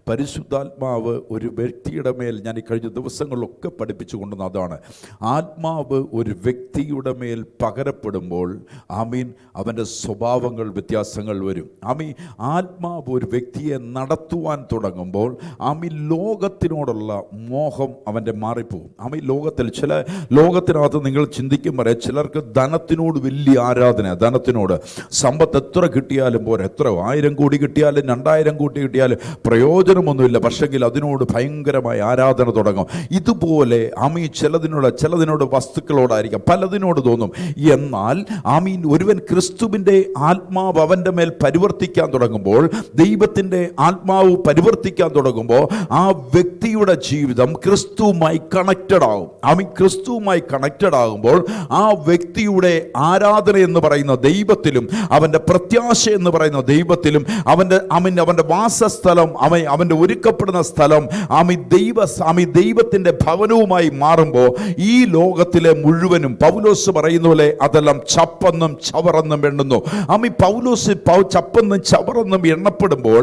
പരിശുദ്ധാത്മാവ് ഒരു വ്യക്തിയുടെ മേൽ, ഞാൻ ഈ കഴിഞ്ഞ ദിവസങ്ങളിലൊക്കെ പഠിപ്പിച്ചു കൊണ്ടുവന്ന അതാണ്, ആത്മാവ് ഒരു വ്യക്തിയുടെ മേൽ പകരപ്പെടുമ്പോൾ അവൻ്റെ സ്വഭാവങ്ങൾ വ്യത്യാസങ്ങൾ വരും. ആത്മാവ് ഒരു വ്യക്തിയെ നടത്തുവാൻ തുടങ്ങുമ്പോൾ ലോകത്തിനോടുള്ള മോഹം അവൻ്റെ മാറിപ്പോവും. ലോകത്തിനകത്ത് നിങ്ങൾ ചിന്തിക്കുമ്പോൾ ചിലർക്ക് ധനത്തിനോട് വലിയ ആരാധന, ധനത്തിനോട് സമ്പത്ത് എത്ര കിട്ടിയാലും പോരാ, എത്ര 1000 കോടി കിട്ടിയാലും 2000 കോടി കിട്ടിയാലും പ്രയോജനമൊന്നുമില്ല, പക്ഷെങ്കിൽ അതിനോട് ഭയങ്കരമായ ആരാധന തുടങ്ങും. ഇതുപോലെ ചിലതിനോട് വസ്തുക്കളോടായിരിക്കാം, പലതിനോട് തോന്നും. എന്നാൽ ഒരുവൻ ക്രിസ്തുവിൻ്റെ ആത്മാവ് അവൻ്റെ മേൽ പരിവർത്തിക്കാൻ തുടങ്ങുമ്പോൾ, ദൈവത്തിൻ്റെ ആത്മാവ് പരിവർത്തിക്കാൻ തുടങ്ങുമ്പോൾ ആ വ്യക്തിയുടെ ജീവിതം ക്രിസ്തുവുമായി കണക്റ്റഡ് ആകും. ക്രിസ്തുവുമായി കണക്റ്റഡ് ആകുമ്പോൾ ആ വ്യക്തിയുടെ ആരാധന എന്ന് പറയുന്ന ദൈവത്തിലും അവൻ്റെ പ്രത്യാശ എന്ന് പറയുന്ന ദൈവത്തിലും അവൻ്റെ വാസസ്ഥലം, അവൻ്റെ ഒരുക്കപ്പെടുന്ന സ്ഥലം ദൈവത്തിൻ്റെ ഭവനവുമായി മാറുമ്പോൾ ഈ ലോകത്തിലെ മുഴുവനും പൗലോസ് പറയുന്ന പോലെ അതെല്ലാം ചപ്പെന്നും ചവറെന്നും എണ്ണുന്നു. പൗലോസ് ചപ്പെന്നും ചവറെന്നും എണ്ണപ്പെടുമ്പോൾ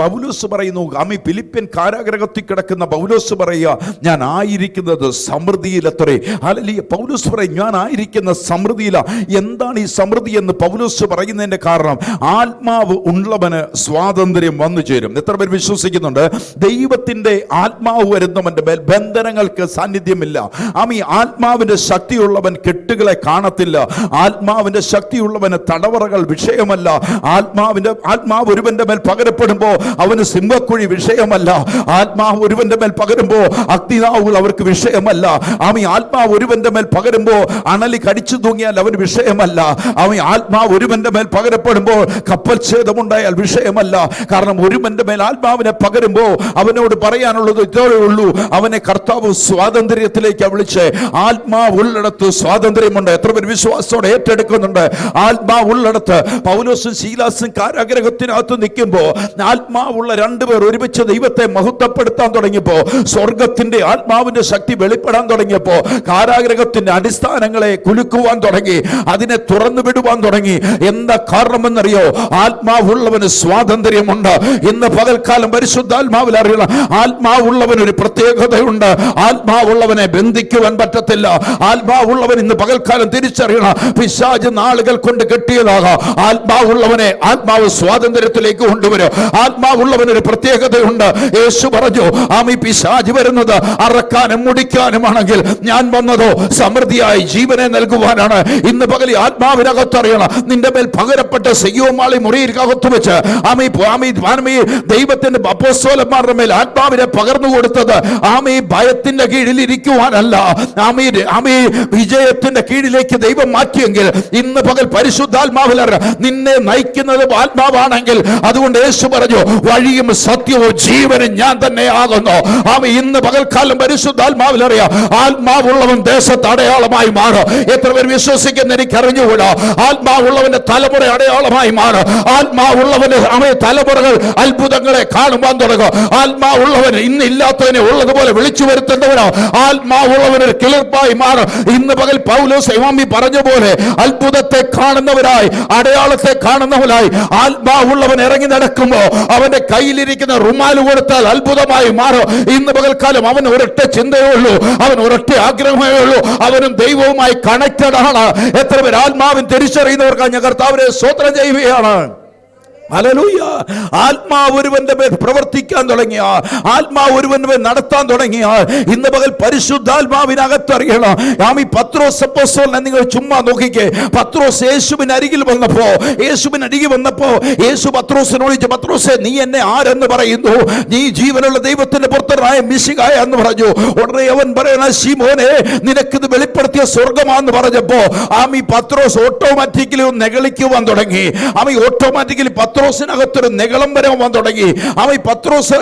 പൗലോസ് പറയുന്നു, ഫിലിപ്പിയൻ കാരാഗൃഹത്തിൽ കിടക്കുന്ന പൗലോസ് പറയുക, ഞാൻ ആയിരിക്കുന്നത് സമൃദ്ധിയിലത്രേ. ഹല്ലേലൂയ. പൗലോസ് പറയും, ഞാൻ ആയിരിക്കുന്ന സമൃദ്ധിയില. എന്താണ് ഈ സമൃദ്ധി എന്ന് പൗലോസ് പറയുന്നതിന്റെ കാരണം, ആത്മാവ് ഉള്ളവന് സ്വാതന്ത്ര്യം വന്നു ചേരും. എത്ര പേർ വിശ്വസിക്കുന്നുണ്ട്? ദൈവത്തിന്റെ ആത്മാവ് വരുന്നവന്റെ മേൽ ബന്ധനങ്ങൾക്ക് സാന്നിധ്യമില്ല. ആത്മാവിന്റെ ശക്തിയുള്ളവൻ കെട്ടുകളെ കാണത്തില്ല. ആത്മാവിന്റെ ശക്തിയുള്ളവന് തടവറകൾ വിഷയമല്ല. ആത്മാവ് ഒരുവന്റെ മേൽ പകരപ്പെടുമ്പോൾ അവന് സിംഹക്കുഴി വിഷയമല്ല. ആത്മാവ് ഒരുവന്റെ മേൽ പകരുമ്പോൾ അഗ്നിനാവുകൾ അവർക്ക് വിഷയമല്ല. ആത്മാവ് ഒരുവന്റെ മേൽ പകരുമ്പോൾ അണലി കടിച്ചു തൂങ്ങിയാൽ അവന് വിഷയമല്ല. ആത്മാവ് ഒരുവന്റെ മേൽ പകരപ്പെടുമ്പോൾ കപ്പൽ ഛേദമുണ്ടായാൽ വിഷയമല്ല. കാരണം ഒരുവന്റെ മേൽ ആത്മാവിനെ പകരുമ്പോൾ അവനോട് പറയാനുള്ളത് ഇത്രയേ ഉള്ളൂ, അവനെ കർത്താവ് സ്വാതന്ത്ര്യത്തിലേക്ക് വിളിച്ച്, ആത്മാവ് ഉള്ളിടത്ത് സ്വാതന്ത്ര്യമുണ്ട്. എത്ര പേർ വിശ്വാസത്തോടെ ഏറ്റെടുക്കുന്നുണ്ട്? ആത്മാവ് ഉള്ളിടത്ത്. പൗലോസും ശീലാസും കാരാഗൃഹത്തിനകത്ത് നിൽക്കുമ്പോൾ ആത്മാവുള്ള രണ്ടുപേർ ഒരുമിച്ച് ദൈവത്തെ മഹത്വപ്പെടുത്താൻ തുടങ്ങിയപ്പോൾ, സ്വർഗത്തിന്റെ ആത്മാവിന്റെ ശക്തി വെളിപ്പെടാൻ തുടങ്ങിയപ്പോൾ, കാരാഗൃഹത്തിന്റെ അടിസ്ഥാനങ്ങളെ കുലുക്കുവാൻ തുടങ്ങി, അതിനെ തുറന്നു വിടുവാൻ തുടങ്ങി. എന്താ കാരണമെന്നറിയോ? ആത്മാവുള്ളവന് സ്വാതന്ത്ര്യമുണ്ട്. ഇന്ന് പകൽക്കാലം പരിശുദ്ധാത്മാവിൽ അറിയണം, ആത്മാവുള്ളവന് ഒരു പ്രത്യേകതയുണ്ട്. ആത്മാവുള്ളവനെ ബന്ധിക്കുവാൻ പറ്റത്തില്ല. ആത്മാവുള്ളവൻ ഇന്ന് പകൽക്കാലം തിരിച്ചറിയണം, പിശാച് നാളുകൾ കൊണ്ട് കെട്ടിയതാകാം, ആത്മാവുള്ളവനെ ആത്മാവ് സ്വാതന്ത്ര്യത്തിലേക്ക് കൊണ്ടുവരും. ആത്മാവുള്ളവന് ഒരു പ്രത്യേകതയുണ്ട്. യേശു പറഞ്ഞു, പിശാച് വരുന്നത് അറക്കാനും മുടിക്കാനുമാണെങ്കിൽ ഞാൻ വന്നതോ സമൃദ്ധിയായി ജീവനെ നൽകുവാനാണ്. ഇന്ന് പകൽ ആത്മാവിനകത്തറിയണം, നിന്റെ മേൽ പകരപ്പെട്ട സയ്യോമാളി മുറിയിൽക്കകത്ത് വെച്ച് ദൈവത്തിന്റെ അപ്പോസ്തലന്മാരുടെ മേൽ ആത്മാവിനെ പകർന്നു കൊടുത്തത് ഭയത്തിന്റെ കീഴിൽ ഇരിക്കുവാനല്ല, വിജയത്തിന്റെ കീഴിലേക്ക് ദൈവം മാറ്റിയെങ്കിൽ ഇന്ന് പകൽ പരിശുദ്ധാത്മാവിൽ നിന്നെ നയിക്കുന്നത് ആത്മാവാണെങ്കിൽ, അതുകൊണ്ട് യേശു പറഞ്ഞു, വഴിയും സത്യവും ജീവനും ഞാൻ തന്നെ ആകുന്നു. ഇന്ന് പകൽക്കാലം പരിശുദ്ധാത്മാവിൽ അറിയാം, ആത്മാവുള്ളവൻ ദേശത്ത് അടയാളമായി മാറും. എത്ര പേർ വിശ്വസിക്കുന്ന എനിക്ക് അറിഞ്ഞുകൂടാ. ആത്മാവുള്ളവന്റെ തലമുറ അടയാളമായി മാറും. ആത്മാവുള്ളവന്റെ തലമുറകൾ അത്ഭുതങ്ങളെ കാണുവാൻ തുടങ്ങും. ആത്മാവുള്ളവൻ ഇന്നില്ലാത്തതിനെ ഉള്ളതുപോലെ വിളിച്ചു വരുത്തേണ്ടവനോ ആത്മാവുള്ളവൻ ഒരു കിളിർപ്പായി മാറും. ഇന്ന് പകൽ പൗലോസ് പറഞ്ഞ പോലെ അത്ഭുതത്തെ കാണുന്നവരായി, അടയാളത്തെ കാണുന്നവരായി ആത്മാവുള്ളവൻ ഇറങ്ങി നടക്കുമ്പോൾ അവന്റെ കയ്യിലിരിക്കുന്ന റുമാല് കൊടുത്താൽ അത്ഭുതമായി മാറും. ഇന്ന് പകൽക്കാലം അവൻ ഒരൊറ്റ ചിന്തയേ ഉള്ളൂ, അവൻ ഒരൊറ്റ ആഗ്രഹമേ ഉള്ളൂ, അവനും ദൈവവുമായി കണക്റ്റഡ് ആണ്. എത്ര പേർ ആത്മാവിൻ തിരിച്ചറിയുന്നവർക്കാണ് ഞാൻ കർത്താവിനെ സ്തോത്രം ചെയ്യുകയാണ്. ഹല്ലേലൂയ. ആത്മാവ് ഒരുവന്റെ മേൽ പ്രവർത്തിക്കാൻ തുടങ്ങിയ, ആത്മാവ് ഒരുവന്റെ മേൽ നടത്താൻ തുടങ്ങിയ, ഇന്ന് പകൽ പരിശുദ്ധാത്മാവിനകത്ത് അറിയണം. പത്രോസ് അപ്പോസ്തലനെ നിങ്ങൾ ചുമ്മാ നോക്കിക്കേ. പത്രോസ് യേശുവിന് അരികിൽ വന്നപ്പോ യേശു പത്രോസിനോട് ചോദിച്ചു, പത്രോസേ, നീ എന്നെ ആരെന്ന് പറയുന്നു? നീ ജീവനുള്ള ദൈവത്തിന്റെ പുത്രനായ മിശിഹായ എന്ന് പറഞ്ഞു. ഉടനെ അവൻ പറയണ, ശിമോനെ, നിനക്കിത് വെളിപ്പെടുത്തിയ സ്വർഗമാണെന്ന് പറഞ്ഞപ്പോ പത്രോസ് ഓട്ടോമാറ്റിക്കലി നെകളിക്കുവാൻ തുടങ്ങി. ഓട്ടോമാറ്റിക്കലി പത്രോസിനകത്തൊരു നെകളം വരാൻ തുടങ്ങി. പത്രോസ്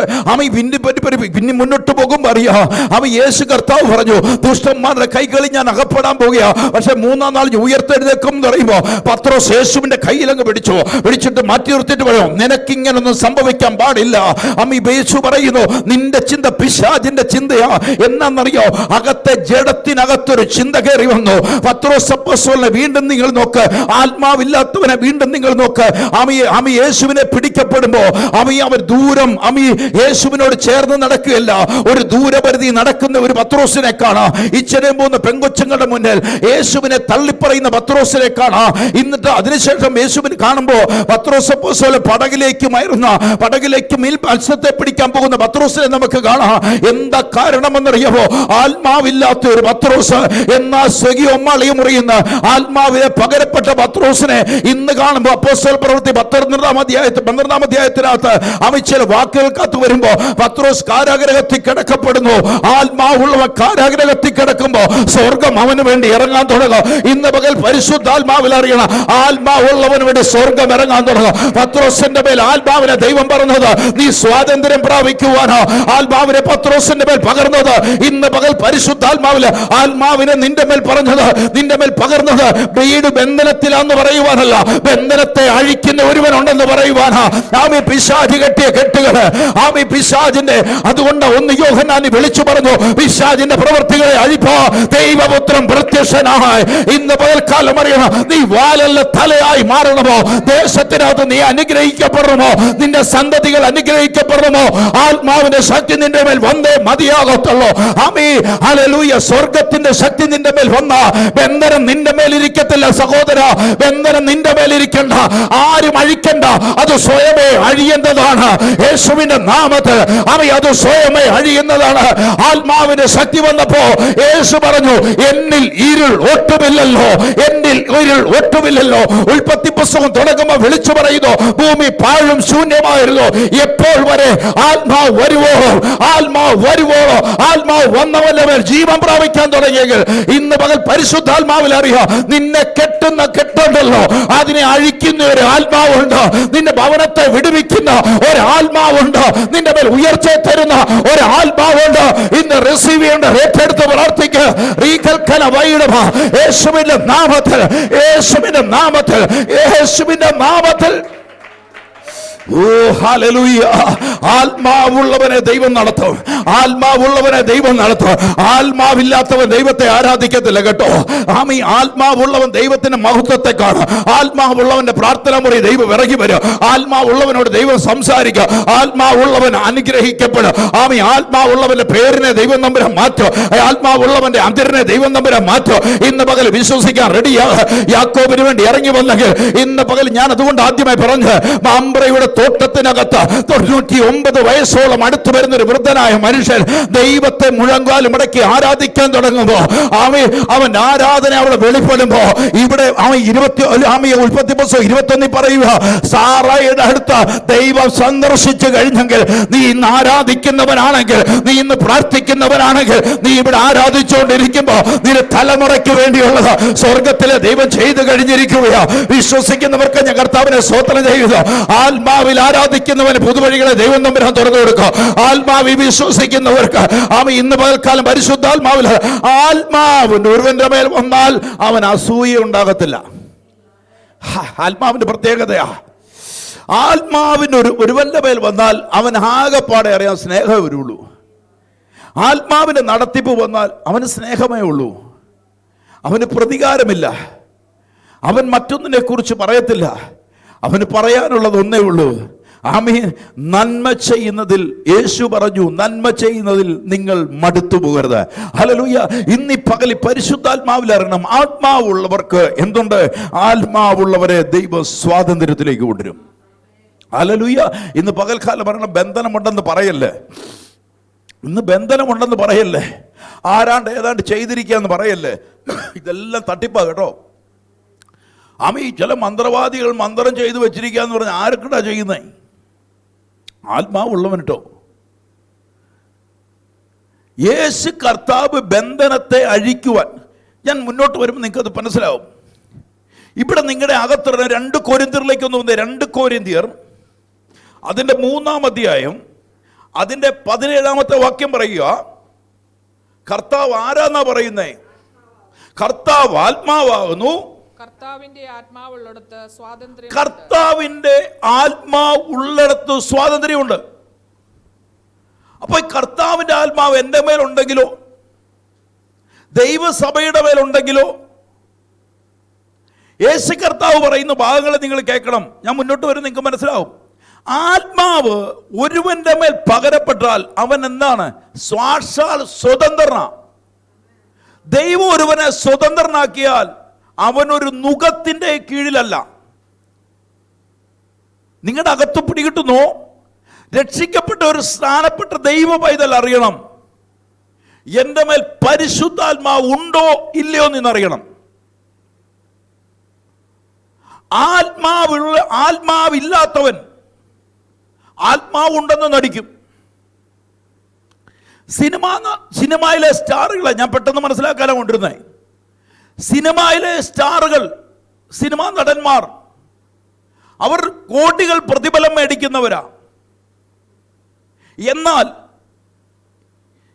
പിന്നെ മുന്നോട്ട് പോകുമ്പോ അറിയാം, യേശു കർത്താവ് പറഞ്ഞു, ദുഷ്ടന്മാരുടെ കൈകളിൽ ഞാൻ അകപ്പെടാൻ പോകുക, പക്ഷെ 3-ാം നാൾ ഉയർത്തെഴുന്നേക്കും എന്ന് പറയുമ്പോ പത്രോസ് യേശുവിന്റെ കയ്യിലങ്ങ് പിടിച്ചിട്ട് മാറ്റി നിർത്തിയിട്ട് പറയും, നിനക്കിങ്ങനൊന്നും സംഭവിക്കാൻ പാടില്ല. യേശു പറയുന്നു, നിന്റെ ചിന്ത പിശാചിന്റെ ചിന്തയാ. എന്നാന്നറിയോ? അകത്തെ ജഡത്തിനകത്തൊരു ചിന്ത കയറി വന്നു. പത്രോസ് അപ്പോസ്തലനെ വീണ്ടും നിങ്ങൾ നോക്ക്, ആത്മാവില്ലാത്തവനെ വീണ്ടും നിങ്ങൾ നോക്ക്. യേശുവിനെ പിടിക്കപ്പെടുമ്പോ അവർ ദൂരം യേശുവിനോട് ചേർന്ന് നടക്കുകയല്ല, ഒരു ദൂരപരിധി നടക്കുന്ന ഒരു പത്രോസിനെ കാണാം. ഇച്ചിരി മൂന്ന് പെങ്കൊച്ചുങ്ങളുടെ മുന്നിൽ യേശുവിനെ തള്ളിപ്പറയുന്ന പത്രോസിനെ കാണാം. എന്നിട്ട് അതിനുശേഷം യേശുവിനെ കാണുമ്പോൾ പത്രോസ് അപ്പോസ്തലൻ പടകിലേക്ക് മത്സ്യത്തെ പിടിക്കാൻ പോകുന്ന പത്രോസിനെ നമുക്ക് കാണാം. എന്താ കാരണമെന്നറിയാമോ? ആത്മാവില്ലാത്ത ഒരു പത്രോസ്, എന്നാൽ സ്വകിയൊമ്മാളിയും മുറിയുന്ന ആത്മാവിനെ പകരപ്പെട്ട പത്രോസിനെ ഇന്ന് കാണുമ്പോൾ അപ്പോസ്തല പ്രവൃത്തി 12-ാം അധ്യായത്തിനകത്ത് ചില വാക്കുകൾക്കകത്ത് വരുമ്പോ പത്രോസ് കാരാഗ്രഹത്തിൽ കിടക്കപ്പെടുന്നു. ആത്മാവുള്ളവൻ കാരാഗ്രഹത്തിൽ കിടക്കുമ്പോ സ്വർഗം അവന് വേണ്ടി ഇറങ്ങാൻ തുടങ്ങും. ഇന്ന് പകൽ പരിശുദ്ധാത്മാവിൽ അറിയണം, ആത്മാവുള്ളവന് വേണ്ടി സ്വർഗം ഇറങ്ങാൻ തുടങ്ങും. പത്രോസിന്റെ മേൽ ആത്മാവിനെ ദൈവം പറഞ്ഞത് നീ സ്വാതന്ത്ര്യം പ്രാപിക്കുവാനോ ആത്മാവിനെ പത്രോസിന്റെ മേൽ പകർന്നത്. ഇന്ന് പകൽ പരിശുദ്ധാത്മാവില് ആത്മാവിനെ നിന്റെ മേൽ പകർന്നത് വീട് ബന്ധനത്തിലാന്ന് പറയുവാനല്ല, ബന്ധനത്തെ അഴിക്കുന്ന ഒരുവനുണ്ടെന്ന് പറയുവാനാ. പിശാച് കെട്ടിയ കെട്ടുകള്, പിശാചിന്റെ, അതുകൊണ്ട് 1 യോഹന്നാൻ വിളിച്ചു പറഞ്ഞു, പിശാചിന്റെ പ്രവൃത്തികളെ അഴിപ്പോ ദൈവപുത്രൻ പ്രത്യക്ഷനായി. ഇന്ന് പകൽക്കാലം അറിയണം, നീ വാലല്ല തലയായി മാറണമോ? ദേശത്തിനകത്ത് നീ അനുഗ്രഹിക്കപ്പെടണമോ? നിന്റെ സന്തതികൾ അനുഗ്രഹിക്കപ്പെടണമോ? ആത്മാവിന്റെ ശക്തി നിന്റെ മേൽ വന്നേ മതിയാകത്തുള്ളൂ. ഹല്ലേലൂയ. സ്വർഗത്തിന്റെ ശക്തി നിന്റെ മേൽ വന്ന ബന്ധനം നിന്റെ മേൽ ഇരിക്കത്തില്ല സഹോദര. ബന്ധനം നിന്റെ മേൽ ഇരിക്കണ്ട, ആരും അഴിക്കണ്ട, അത് സ്വയമേ അഴിയുന്നതാണ്. യേശുവിന്റെ നാമത്തിൽ അത് സ്വയമേ അഴിയുന്നതാണ്. ആത്മാവിന്റെ ശക്തി വന്നപ്പോ യേശു പറഞ്ഞു, എന്നിൽ ഇരുൾ ഒട്ടുമില്ലല്ലോ. ഉൽപ്പത്തി പുസ്തകം തുടങ്ങുമ്പോൾ വിളിച്ചു പറയുന്നു, ഭൂമി പാഴും ശൂന്യമായിരുന്നു. എപ്പോൾ വരെ? ആത്മാവ് വരുവോളോ ആത്മാവ് വന്നവന്റെ മേൽ ജീവൻ പ്രാപിക്കാൻ തുടങ്ങിയെങ്കിൽ ഇന്ന് പകൽ പരിശുദ്ധാത്മാവിൽ അറിയാം, നിന്നെ കെട്ടുന്ന കെട്ടുണ്ടല്ലോ, അതിനെ അഴിക്കുന്ന ഒരു ആത്മാവുണ്ട്. നിന്റെ ഭവനത്തെ വിടുവിക്കുന്ന ഒരു ആത്മാവുണ്ട്. നിന്റെ മേൽ ഉയർച്ച തരുന്ന ഒരു ആത്മാവുണ്ട്. ഇന്ന് റിസീവ് ചെയ്യേണ്ട, ഏറ്റെടുത്ത് പ്രവർത്തിക്കുക. യേശുവിന്റെ നാമത്തിൽ ഓ ഹല്ലേലൂയ. ആത്മാവുള്ളവനെ ദൈവം നടത്തും. ആത്മാവില്ലാത്തവൻ ദൈവത്തെ ആരാധിക്കത്തില്ല കേട്ടോ. ആത്മാവുള്ളവൻ ദൈവത്തിന്റെ മഹത്വത്തെ കാണും. ആത്മാവുള്ളവന്റെ പ്രാർത്ഥന മുറി ദൈവം ഇറങ്ങി വരും. ആത്മാവുള്ളവനോട് ദൈവം സംസാരിക്കുക. ആത്മാവുള്ളവൻ അനുഗ്രഹിക്കപ്പെടും. ആത്മാവുള്ളവന്റെ പേരിനെ ദൈവം തമ്പുരാൻ മാറ്റും. ആത്മാവുള്ളവന്റെ അതിരിനെ ദൈവം തമ്പുരാൻ മാറ്റും. ഇന്ന് പകൽ വിശ്വസിക്കാൻ റെഡിയാണ്. യാക്കോബിന് വേണ്ടി ഇറങ്ങി വന്നെങ്കിൽ ഇന്ന് പകൽ ഞാൻ അതുകൊണ്ട് ആദ്യമായി പറഞ്ഞത്, മമ്പ്രയുടെ തോട്ടത്തിനകത്ത് 99 വയസ്സോളം അടുത്തു വരുന്ന ഒരു വൃദ്ധനായ മനുഷ്യൻ ദൈവത്തെ മുഴങ്കാലും മടക്കി ആരാധിക്കാൻ തുടങ്ങുമ്പോ അവൻ ആരാധന അവിടെ വെളിപ്പെടുമ്പോ ഇവിടെ ഉൽപ്പത്തി പുസ്തകം 21 പറയുക, സാറായുടെ അടുത്ത് ദൈവം സന്ദർശിച്ചു കഴിഞ്ഞെങ്കിൽ, നീ ഇന്ന് ആരാധിക്കുന്നവനാണെങ്കിൽ, നീ ഇന്ന് പ്രാർത്ഥിക്കുന്നവനാണെങ്കിൽ, നീ ഇവിടെ ആരാധിച്ചുകൊണ്ടിരിക്കുമ്പോ നിന്റെ തലമുറയ്ക്ക് വേണ്ടിയുള്ളത് സ്വർഗത്തിലെ ദൈവം ചെയ്തു കഴിഞ്ഞിരിക്കുകയാ. വിശ്വസിക്കുന്നവർക്ക് ഞാൻ കർത്താവിനെ സ്തോത്രം ചെയ്യുക. ആത്മാവിൽ ആരാധിക്കുന്നവന് പുതുവഴികളെ ദൈവം തമ്പുരാൻ തുറന്നു കൊടുക്കുക. ആത്മാവിൽ വിശ്വസിക്കുന്നവർക്ക് ഇന്ന് പകൽക്കാലം പരിശുദ്ധാത്മാവിൽ ആത്മാവിന്റെ ഒരുവന്റെ മേൽ വന്നാൽ അവൻ അസൂയ ഉണ്ടാകത്തില്ല. ആത്മാവിന്റെ പ്രത്യേകതയാ. ആത്മാവിന്റെ ഒരുവന്റെ മേൽ വന്നാൽ അവൻ ആകെപ്പാടെ അറിയാൻ സ്നേഹമേ വരുള്ളൂ. ആത്മാവിന്റെ നടത്തിപ്പ് വന്നാൽ അവന് സ്നേഹമേ ഉള്ളൂ. അവന് പ്രതികാരമില്ല. അവൻ മറ്റൊന്നിനെ കുറിച്ച് പറയത്തില്ല. അവന് പറയാനുള്ളത് ഒന്നേ ഉള്ളൂ. നന്മ ചെയ്യുന്നതിൽ, യേശു പറഞ്ഞു, നന്മ ചെയ്യുന്നതിൽ നിങ്ങൾ മടുത്തു പോകരുത്. ഹല്ലേലൂയ. ഇന്ന് പകൽ പരിശുദ്ധാത്മാവിൽ അറിയണം, ആത്മാവുള്ളവർക്ക് എന്തുണ്ട്? ആത്മാവുള്ളവരെ ദൈവ സ്വാതന്ത്ര്യത്തിലേക്ക് കൊണ്ടുവരും. ഹല്ലേലൂയ. ഇന്ന് പകൽക്കാലം പറയണം, ബന്ധനമുണ്ടെന്ന് പറയല്ലേ. ഇന്ന് ബന്ധനമുണ്ടെന്ന് പറയല്ലേ. ആരാണ്ട് ഏതാണ്ട് ചെയ്തിരിക്കാന്ന് പറയല്ലേ. ഇതെല്ലാം തട്ടിപ്പാ കേട്ടോ. ചില മന്ത്രവാദികൾ മന്ത്രം ചെയ്തു വെച്ചിരിക്കാന്ന് പറഞ്ഞാൽ ആർക്കിടാ ചെയ്യുന്നേ? ആത്മാവുള്ളവൻ കേട്ടോ. യേശു കർത്താവ് ബന്ധനത്തെ അഴിക്കുവാൻ, ഞാൻ മുന്നോട്ട് വരുമ്പോൾ നിങ്ങൾക്കത് മനസ്സിലാവും. ഇവിടെ നിങ്ങളുടെ അകത്തുള്ള 2 കൊരിന്ത്യരിലേക്ക് ഒന്ന് വന്നേ. 2 കൊരിന്ത്യർ അതിൻ്റെ 3-ാം അധ്യായം അതിൻ്റെ 17-ാമത്തെ വാക്യം പറയുക. കർത്താവ് ആരാന്നാ പറയുന്നേ? കർത്താവ് ആത്മാവാകുന്നു. കർത്താവിന്റെ ആത്മാവുള്ളിടത്ത് സ്വാതന്ത്ര്യം. കർത്താവിന്റെ ആത്മാവുള്ളിടത്ത് സ്വാതന്ത്ര്യമുണ്ട്. അപ്പൊ കർത്താവിന്റെ ആത്മാവ് എൻ്റെ മേലുണ്ടെങ്കിലോ, ദൈവസഭയുടെ മേലുണ്ടെങ്കിലോ, യേശു കർത്താവ് പറയുന്ന ഭാഗങ്ങൾ നിങ്ങൾ കേൾക്കണം. ഞാൻ മുന്നോട്ട് വരും, നിങ്ങൾക്ക് മനസ്സിലാവും. ആത്മാവ് ഒരുവന്റെ മേൽ പകരപ്പെട്ടാൽ അവൻ എന്താണ്? സാക്ഷാൽ സ്വതന്ത്രനാ. ദൈവം ഒരുവനെ സ്വതന്ത്രനാക്കിയാൽ അവനൊരു നുകത്തിന്റെ കീഴിലല്ല. നിങ്ങളുടെ അകത്ത് പിടികിട്ടുന്നു. രക്ഷിക്കപ്പെട്ട ഒരു സ്ഥാനപ്പെട്ട ദൈവ പൈതൽ അറിയണം, എൻ്റെ മേൽ പരിശുദ്ധാത്മാവ് ഉണ്ടോ ഇല്ലയോ എന്നറിയണം. ആത്മാവില്ലാത്തവൻ ആത്മാവുണ്ടെന്ന് നടിക്കും. സിനിമയിലെ സ്റ്റാറുകളെ ഞാൻ പെട്ടെന്ന് മനസ്സിലാക്കാനാണ് കൊണ്ടിരുന്നത്. സിനിമയിലെ സ്റ്റാറുകൾ, സിനിമാ നടന്മാർ, അവർ കോടികൾ പ്രതിഫലം മേടിക്കുന്നവരാ. എന്നാൽ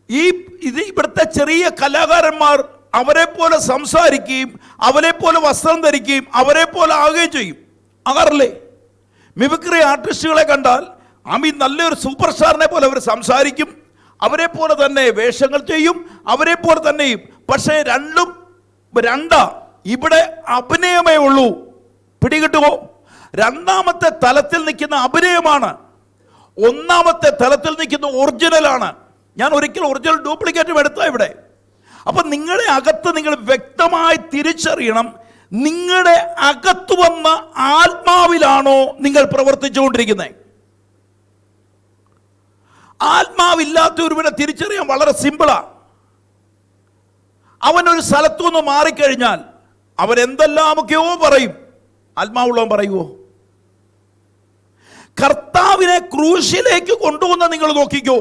ഇവിടുത്തെ ചെറിയ കലാകാരന്മാർ അവരെ പോലെ സംസാരിക്കുകയും അവരെ പോലെ വസ്ത്രം ധരിക്കുകയും അവരെ പോലെ ആകുകയും ചെയ്യും. ആകാറില്ലേ? മിമിക്രി ആർട്ടിസ്റ്റുകളെ കണ്ടാൽ നല്ലൊരു സൂപ്പർ സ്റ്റാറിനെ പോലെ അവർ സംസാരിക്കും, അവരെ പോലെ തന്നെ വേഷങ്ങൾ ചെയ്യും, അവരെ പോലെ തന്നെയും. പക്ഷേ രണ്ടും രണ്ടാ. ഇവിടെ അഭിനയമേ ഉള്ളൂ. പിടികിട്ടുമോ? രണ്ടാമത്തെ തലത്തിൽ നിൽക്കുന്ന അഭിനയമാണ്, ഒന്നാമത്തെ തലത്തിൽ നിൽക്കുന്ന ഒറിജിനലാണ്. ഞാൻ ഒരിക്കലും ഒറിജിനൽ ഡ്യൂപ്ലിക്കേറ്റും എടുത്താ ഇവിടെ. അപ്പൊ നിങ്ങളെ അകത്ത് നിങ്ങൾ വ്യക്തമായി തിരിച്ചറിയണം, നിങ്ങളുടെ അകത്ത് വന്ന ആത്മാവിലാണോ നിങ്ങൾ പ്രവർത്തിച്ചുകൊണ്ടിരിക്കുന്നത്? ആത്മാവില്ലാത്ത ഒരുവനെ തിരിച്ചറിയാൻ വളരെ സിമ്പിളാ. അവനൊരു സ്ഥലത്തു നിന്ന് മാറിക്കഴിഞ്ഞാൽ അവൻ എന്തെല്ലാമൊക്കെയോ പറയും. ആത്മാവുള്ളവൻ പറയുവോ? കർത്താവിനെ ക്രൂശിലേക്ക് കൊണ്ടുവന്ന് നിങ്ങൾ നോക്കിക്കോ.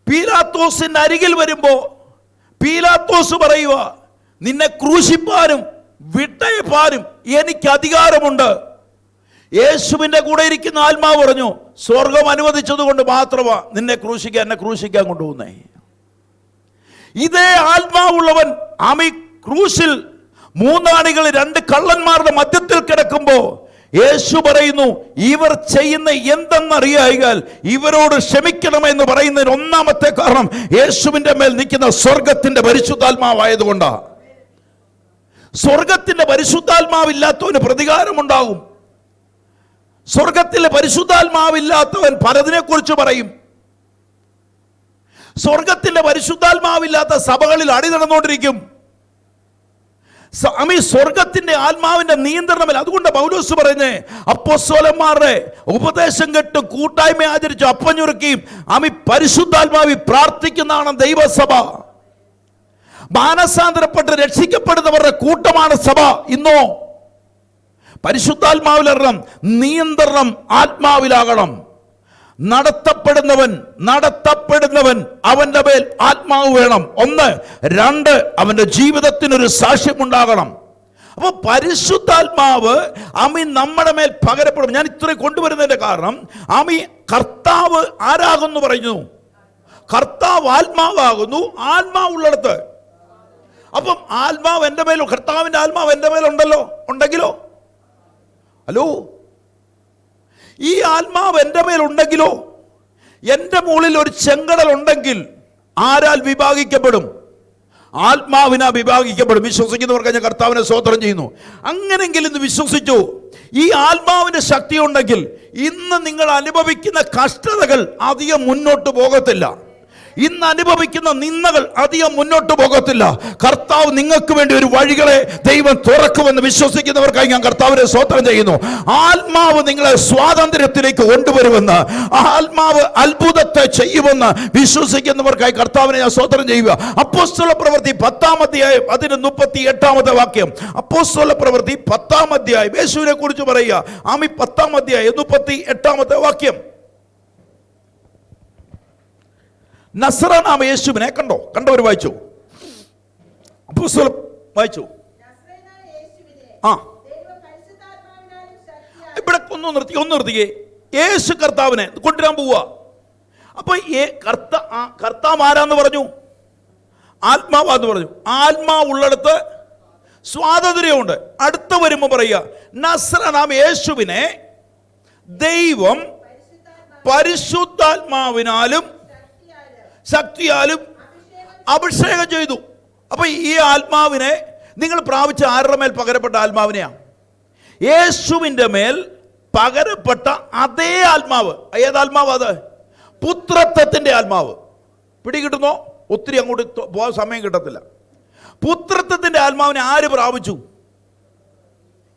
പീലാത്തോസിന്റെ അരികിൽ വരുമ്പോ പീലാത്തോസ് പറയുക, നിന്നെ ക്രൂശിപ്പാനും വിട്ടയപ്പാനും എനിക്ക് അധികാരമുണ്ട്. യേശുവിന്റെ കൂടെ ഇരിക്കുന്ന ആത്മാവ് പറഞ്ഞു, സ്വർഗം അനുവദിച്ചത് കൊണ്ട് മാത്രമാ നിന്നെ എന്നെ ക്രൂശിക്കാൻ കൊണ്ടുപോകുന്നേ. ഇതേ ആത്മാവുള്ളവൻ ക്രൂശിൽ മൂന്നാണികൾ രണ്ട് കള്ളന്മാരുടെ മധ്യത്തിൽ കിടക്കുമ്പോ യേശു പറയുന്നു, ഇവർ ചെയ്യുന്ന എന്തെന്നറിയായാൽ ഇവരോട് ക്ഷമിക്കണമെന്ന് പറയുന്നതിന് ഒന്നാമത്തെ കാരണം യേശുവിന്റെ മേൽ നിൽക്കുന്ന സ്വർഗത്തിന്റെ പരിശുദ്ധാത്മാവായതുകൊണ്ടാ. സ്വർഗത്തിന്റെ പരിശുദ്ധാത്മാവില്ലാത്തവന് പ്രതികാരമുണ്ടാകും. സ്വർഗത്തിലെ പരിശുദ്ധാത്മാവില്ലാത്തവൻ പലതിനെ കുറിച്ച് പറയും. സ്വർഗത്തിന്റെ പരിശുദ്ധാത്മാവില്ലാത്ത സഭകളിൽ അടി നടന്നുകൊണ്ടിരിക്കും. സ്വർഗത്തിന്റെ ആത്മാവിന്റെ നിയന്ത്രണമില്ല. അതുകൊണ്ട് പൗലോസ് പറഞ്ഞേ, അപ്പോസ്തലന്മാരുടെ ഉപദേശം കേട്ട് കൂട്ടായ്മ ആചരിച്ചു അപ്പഞ്ഞുറുക്കിയും പരിശുദ്ധാത്മാവി പ്രാർത്ഥിക്കുന്നതാണ് ദൈവസഭ. മാനസാന്തരപ്പെട്ട് രക്ഷിക്കപ്പെടുന്നവരുടെ കൂട്ടമാണ് സഭ. ഇന്നോ പരിശുദ്ധാത്മാവിലരണം, നിയന്ത്രണം ആത്മാവിലാകണം. നടത്തപ്പെടുന്നവൻ അവന്റെ മേൽ ആത്മാവ് വേണം. ഒന്ന്. രണ്ട്, അവന്റെ ജീവിതത്തിനൊരു സാക്ഷ്യമുണ്ടാകണം. അപ്പൊ പരിശുദ്ധാത്മാവ് നമ്മുടെ മേൽ പകരപ്പെടും. ഞാൻ ഇത്രയും കൊണ്ടുവരുന്നതിന്റെ കാരണം കർത്താവ് ആരാകുന്നു പറഞ്ഞു. കർത്താവ് ആത്മാവാകുന്നു. ആത്മാവുള്ളിടത്ത് അപ്പം ആത്മാവ് എൻ്റെ മേലോ, കർത്താവിന്റെ ആത്മാവ് എൻ്റെ മേലുണ്ടല്ലോ, ഉണ്ടെങ്കിലോ, ഹലോ, ഈ ആത്മാവ് എൻ്റെ മേലുണ്ടെങ്കിലോ, എൻ്റെ മുകളിൽ ഒരു ചെങ്കടൽ ഉണ്ടെങ്കിൽ ആരാൽ വിഭാഗിക്കപ്പെടും? ആത്മാവിനാ വിഭാഗിക്കപ്പെടും. വിശ്വസിക്കുന്നവർക്ക് ഞാൻ കർത്താവിനെ സ്തോത്രം ചെയ്യുന്നു. അങ്ങനെങ്കിൽ ഇന്ന് വിശ്വസിച്ചു, ഈ ആത്മാവിന്റെ ശക്തി ഉണ്ടെങ്കിൽ ഇന്ന് നിങ്ങൾ അനുഭവിക്കുന്ന കഷ്ടതകൾ അധികം മുന്നോട്ട് പോകത്തില്ല. ഇന്ന് അനുഭവിക്കുന്ന നിന്ദകൾ അധികം മുന്നോട്ട് പോകത്തില്ല. കർത്താവ് നിങ്ങൾക്ക് വേണ്ടി ഒരു വഴികളെ ദൈവം തുറക്കുമെന്ന് വിശ്വസിക്കുന്നവർക്കായി ഞാൻ കർത്താവിനെ സ്തോത്രം ചെയ്യുന്നു. ആത്മാവ് നിങ്ങളെ സ്വാതന്ത്ര്യത്തിലേക്ക് കൊണ്ടുവരുമെന്ന്, ആത്മാവ് അത്ഭുതത്തെ ചെയ്യുമെന്ന് വിശ്വസിക്കുന്നവർക്കായി കർത്താവിനെ ഞാൻ സ്തോത്രം ചെയ്യുക. അപ്പോസ്തല പ്രവൃത്തി 10-ാം അധ്യായം അതിന് 38-ാമത്തെ വാക്യം. അപ്പോസ്തല പ്രവൃത്തി 10-ാം അധ്യായം യേശുവിനെ കുറിച്ച് പറയുക. 10-ാം അധ്യായം 38-ാമത്തെ വാക്യം. നസറനാമ യേശുവിനെ കണ്ടവർ വായിച്ചു. അപ്പോസ്തലൻ വായിച്ചു. ഇവിടെ ഒന്ന് നിർത്തിക്കേ. യേശു കർത്താവിനെ കൊണ്ടുവരാൻ പോവുക. അപ്പൊ കർത്താവ് ആരാന്ന് പറഞ്ഞു? ആത്മാവാന്ന് പറഞ്ഞു. ആത്മാവുള്ളിടത്ത് സ്വാതന്ത്ര്യമുണ്ട്. അടുത്ത വരുമ്പോ പറയുക, നസറനാമ യേശുവിനെ ദൈവം പരിശുദ്ധാത്മാവിനാലും ശക്തിയാലും അഭിഷേകം ചെയ്തു. അപ്പൊ ഈ ആത്മാവിനെ നിങ്ങൾ പ്രാപിച്ച ആരുടെ മേൽ പകരപ്പെട്ട ആത്മാവിനെയാ? യേശുവിൻ്റെ മേൽ പകരപ്പെട്ട അതേ ആത്മാവ്. ഏതാത്മാവ് അത്? പുത്രത്വത്തിൻ്റെ ആത്മാവ്. പിടികിട്ടുന്നോ? ഒത്തിരി അങ്ങോട്ട് പോകാൻ സമയം കിട്ടത്തില്ല. പുത്രത്വത്തിൻ്റെ ആത്മാവിനെ ആര് പ്രാപിച്ചു?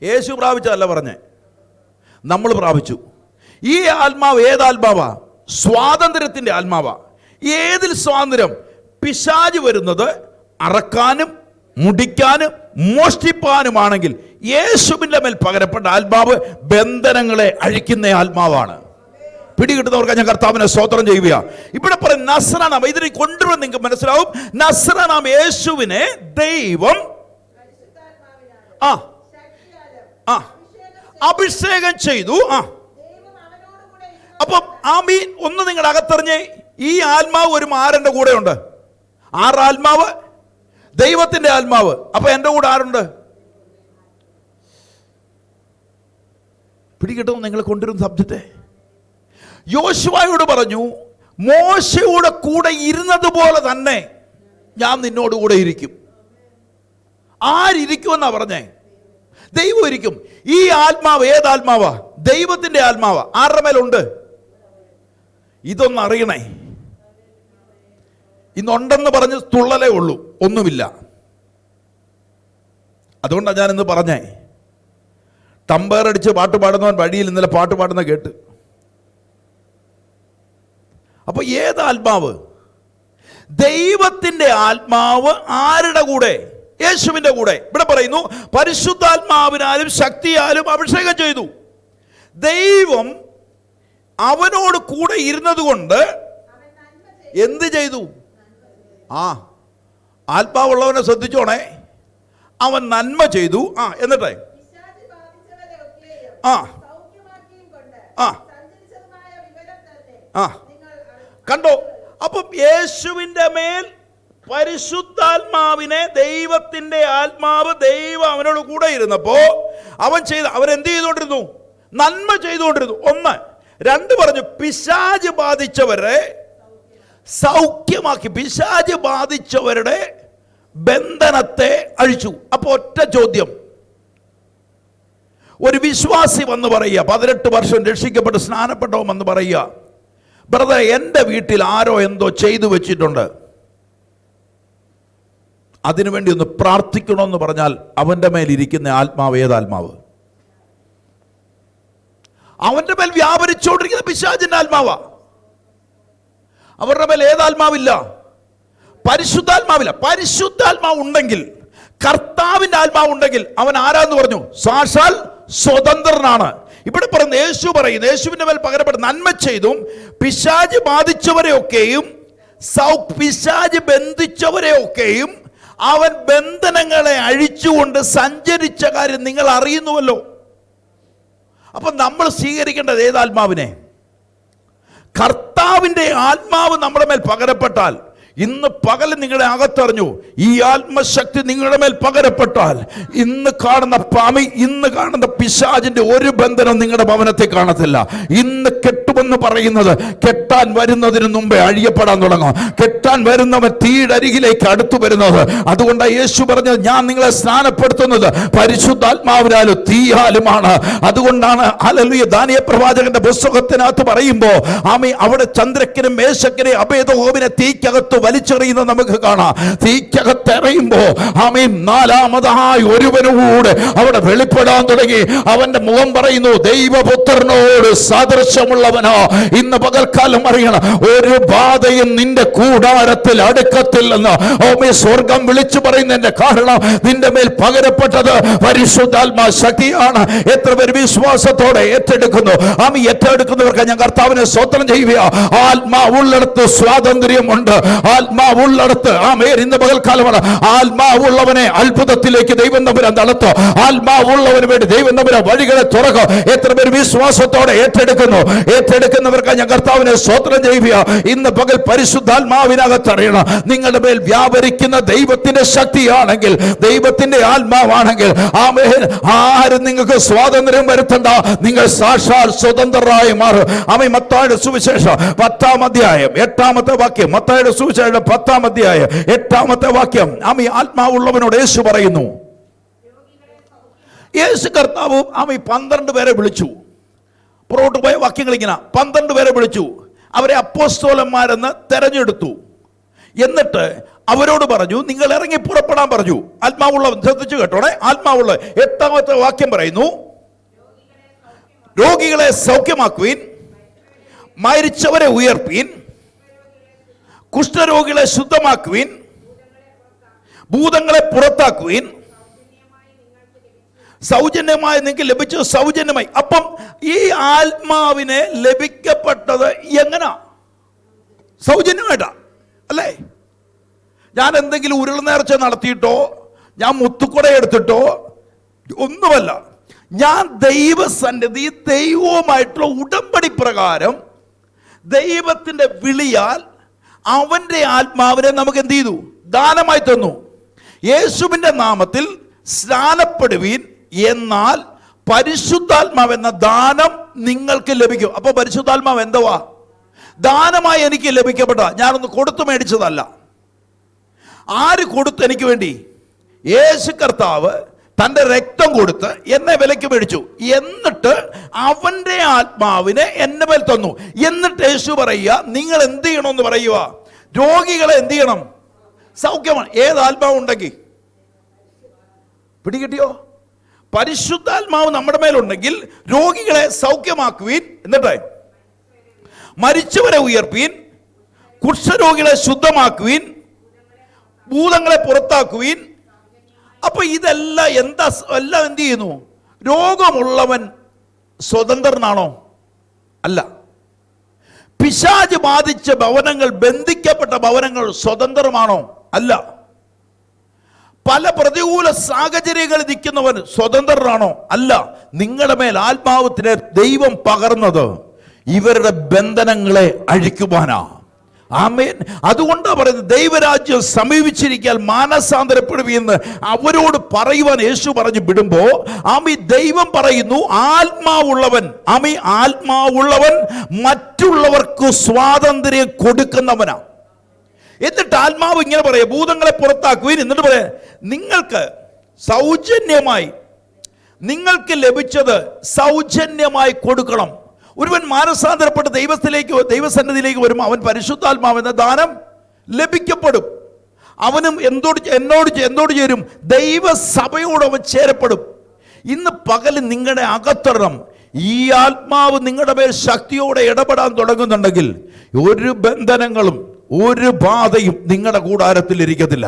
യേശു പ്രാപിച്ചതല്ല പറഞ്ഞേ, നമ്മൾ പ്രാപിച്ചു. ഈ ആത്മാവ് ഏതാത്മാവാ? സ്വാതന്ത്ര്യത്തിൻ്റെ ആത്മാവാ. ഏതിൽ സ്വാതന്ത്ര്യം? പിശാച് വരുന്നത് അറക്കാനും മുടിക്കാനും മോഷ്ടിപ്പാനുമാണെങ്കിൽ യേശുവിൻ്റെ മേൽ പകരപ്പെട്ട ആത്മാവ് ബന്ധനങ്ങളെ അഴിക്കുന്ന ആത്മാവാണ്. പിടികിട്ടുന്നവർക്ക് ഞാൻ കർത്താവിനെ സ്തോത്രം ചെയ്യുക. ഇവിടെ പറയും നസ്രാനാം. ഇതിനെ കൊണ്ടുവന്ന് നിങ്ങൾക്ക് മനസ്സിലാവും. നസ്രാനാം യേശുവിനെ ദൈവം അഭിഷേകം ചെയ്തു. അപ്പം ആമീൻ. ഒന്ന് നിങ്ങളുടെ അകത്തറിഞ്ഞ്, ഈ ആത്മാവ് ഒരു ആരൻ്റെ കൂടെ ഉണ്ട്? ആത്മാവ്? ദൈവത്തിന്റെ ആത്മാവ്. അപ്പൊ എൻ്റെ കൂടെ ആരുണ്ട്? പിടികിട്ടും നിങ്ങൾ കൊണ്ടുവരുന്ന സബ്ജക്റ്റ്. യോശുവയോട് പറഞ്ഞു, മോശയുടെ കൂടെ ഇരുന്നത് പോലെ തന്നെ ഞാൻ നിന്നോട് കൂടെ ഇരിക്കും. ആരിയ്ക്കുമെന്നാ പറഞ്ഞേ? ദൈവം ഇരിക്കും. ഈ ആത്മാവ് ഏതാത്മാവാ? ദൈവത്തിന്റെ ആത്മാവാ. ആരുടെ മേലുണ്ട്? ഇതൊന്നും അറിയണേ. ഇന്നുണ്ടെന്ന് പറഞ്ഞ് തുള്ളലേ ഉള്ളൂ, ഒന്നുമില്ല. അതുകൊണ്ടാണ് ഞാൻ ഇന്ന് പറഞ്ഞേ, ടമ്പേറടിച്ച് പാട്ട് പാടുന്നവൻ വഴിയിൽ ഇന്നലെ പാട്ട് പാടുന്ന കേട്ട്. അപ്പൊ ഏതാത്മാവ്? ദൈവത്തിന്റെ ആത്മാവ്. ആരുടെ കൂടെ? യേശുവിന്റെ കൂടെ. ഇവിടെ പറയുന്നു പരിശുദ്ധാത്മാവിനാലും ശക്തിയാലും അഭിഷേകം ചെയ്തു. ദൈവം അവനോട് കൂടെ ഇരുന്നത് കൊണ്ട് എന്ത് ചെയ്തു? ആത്മാവുള്ളവനെ ശ്രദ്ധിച്ചോണേ. അവൻ നന്മ ചെയ്തു. എന്നിട്ട് കണ്ടോ? അപ്പം യേശുവിന്റെ മേൽ പരിശുദ്ധാത്മാവിനെ, ദൈവത്തിന്റെ ആത്മാവ്, ദൈവം അവനോട് കൂടെ ഇരുന്നപ്പോ അവരെന്ത് ചെയ്തുകൊണ്ടിരുന്നു? നന്മ ചെയ്തുകൊണ്ടിരുന്നു. ഒന്ന്. രണ്ട് പറഞ്ഞു, പിശാച് ബാധിച്ചവരെ സൗഖ്യമാക്കി. പിശാച് ബാധിച്ചവരുടെ ബന്ധനത്തെ അഴിച്ചു. അപ്പൊ ഒറ്റ ചോദ്യം. ഒരു വിശ്വാസി വന്ന് പറയുക, 18 വർഷം രക്ഷിക്കപ്പെട്ട് സ്നാനപ്പെട്ടവൻ വന്ന് പറയുക, ബ്രദർ, എൻ്റെ വീട്ടിൽ ആരോ എന്തോ ചെയ്തു വെച്ചിട്ടുണ്ട്, അതിനുവേണ്ടി ഒന്ന് പ്രാർത്ഥിക്കണമെന്ന് പറഞ്ഞാൽ അവൻ്റെ മേലിരിക്കുന്ന ആത്മാവ് ഏതാത്മാവ്? അവൻ്റെ മേൽ വ്യാപരിച്ചുകൊണ്ടിരിക്കുന്ന പിശാചിന്റെ ആത്മാവാ. അവരുടെ മേൽ ഏതാത്മാവില്ല? പരിശുദ്ധാത്മാവില്ല. പരിശുദ്ധാത്മാവ് ഉണ്ടെങ്കിൽ, കർത്താവിന്റെ ആത്മാവ് ഉണ്ടെങ്കിൽ അവൻ ആരാന്ന് പറഞ്ഞു? സാക്ഷാൽ സ്വതന്ത്രനാണ്. ഇവിടെ പറയുന്ന യേശു പറയുന്നു, യേശുവിന്റെ മേൽ പകരപ്പെട്ട് നന്മ ചെയ്തും പിശാച് ബാധിച്ചവരെയൊക്കെയും പിശാച് ബന്ധിച്ചവരെയൊക്കെയും അവൻ ബന്ധനങ്ങളെ അഴിച്ചുകൊണ്ട് സഞ്ചരിച്ച കാര്യം നിങ്ങൾ അറിയുന്നുവല്ലോ. അപ്പൊ നമ്മൾ സ്വീകരിക്കേണ്ടത് ഏതാത്മാവിനെ? കർത്താവിന്റെ ആത്മാവ് നമ്മുടെ മേൽ പകരപ്പെട്ടാൽ, ഇന്ന് പകൽ നിങ്ങളെ അകത്തറിഞ്ഞു, ഈ ആത്മശക്തി നിങ്ങളുടെ മേൽ പകരപ്പെട്ടാൽ ഇന്ന് കാണുന്ന പിശാചിന്റെ ഒരു ബന്ധനം നിങ്ങളുടെ ഭവനത്തെ കാണത്തില്ല. ഇന്ന് കെട്ടുമെന്ന് പറയുന്നത് കെട്ടാൻ വരുന്നതിന് മുമ്പേ അഴിയപ്പെടാൻ തുടങ്ങും. കെട്ടാൻ വരുന്നവൻ തീയരികിലേക്ക് അടുത്തു വരുന്നത്. അതുകൊണ്ട് യേശു പറഞ്ഞത്, ഞാൻ നിങ്ങളെ സ്നാനപ്പെടുത്തുന്നത് പരിശുദ്ധാത്മാവിനാലും തീയാലുമാണ്. അതുകൊണ്ടാണ് ഹല്ലേലൂയ ദാനിയേൽ പ്രവാചകന്റെ പുസ്തകത്തിനകത്ത് പറയുമ്പോൾ അവിടെ ചന്ദ്രക്കിനും മേശക്കിനെ അഭേദഹോമിനെ തീക്കകത്ത് വലിച്ചെറിയുന്നത് നമുക്ക് കാണാം. തീക്കകത്തെറിയുമ്പോ നാലാമതായി ഒരുവനുകൂടെ അവിടെ വെളിപ്പെടാൻ തുടങ്ങി. അവന്റെ മുഖം പറയുന്നു, ദൈവപുത്രനോട് സാദൃശ്യമുള്ളവനോ. ഇന്ന് പകൽക്കാലം അറിയണം, ഒരു ബാധയും നിന്റെ കൂടാരത്തിൽ അടുക്കത്തില്ലെന്ന് സ്വർഗം വിളിച്ചു പറയുന്നതിന്റെ കാരണം നിന്റെ മേൽ പകരപ്പെട്ടത് പരിശുദ്ധാത്മാ ശക്തിയാണ്. എത്ര പേര് വിശ്വാസത്തോടെ ഏറ്റെടുക്കുന്നു? ഏറ്റെടുക്കുന്നവർക്ക് ഞാൻ കർത്താവിനെ സ്തോത്രം ചെയ്യുക. ആത്മാവുള്ളിടത്ത് സ്വാതന്ത്ര്യമുണ്ട്. ആത്മാവുള്ളിടത്ത് ഇന്ന് പകൽക്കാലമാണ്. ആത്മാവുള്ളവനെ അത്ഭുതത്തിലേക്ക് ദൈവം തമ്പുരാൻ നടത്തും. ആത്മാവുള്ളവന് വേണ്ടി ദൈവം തമ്പുരാൻ വഴികളെ തുറക്കും. എത്ര പേര് വിശ്വാസത്തോടെ ഏറ്റെടുക്കുന്നു? ഏറ്റെടുക്കുന്നവർക്ക് ഞാൻ കർത്താവിനെ സ്തോത്രം ചെയ്യുക. ഇന്ന് പകൽ പരിശുദ്ധാത്മാവിനകത്ത് അറിയണം, നിങ്ങളുടെ മേൽ വ്യാപരിക്കുന്ന ദൈവത്തിന്റെ ശക്തിയാണെങ്കിൽ, ദൈവത്തിന്റെ ആത്മാവാണെങ്കിൽ, ആരും നിങ്ങൾക്ക് സ്വാതന്ത്ര്യം വരുത്തണ്ട. നിങ്ങൾ സാക്ഷാൽ സ്വതന്ത്രരായി മാറും. മത്തായിയുടെ സുവിശേഷം 10-ാം അധ്യായം 8-ാമത്തെ വാക്യം. മത്തായിയുടെ സുവിശേഷം 10-ാം അധ്യായം 8-ാമത്തെ വാക്യം. ആത്മാവുള്ളവനോട് യേശു പറയുന്നു, യേശു കർത്താവ് ആമി 12 പേരെ വിളിച്ചു. പുറകോട്ട് പോയ വാക്യങ്ങൾ ഇങ്ങനെ 12 പേരെ വിളിച്ചു, അവരെ അപ്പോസ്തലന്മാരെന്ന് തെരഞ്ഞെടുത്തു. എന്നിട്ട് അവരോട് പറഞ്ഞു, നിങ്ങൾ ഇറങ്ങി പുറപ്പെടാൻ പറഞ്ഞു. ആത്മാവുള്ളവൻ, ശ്രദ്ധിച്ചു കേട്ടോണേ, ആത്മാവുള്ള 8ാമത്തെ വാക്യം പറയുന്നു, രോഗികളെ സൗഖ്യമാക്കുവിൻ, മരിച്ചവരെ ഉയർപ്പീൻ, കുഷ്ഠരോഗികളെ ശുദ്ധമാക്കുവിൻ, ഭൂതങ്ങളെ പുറത്താക്കുവിൻ, സൗജന്യമായി നിങ്ങൾക്ക് ലഭിച്ചത് സൗജന്യമായി. അപ്പം ഈ ആത്മാവിനെ ലഭിക്കപ്പെട്ടത് എങ്ങനാ? സൗജന്യമായിട്ടാ അല്ലേ? ഞാൻ എന്തെങ്കിലും ഉരുൾനേർച്ച നടത്തിയിട്ടോ ഞാൻ മുത്തുക്കുട എടുത്തിട്ടോ ഒന്നുമല്ല. ഞാൻ ദൈവസന്നിധി ദൈവവുമായിട്ടുള്ള ഉടമ്പടി പ്രകാരം ദൈവത്തിൻ്റെ വിളിയാൽ അവൻ്റെ ആത്മാവിനെ നമുക്ക് എന്ത് ചെയ്തു? ദാനമായി തന്നു. യേശുവിൻ്റെ നാമത്തിൽ സ്നാനപ്പെടുവീൻ, എന്നാൽ പരിശുദ്ധാത്മാവ് എന്ന ദാനം നിങ്ങൾക്ക് ലഭിക്കും. അപ്പൊ പരിശുദ്ധാത്മാവ് എന്തുവാ? ദാനമായി എനിക്ക് ലഭിക്കപ്പെട്ട, ഞാനൊന്ന് കൊടുത്തു മേടിച്ചതല്ല. ആര് കൊടുത്തു എനിക്ക് വേണ്ടി? യേശു കർത്താവ് തൻ്റെ രക്തം കൊടുത്ത് എന്നെ വിലയ്ക്ക് മേടിച്ചു. എന്നിട്ട് അവൻ്റെ ആത്മാവിനെ എന്നെ മേൽ തന്നു. എന്നിട്ട് യേശു പറയുക, നിങ്ങൾ എന്ത് ചെയ്യണമെന്ന് പറയുക? രോഗികളെ എന്ത് ചെയ്യണം? സൗഖ്യമാണ്. ഏത് ആത്മാവ് ഉണ്ടെങ്കിൽ പിടികിട്ടിയോ? പരിശുദ്ധാത്മാവ് നമ്മുടെ മേലുണ്ടെങ്കിൽ രോഗികളെ സൗഖ്യമാക്കുവീൻ, എന്നിട്ട് മരിച്ചവരെ ഉയർപ്പീൻ, കുഷ്ഠരോഗികളെ ശുദ്ധമാക്കുവീൻ, ഭൂതങ്ങളെ പുറത്താക്കുവീൻ. അപ്പൊ ഇതെല്ലാം എന്താ? എല്ലാം എന്ത് ചെയ്യുന്നു? രോഗമുള്ളവൻ സ്വതന്ത്രനാണോ? അല്ല. പിശാച് ബാധിച്ച ഭവനങ്ങൾ, ബന്ധിക്കപ്പെട്ട ഭവനങ്ങൾ സ്വതന്ത്രമാണോ? അല്ല. പല പ്രതികൂല സാഹചര്യങ്ങളിൽ നിൽക്കുന്നവൻ സ്വതന്ത്രനാണോ? അല്ല. നിങ്ങളുടെ മേൽ ആത്മാവത്തിനെ ദൈവം പകർന്നത് ഇവരുടെ ബന്ധനങ്ങളെ അഴിക്കുവാനാ. ആമേൻ. അതുകൊണ്ടാണ് പറയുന്നത്, ദൈവരാജ്യം സമീപിച്ചിരിക്കാൻ മാനസാന്തരപ്പെടുവെന്ന് അവരോട് പറയുവാൻ യേശു പറഞ്ഞു വിടുമ്പോ ആമി ദൈവം പറയുന്നു, ആത്മാവുള്ളവൻ, ആമി ആത്മാവുള്ളവൻ മറ്റുള്ളവർക്ക് സ്വാതന്ത്ര്യം കൊടുക്കുന്നവനാ. എന്നിട്ട് ആത്മാവ് ഇങ്ങനെ പറയാം, ഭൂതങ്ങളെ പുറത്താക്കുവിൻ. എന്നിട്ട് പറയാം, നിങ്ങൾക്ക് സൗജന്യമായി, നിങ്ങൾക്ക് ലഭിച്ചത് സൗജന്യമായി കൊടുക്കണം. ഒരുവൻ മാനസാന്തരപ്പെട്ട് ദൈവസന്നിധിയിലേക്ക് വരുമ്പോൾ അവൻ പരിശുദ്ധാത്മാവെന്ന ദാനം ലഭിക്കപ്പെടും. അവനും എന്നോട് ചേരും, ദൈവസഭയോട് അവൻ ചേരപ്പെടും. ഇന്ന് പകൽ നിങ്ങളുടെ അകത്തരണം ഈ ആത്മാവ് നിങ്ങളുടെ മേൽ ശക്തിയോടെ ഇടപെടാൻ തുടങ്ങുന്നുണ്ടെങ്കിൽ ഒരു ബന്ധനങ്ങളും ഒരു ബാധയും നിങ്ങളുടെ കൂടാരത്തിൽ ഇരിക്കത്തില്ല.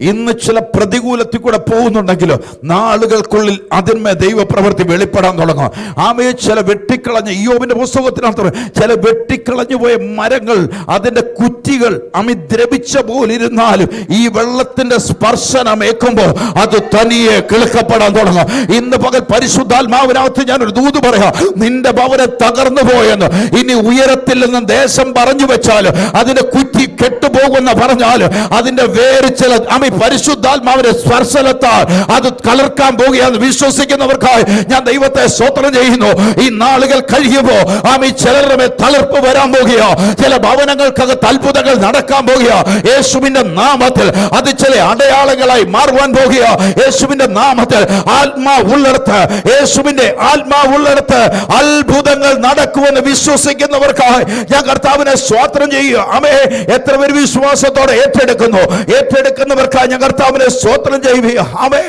ഇന്ന് ചില പ്രതികൂലത്തിൽ കൂടെ പോകുന്നുണ്ടെങ്കിലോ നാളുകൾക്കുള്ളിൽ അതിന്മേൽ ദൈവപ്രവൃത്തി വെളിപ്പെടാൻ തുടങ്ങും. ആമയെ ചില വെട്ടിക്കളഞ്ഞ, ഇയ്യോബിന്റെ പുസ്തകത്തിനകത്ത് ചില വെട്ടിക്കളഞ്ഞു പോയ മരങ്ങൾ, അതിന്റെ കുറ്റികൾ ദ്രവിച്ച പോലിരുന്നാലും ഈ വെള്ളത്തിന്റെ സ്പർശനമേക്കുമ്പോൾ അത് തനിയെ കിളുക്കപ്പെടാൻ തുടങ്ങും. ഇന്ന് പകൽ പരിശുദ്ധാത്മാവിനകത്ത് ഞാനൊരു ദൂത് പറയാം, നിന്റെ ഭവനം തകർന്നു പോയെന്ന് ഇനി ഉയരത്തിൽ നിന്നും ദേശം പറഞ്ഞു വെച്ചാലും അതിന്റെ കുറ്റി കെട്ടുപോകുന്ന പറഞ്ഞാൽ അതിന്റെ വേര് ചില പരിശുദ്ധാത്മാവിന്റെ സ്പർശനത്താൽ അത് കലർക്കാൻ പോകുകയെന്ന് വിശ്വസിക്കുന്നവർക്കായി ഞാൻ ദൈവത്തെ സ്തോത്രം ചെയ്യുന്നു. ഈ നാളുകൾ കഴിയുമ്പോ ചിലരുടെ മേൽ തളർപ്പ് വരാൻ പോകുകയോ, ചില ഭവനങ്ങൾക്കകത്ത് അത്ഭുതങ്ങൾ നടക്കാൻ പോകുകയോ, യേശുവിന്റെ നാമത്തിൽ അത് ചില അടയാളങ്ങളായി മാറുവാൻ പോകുകയോ, യേശുവിന്റെ നാമത്തിൽ ആത്മാവുള്ളിടത്ത്, യേശുവിന്റെ ആത്മാവുള്ളിടത്ത് അത്ഭുതങ്ങൾ നടക്കുമെന്ന് വിശ്വസിക്കുന്നവർക്കായി ഞാൻ കർത്താവിനെ സ്തോത്രം ചെയ്യുക. ആമേ. എത്ര പേര് വിശ്വാസത്തോടെ ഏറ്റെടുക്കുന്നവർക്കായി ഞാൻ കർത്താവിനെ സ്തോത്രം ചെയ്യുക. ആമേ.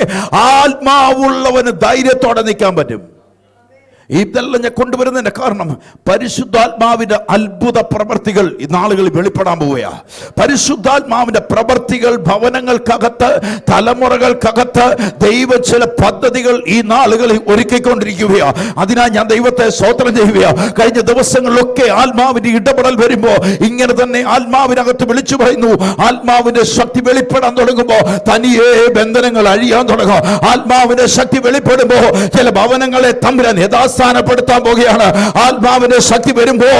ആത്മാവുള്ളവന് ധൈര്യത്തോടെ നിൽക്കാൻ പറ്റും. ഇതെല്ലാം ഞാൻ കൊണ്ടുവരുന്നതിന്റെ കാരണം പരിശുദ്ധാത്മാവിന്റെ അത്ഭുത പ്രവർത്തികൾ ഈ നാളുകളിൽ വെളിപ്പെടാൻ പോവുകയാണ്. പരിശുദ്ധാത്മാവിന്റെ പ്രവർത്തികൾ ഭവനങ്ങൾക്കകത്ത്, തലമുറകൾക്കകത്ത് ദൈവം ചില പദ്ധതികൾ ഈ നാളുകളിൽ ഒരുക്കിക്കൊണ്ടിരിക്കുകയാണ്. അതിനാൽ ഞാൻ ദൈവത്തെ സ്തോത്രം ചെയ്യുകയാണ്. കഴിഞ്ഞ ദിവസങ്ങളിലൊക്കെ ആത്മാവിന്റെ ഇടപെടൽ വരുമ്പോൾ ഇങ്ങനെ തന്നെ ആത്മാവിനകത്ത് വിളിച്ചു പറയുന്നു, ആത്മാവിന്റെ ശക്തി വെളിപ്പെടാൻ തുടങ്ങുമ്പോൾ തനിയെ ബന്ധനങ്ങൾ അഴിയാൻ തുടങ്ങും. ആത്മാവിന്റെ ശക്തി വെളിപ്പെടുമ്പോൾ ചില ഭവനങ്ങളെ തമ്പുരാൻ യഥാ യഥാസ്ഥാനപ്പെടുത്താൻ പോകുകയാണ്. ആത്മാവിന്റെ ശക്തി വരുമ്പോ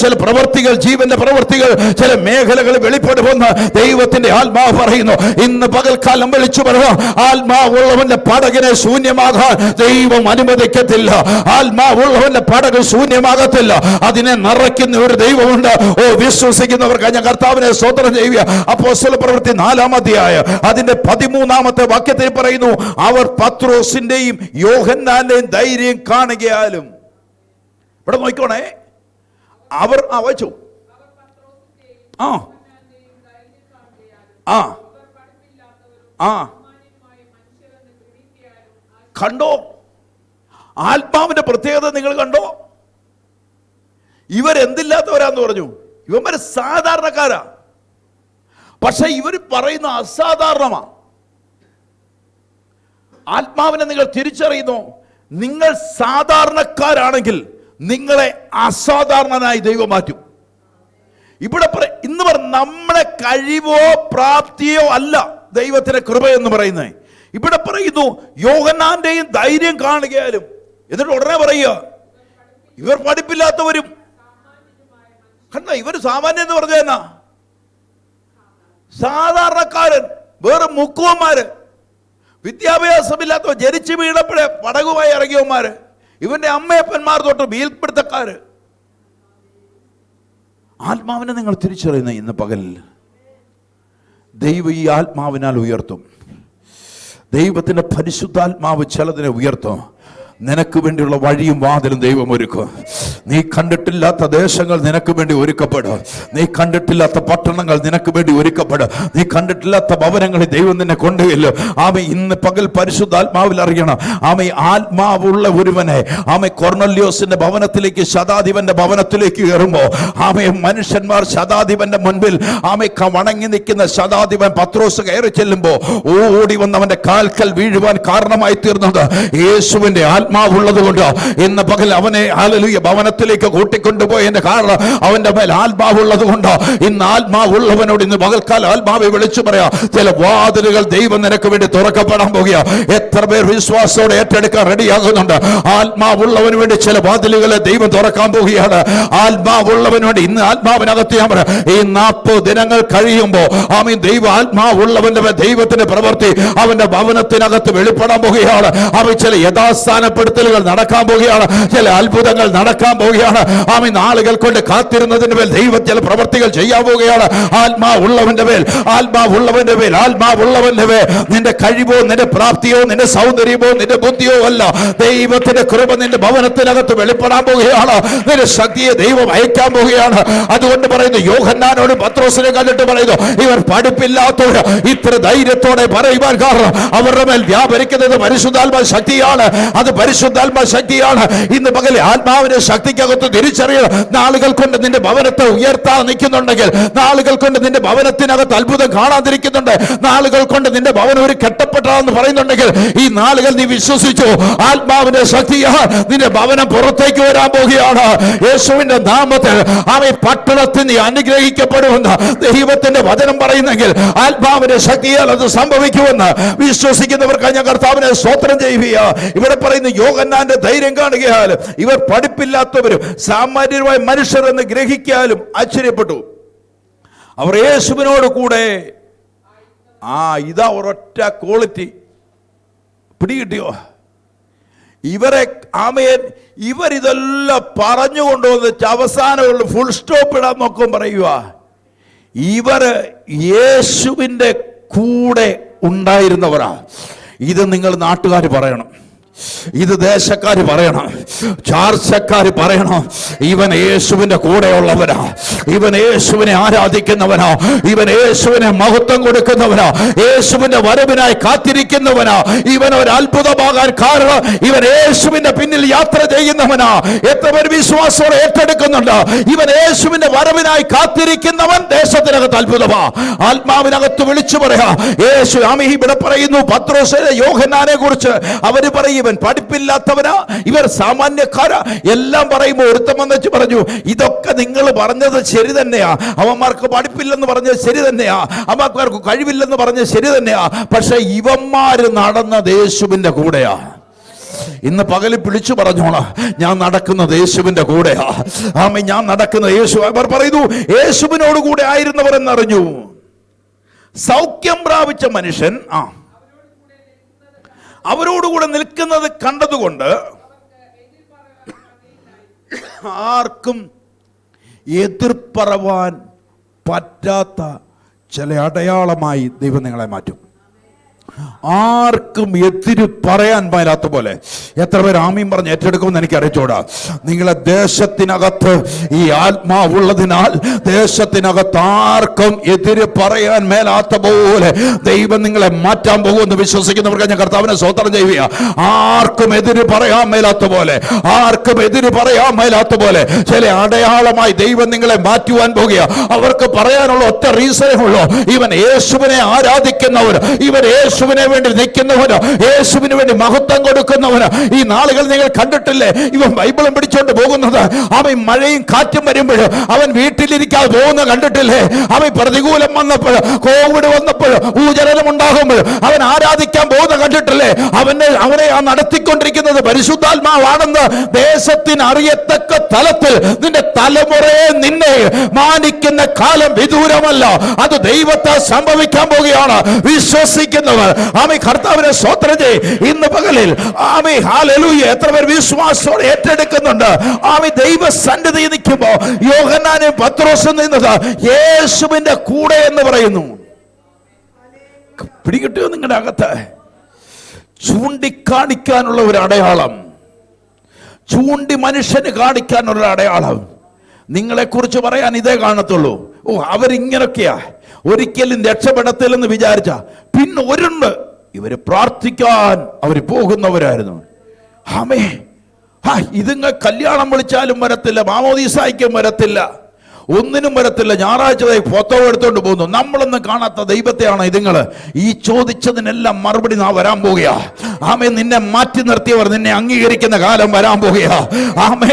ചില പ്രവൃത്തികൾ, ജീവന്റെ പ്രവൃത്തികൾ ചില മേഖലകൾ വെളിപ്പെടുമെന്ന് ദൈവത്തിന്റെ ആത്മാവ് പറയുന്നു. ഇന്ന് പകൽക്കാലം വിളിച്ചു പറയാം, ആത്മാവുള്ളവന്റെ പടകിനെ ശൂന്യമാകാൻ ദൈവം അനുവദിക്കത്തില്ല. ആത്മാവുള്ളവന്റെ പടക് ശൂന്യമാകത്തില്ല. അതിനെ നിറയ്ക്കുന്ന ഒരു ദൈവമുണ്ട്. വിശ്വസിക്കുന്നവർക്ക് ഞാൻ കർത്താവിനെ സ്തോത്രം ചെയ്യുക. അപ്പോസ്തലപ്രവൃത്തി 4-ാം അധ്യായം അതിന്റെ 13-ാമത്തെ വാക്യത്തിൽ പറയുന്നു, അവർ പത്രോസിന്റെയും യോഹന്നാന്റെയും ധൈര്യം കാണുകയാലും. ഇവിടെ നോക്കണേ, അവർ വായിച്ചു ആ ആ ആ കണ്ടോ? ആത്മാവിന്റെ പ്രത്യേകത നിങ്ങൾ കണ്ടോ? ഇവരെന്തില്ലാത്തവരാന്ന് പറഞ്ഞു? ഇവന്മാര് സാധാരണക്കാരാ, പക്ഷെ ഇവർ പറയുന്ന അസാധാരണമാ. ആത്മാവിനെ നിങ്ങൾ തിരിച്ചറിയുന്നു. നിങ്ങൾ സാധാരണക്കാരാണെങ്കിൽ നിങ്ങളെ അസാധാരണനായി ദൈവം മാറ്റും. ഇവിടെ ഇന്ന് നമ്മളെ കഴിവോ പ്രാപ്തിയോ അല്ല ദൈവത്തിന്റെ കൃപയെന്ന് പറയുന്നത്. ഇവിടെ പറയുന്നു യോഹന്നാന്റെയും ധൈര്യം കാണുകയാലും. എന്നിട്ട് ഉടനെ പറയുക, ഇവർ പഠിപ്പില്ലാത്തവരും. കണ്ട, ഇവർ സാമാന്യം എന്ന് പറഞ്ഞ എന്നാ? സാധാരണക്കാരൻ, വേറെ മുക്കുവന്മാര്, വിദ്യാഭ്യാസമില്ലാത്തവർ, ജനിച്ചു വീണപ്പോഴേ പടകുമായി ഇറങ്ങിയവന്മാര്, ഇവന്റെ അമ്മയപ്പന്മാർ തൊട്ട് വീൽപ്പിടുത്തക്കാര്. ആത്മാവിനെ നിങ്ങൾ തിരിച്ചറിയുന്ന ഇന്ന് പകൽ ദൈവം ഈ ആത്മാവിനാൽ ഉയർത്തും. ദൈവത്തിന്റെ പരിശുദ്ധാത്മാവ് ചിലതിനെ ഉയർത്തും. നിനക്ക് വേണ്ടിയുള്ള വഴിയും വാതിലും ദൈവം ഒരുക്കും. നീ കണ്ടിട്ടില്ലാത്ത ദേശങ്ങൾ നിനക്ക് വേണ്ടി ഒരുക്കപ്പെടും. നീ കണ്ടിട്ടില്ലാത്ത പട്ടണങ്ങൾ നിനക്ക് വേണ്ടി ഒരുക്കപ്പെടും. നീ കണ്ടിട്ടില്ലാത്ത ഭവനങ്ങളിൽ ദൈവം നിന്നെ കൊണ്ടുവരും. ഇന്ന് പകൽ പരിശുദ്ധാത്മാവിൽ അറിയണം. ആത്മാവുള്ള ഒരുവനെ കൊർന്നല്യോസിന്റെ ഭവനത്തിലേക്ക്, ശതാധിപന്റെ ഭവനത്തിലേക്ക് കയറുമ്പോ മനുഷ്യന്മാർ ശതാധിപന്റെ മുൻപിൽ വണങ്ങി നിൽക്കുന്ന ശതാധിപൻ പത്രോസ് കയറി ചെല്ലുമ്പോ ഓടി വന്നവന്റെ കാൽക്കൽ വീഴുവാൻ കാരണമായി തീർന്നത് യേശുവിന്റെ ആത്മാവുള്ളത് കൊണ്ട് ഇന്ന് പകൽ അവനെ ഹല്ലേലൂയ ഭവനത്തിലേക്ക് കൂട്ടിക്കൊണ്ടുപോയതിന്റെ കാരണം അവന്റെ മേൽ ആത്മാവുള്ളത് കൊണ്ട്. ഇന്ന് ആത്മാവുള്ളവനോട് ഇന്ന് പകൽക്കാലം ആത്മാവെ വിളിച്ചു പറയാ, ചില വാതിലുകൾ ദൈവം നിനക്ക് വേണ്ടി തുറക്കപ്പെടാൻ പോകുക. എത്ര പേർ വിശ്വാസത്തോടെ ഏറ്റെടുക്കാൻ റെഡിയാകുന്നുണ്ട്? ആത്മാവുള്ളവന് വേണ്ടി ചില വാതിലുകളെ ദൈവം തുറക്കാൻ പോവുകയാണ്. ആത്മാവുള്ളവന് വേണ്ടി ഇന്ന് ആത്മാവിനകത്ത് ഞാൻ പറയാം, ഈ 40 ദിനങ്ങൾ കഴിയുമ്പോ ദൈവ ആത്മാവുള്ളവന്റെ ദൈവത്തിന്റെ പ്രവൃത്തി അവന്റെ ഭവനത്തിനകത്ത് വെളിപ്പെടാൻ പോവുകയാണ്. ചില യഥാസ്ഥാനപ്പെടുത്തലുകൾ നടക്കാൻ പോവുകയാണ്. ചില അത്ഭുതങ്ങൾ നടക്കാൻ പോവുകയാണ്. നാളുകൾ കൊണ്ട് കാത്തിരുന്നതിന്റെ മേൽ ദൈവം ചില പ്രവൃത്തികൾ ചെയ്യാൻ പോവുകയാണ്. ആത്മാവുള്ളവന്റെ മേൽ, ആത്മാവുള്ളവന്റെ മേൽ, ആത്മാവുള്ളവന്റെ മേൽ. നിന്റെ കഴിവോ നിന്റെ പ്രാപ്തിയോ നിന്റെ സൗന്ദര്യമോ നിന്റെ ബുദ്ധിയോ അല്ല, ദൈവത്തിന്റെ കൃപ നിന്റെ ഭവനത്തിനകത്ത് വെളിപ്പെടാൻ പോവുകയാണ്. നിന്റെ ശക്തിയെ ദൈവം അയക്കാൻ പോവുകയാണ്. അതുകൊണ്ട് പറയുന്നു, യോഹന്നാനോട് പത്രോസിനെ കണ്ടിട്ട് പറയുന്നു, ഇവർ പഠിപ്പില്ലാത്തവർ ഇത്ര ധൈര്യത്തോടെ പറയുവാൻ കാരണം അവരുടെ മേൽ വ്യാപരിക്കുന്നത് പരിശുദ്ധാത്മ ശക്തിയാണ്. അത് പരിശുദ്ധാത്മ ശക്തിയാണ്. ഇന്ന് പകൽ ആത്മാവിന്റെ ശക്തിക്കകത്ത് തിരിച്ചറിയണം. നാളുകൾ കൊണ്ട് നിന്റെ ഭവനത്തെ ഉയർത്താൻ നിൽക്കുന്നുണ്ടെങ്കിൽ, നാളുകൾ കൊണ്ട് നിന്റെ ഭവനത്തിനകത്ത് അത്ഭുതം കാണാതിരിക്കുന്നുണ്ട്, നാളുകൾ കൊണ്ട് നിന്റെ ഭവനം ഒരു കെട്ടപ്പെട്ടതാണെന്ന് പറയുന്നുണ്ടെങ്കിൽ, ഈ നാളുകൾ നീ വിശ്വസിച്ചു. ആത്മാവിന്റെ ശക്തിയാ നിന്റെ ഭവനം പുറത്തേക്ക് വരാൻ പോവുകയാണ്. യേശുവിന്റെ നാമത്തിൽ പട്ടണത്തിൽ നീ അനുഗ്രഹിക്കപ്പെടുമെന്ന് ദൈവത്തിന്റെ വചനം പറയുന്നെങ്കിൽ, ആത്മാവിന്റെ ശക്തിയാൽ അത് സംഭവിക്കുമെന്ന് വിശ്വസിക്കുന്നവർക്ക് ഞാൻ കർത്താവിനെ സ്തോത്രം ചെയ്യുക. ഇവിടെ പറയുന്ന യോഹന്നാന്റെ ധൈര്യം കാണുകയാൽ ഇവർ പഠിപ്പില്ലാത്തവരും സാമാന്യരുമായ മനുഷ്യർ എന്ന് ഗ്രഹിക്കാലും ആശ്ചര്യപ്പെട്ടു. അവർ യേശുവിനോട് കൂടെ. ഇതാ ഒരൊറ്റ ക്വാളിറ്റി പിടികിട്ടിയോ? ഇവരിതെല്ലാം പറഞ്ഞുകൊണ്ടുവന്ന് അവസാനമുള്ള ഫുൾ സ്റ്റോപ്പ് ഇടാൻ നോക്കും പറയുക. ഇവര് യേശുവിന്റെ കൂടെ ഉണ്ടായിരുന്നവരാ. ഇത് നിങ്ങൾ നാട്ടുകാർ പറയണം, ഇത് ദേശക്കാർ പറയണം, ചാർച്ചക്കാർ പറയണം. ഇവൻ യേശുവിന്റെ കൂടെയുള്ളവനാ, ഇവൻ യേശുവിനെ ആരാധിക്കുന്നവനാ, ഇവൻ യേശുവിനെ മഹത്വം കൊടുക്കുന്നവനാ, യേശുവിന്റെ വരവിനായി കാത്തിരിക്കുന്നവനാ. ഇവൻ ഒരു അത്ഭുതമാകാൻ കാരണം ഇവൻ യേശുവിന്റെ പിന്നിൽ യാത്ര ചെയ്യുന്നവനാ. എത്ര പേർ വിശ്വാസത്തോടെ ഏറ്റെടുക്കുന്നുണ്ട്? ഇവൻ യേശുവിന്റെ വരവിനായി കാത്തിരിക്കുന്നവൻ ദേശത്തിനകത്ത് അത്ഭുതമാ. ആത്മാവിനകത്ത് വിളിച്ചു പറയാ യേശു. ഇവിടെ പറയുന്നു പത്രോസിനെ യോഹന്നാനെ കുറിച്ച് അവര് പറയും, ഇവൻ പഠിപ്പില്ലാത്തവനാ, ഇവർ സാമാന്യക്കാരാ. എല്ലാം പറയുമ്പോൾ ഒരുത്തം വന്നു പറഞ്ഞു, ഇതൊക്കെ നിങ്ങൾ പറഞ്ഞത് ശരി തന്നെയാ, അവന്മാർക്ക് പഠിപ്പില്ലെന്ന് പറഞ്ഞത് ശരി തന്നെയാ, അവന്മാർക്ക് കഴിവില്ലെന്ന് പറഞ്ഞത് ശരി തന്നെയാ, പക്ഷെ ഇവന്മാര് നടന്നത് യേശുവിന്റെ കൂടെയാ. ഇന്ന് പകലിൽ വിളിച്ചു പറഞ്ഞോളാം, ഞാൻ നടക്കുന്നത് യേശുവിന്റെ കൂടെയാ. ആമേൻ, ഞാൻ നടക്കുന്നത് യേശു. അവർ പറയുന്നു യേശുവിനോട് കൂടെ ആയിരുന്നവർ എന്നറിഞ്ഞു. സൗഖ്യം പ്രാപിച്ച മനുഷ്യൻ അവരോടുകൂടെ നിൽക്കുന്നത് കണ്ടതുകൊണ്ട് ആർക്കും എതിർപ്പറവാൻ പറ്റാത്ത ചില അടയാളമായി ദൈവം നിങ്ങളെ മാറ്റും. ആർക്കും എതിര് പറയാൻ മേലാത്ത പോലെ. എത്ര പേർ ആമീൻ പറഞ്ഞ് ഏറ്റെടുക്കുമെന്ന് എനിക്ക് അറിയിച്ചോടാ. നിങ്ങളെ ദേശത്തിനകത്ത് ഈ ആത്മാവുള്ളതിനാൽ ദേശത്തിനകത്ത് ആർക്കും എതിര് പറയാൻ മേലാത്ത പോലെ ദൈവം നിങ്ങളെ മാറ്റാൻ പോകുമെന്ന് വിശ്വസിക്കുന്നവർക്ക് ഞാൻ കർത്താവിനെ സ്തോത്രം ചെയ്യുക. ആർക്കും എതിര് പറയാൻ മേലാത്ത പോലെ, ആർക്കും എതിര് പറയാൻ മേലാത്ത പോലെ ചില അടയാളമായി ദൈവം നിങ്ങളെ മാറ്റുവാൻ പോകുക. അവർക്ക് പറയാനുള്ള ഒറ്റ റീസണേ ഉള്ളൂ, ഇവൻ യേശുവിനെ ആരാധിക്കുന്നവർ, ഇവൻ യേശുവിനെ വേണ്ടി നിൽക്കുന്നവന്, യേശുവിന് വേണ്ടി മഹത്വം കൊടുക്കുന്നവന്. ഈ നാളുകൾ നിങ്ങൾ കണ്ടിട്ടില്ലേ, ഇവൻ ബൈബിളും പിടിച്ചോണ്ട് പോകുന്നത്? അവൻ മഴയും കാറ്റും വരുമ്പോൾ അവൻ വീട്ടിലിരിക്കാതെ പോകുന്ന കണ്ടിട്ടില്ലേ? അവൻ പ്രതികൂലം വന്നപ്പോൾ, കോവിഡ് വന്നപ്പോൾ, ഭൂചലനം ഉണ്ടാകുമ്പോൾ അവൻ ആരാധിക്കാൻ പോകുന്ന കണ്ടിട്ടില്ലേ? അവനെ നടത്തിക്കൊണ്ടിരിക്കുന്നത് പരിശുദ്ധാത്മാവാണെന്ന് ദേശത്തിന് അറിയത്തക്ക തലത്തിൽ നിന്റെ തലമുറയെ നിന്നെ മാനിക്കുന്ന കാലം വിദൂരമല്ല. അത് ദൈവത്തെ സംഭവിക്കാൻ പോകുകയാണ്. വിശ്വസിക്കുന്നവർ ആമേൻ കർത്താവിനെ സ്തോത്രം ചെയ്യ്. ഇന്ന് പകലിൽ ആമേൻ ഹല്ലേലൂയ. എത്ര പേർ വിശ്വാസത്തോടെ ഏറ്റെടുക്കുന്നുണ്ട്? ആമേൻ ദൈവസന്നിധിയിൽ നിൽക്കുമ്പോൾ യോഹന്നാനും പത്രോസും നിന്നത് യേശുവിന്റെ കൂടെ എന്ന് പറയുന്നു. പിടികിട്ടിയോ നിങ്ങളുടെ അകത്ത്? ചൂണ്ടിക്കാണിക്കാനുള്ള ഒരു അടയാളം, ചൂണ്ടി മനുഷ്യന് കാണിക്കാനുള്ള അടയാളം നിങ്ങളെ കുറിച്ച് പറയാൻ ഇതേ കാണത്തുള്ളൂ. അവരിങ്ങനൊക്കെയാ, ഒരിക്കലും രക്ഷപ്പെടത്തില്ലെന്ന് വിചാരിച്ച പിന്നെ ഒരുണ്ട് ഇവര് പ്രാർത്ഥിക്കാൻ അവർ പോകുന്നവരായിരുന്നു. ആമേ, ഇതിങ്ങ കല്യാണം വിളിച്ചാലും വരത്തില്ല, മാമോദീസായിക്കും വരത്തില്ല, ഒന്നിനും വരത്തില്ല. ഞായറാഴ്ച ഫോട്ടോ എടുത്തോണ്ട് പോകുന്നു. നമ്മളൊന്നും കാണാത്ത ദൈവത്തെയാണ് ഇതുങ്ങള്. ഈ ചോദിച്ചതിനെല്ലാം മറുപടി നാ വരാൻ പോകുക. ആമേ, നിന്നെ മാറ്റി നിർത്തിയവർ നിന്നെ അംഗീകരിക്കുന്ന കാലം വരാൻ പോകുക. ആമേ,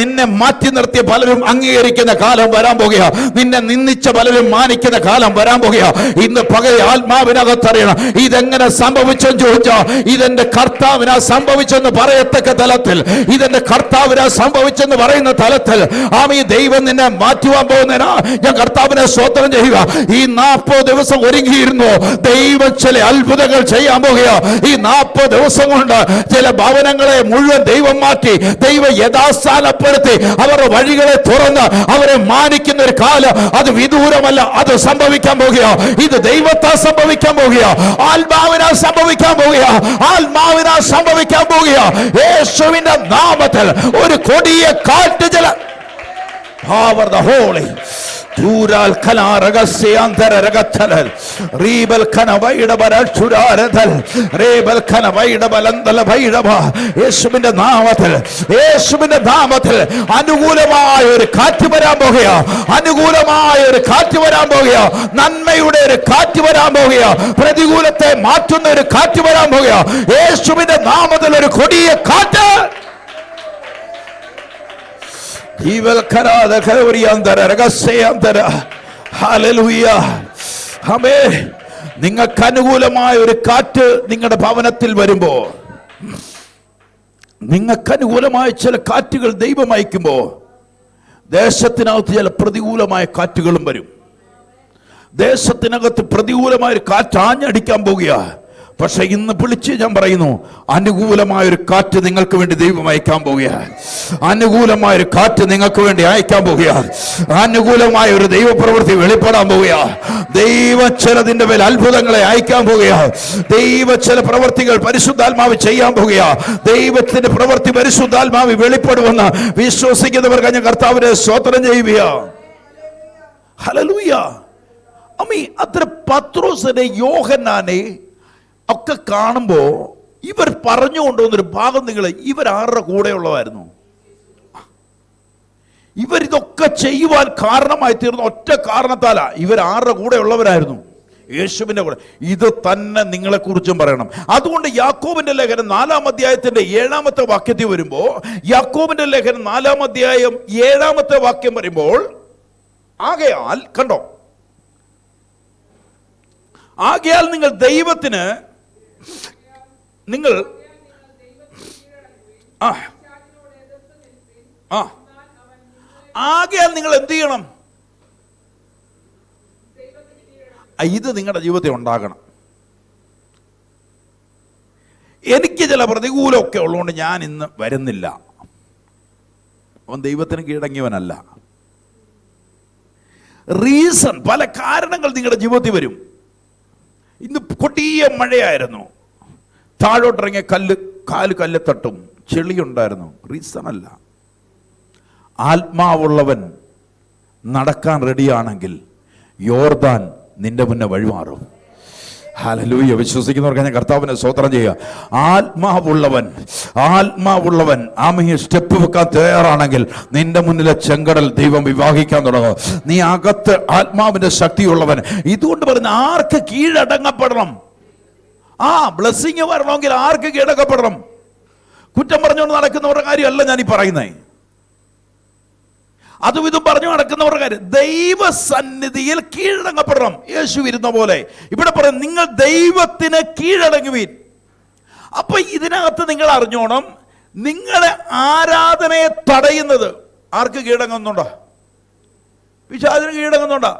നിന്നെ മാറ്റി നിർത്തിയ പലരും അംഗീകരിക്കുന്ന കാലം വരാൻ പോകുക. നിന്നെ നിന്ദിച്ച പലരും മാനിക്കുന്ന കാലം വരാൻ പോകുക. ഇന്ന് പകൽ ആത്മാവിനകത്തറിയണം ഇതെങ്ങനെ സംഭവിച്ചെന്ന് ചോദിച്ചാ ഇതെന്റെ കർത്താവിനാ സംഭവിച്ചെന്ന് പറയത്തക്ക തലത്തിൽ, ഇതെന്റെ കർത്താവിനാ സംഭവിച്ചെന്ന് പറയുന്ന തലത്തിൽ ആമേ ദൈവം നിന്നെ മാറ്റുവാൻ പോകുന്നതിനാ ഞാൻ കർത്താവിനെ സ്തോത്രം ചെയ്യുക. ഈ 40 ദിവസം ഒരുങ്ങിയിരുന്നു ദൈവം ചില അത്ഭുതങ്ങൾ ചെയ്യാൻ പോകുക. ഈ 40 ദിവസം കൊണ്ട് ചില ഭവനങ്ങളെ മുഴുവൻ ദൈവം മാറ്റി, ദൈവം യഥാസ്ഥാനപ്പെടുത്തി, അവരുടെ വഴികളെ തുറന്ന് അവരെ മാനിക്കുന്ന ഒരു കാലം അത് വിദൂരമല്ല. അത് സംഭവിക്കാൻ പോകുക. ഇത് ദൈവത്താൽ സംഭവിക്കാൻ പോകുക, ആത്മാവിനാ സംഭവിക്കാൻ പോകുക, ആത്മാവിനാ സംഭവിക്കാൻ പോകുക. യേശുവിന്റെ നാമത്തിൽ ഒരു കൊടിയ കാറ്റ് ജല Power the Holy. Tural kana ragasyantara ragathalal rebel kana vaida barachuraradal rebel kana vaida balandala vaidaba. യേശുവിന്റെ നാമത്തിൽ അനുകൂലമായ ഒരു കാറ്റ് വരാൻ പോകുക, അനുകൂലമായ ഒരു കാറ്റ് വരാൻ പോകുക, നന്മയുടെ ഒരു കാറ്റ് വരാൻ പോകുക, പ്രതികൂലത്തെ മാറ്റുന്ന ഒരു കാറ്റ് വരാൻ പോകുക. യേശുവിന്റെ നാമത്തിൽ ഒരു കൊടിയ കാറ്റ്. നിങ്ങൾക്ക് അനുകൂലമായ ഒരു കാറ്റ് നിങ്ങളുടെ ഭവനത്തിൽ വരുമ്പോ, നിങ്ങൾക്ക് അനുകൂലമായ ചില കാറ്റുകൾ ദൈവം അയക്കുമ്പോ ദേശത്തിനകത്ത് ചില പ്രതികൂലമായ കാറ്റുകളും വരും. ദേശത്തിനകത്ത് പ്രതികൂലമായ ഒരു കാറ്റ് ആഞ്ഞടിക്കാൻ പോകുക. പക്ഷെ ഇന്ന് വിളിച്ച് ഞാൻ പറയുന്നു, അനുകൂലമായ ഒരു കാറ്റ് നിങ്ങൾക്ക് വേണ്ടി ദൈവം അയക്കാൻ പോകുക. അനുകൂലമായ ഒരു കാറ്റ് നിങ്ങൾക്ക് വേണ്ടി അയക്കാൻ പോകുക. അനുകൂലമായ ഒരു ദൈവപ്രവൃത്തി വെളിപ്പെടാൻ പോകുക. ദൈവം ചിലതിന്റെ മേൽ അത്ഭുതങ്ങളെ അയക്കാൻ പോകുക. ദൈവ ചില പ്രവൃത്തികൾ പരിശുദ്ധാത്മാവ് ചെയ്യാൻ പോകുക. ദൈവത്തിന്റെ പ്രവൃത്തി പരിശുദ്ധാത്മാവ് വെളിപ്പെടുമെന്ന് വിശ്വസിക്കുന്നവർ ഞാൻ കർത്താവിനെ സ്തോത്രം ചെയ്യുക. ഹല്ലേലൂയ. അമ്മീ അത്ര പത്രോസിനെ യോഹന്നാനെ ഒക്കെ കാണുമ്പോ ഇവർ പറഞ്ഞു കൊണ്ടുവന്നൊരു ഭാഗം, നിങ്ങൾ ഇവരാരുടെ കൂടെയുള്ളതായിരുന്നു. ഇവരിതൊക്കെ ചെയ്യുവാൻ കാരണമായി തീർന്ന ഒറ്റ കാരണത്താലാ. ഇവരാരുടെ കൂടെ ഉള്ളവരായിരുന്നു? യേശുവിന്റെ കൂടെ. ഇത് തന്നെ നിങ്ങളെ കുറിച്ചും പറയണം. അതുകൊണ്ട് യാക്കോബിന്റെ ലേഖനം 4-ാം അധ്യായത്തിന്റെ 7-ാമത്തെ വാക്യത്തിൽ വരുമ്പോ, യാക്കോബിന്റെ ലേഖനം 4-ാം അധ്യായം 7-ാമത്തെ വാക്യം വരുമ്പോൾ, ആകയാൽ കണ്ടോ, ആകയാൽ നിങ്ങൾ ദൈവത്തിന് ആ ആ ആകയാൽ നിങ്ങൾ എന്ത് ചെയ്യണം? ഇത് നിങ്ങളുടെ ജീവിതത്തിൽ ഉണ്ടാകണം. എനിക്ക് ചില പ്രതികൂലമൊക്കെ ഉള്ളതുകൊണ്ട് ഞാൻ ഇന്ന് വരുന്നില്ല. അവൻ ദൈവത്തിന് കീഴടങ്ങിയവനല്ല. റീസൺ, പല കാരണങ്ങൾ നിങ്ങളുടെ ജീവിതത്തിൽ വരും. ഇന്ന് കൊടിയ മഴയായിരുന്നു, താഴോട്ടിറങ്ങിയ കാല് കല്ല് തട്ടും, ചെളിയുണ്ടായിരുന്നു. റീസൺ അല്ല. ആത്മാവുള്ളവൻ നടക്കാൻ റെഡിയാണെങ്കിൽ യോർദാൻ നിന്റെ മുന്നേ വഴിമാറും. ഹല്ലേലൂയ. വിശ്വസിക്കുന്നവർക്ക് ഞാൻ കർത്താവിനെ സ്തോത്രം ചെയ്യുക. ആത്മാവുള്ളവൻ ആമയെ സ്റ്റെപ്പ് വെക്കാൻ തയ്യാറാണെങ്കിൽ നിന്റെ മുന്നിലെ ചെങ്കടൽ ദൈവം വിവാഹിക്കാൻ തുടങ്ങും. നീ അകത്ത് ആത്മാവിന്റെ ശക്തിയുള്ളവൻ. ഇതുകൊണ്ട് പറയുന്ന ആർക്ക് കീഴടങ്ങപ്പെടണം? ബ്ലെസ്സിങ് വരണമെങ്കിൽ ആർക്ക് കീഴടങ്ങപ്പെടണം? കുറ്റം പറഞ്ഞുകൊണ്ട് നടക്കുന്നവരുടെ കാര്യമല്ല ഞാനീ പറയുന്നേ. അതും ഇതും പറഞ്ഞു നടക്കുന്നവരുടെ കാര്യം. ദൈവസന്നിധിയിൽ കീഴടങ്ങപ്പെടണം. യേശു ഇരുന്ന പോലെ ഇവിടെ പറയും, നിങ്ങൾ ദൈവത്തിന് കീഴടങ്ങുവീൻ. അപ്പൊ ഇതിനകത്ത് നിങ്ങൾ അറിഞ്ഞോണം, നിങ്ങളെ ആരാധനയെ തടയുന്നത് ആർക്ക് കീഴടങ്ങുന്നുണ്ടോ? പിശാചിന് കീഴടങ്ങുന്നുണ്ടോ?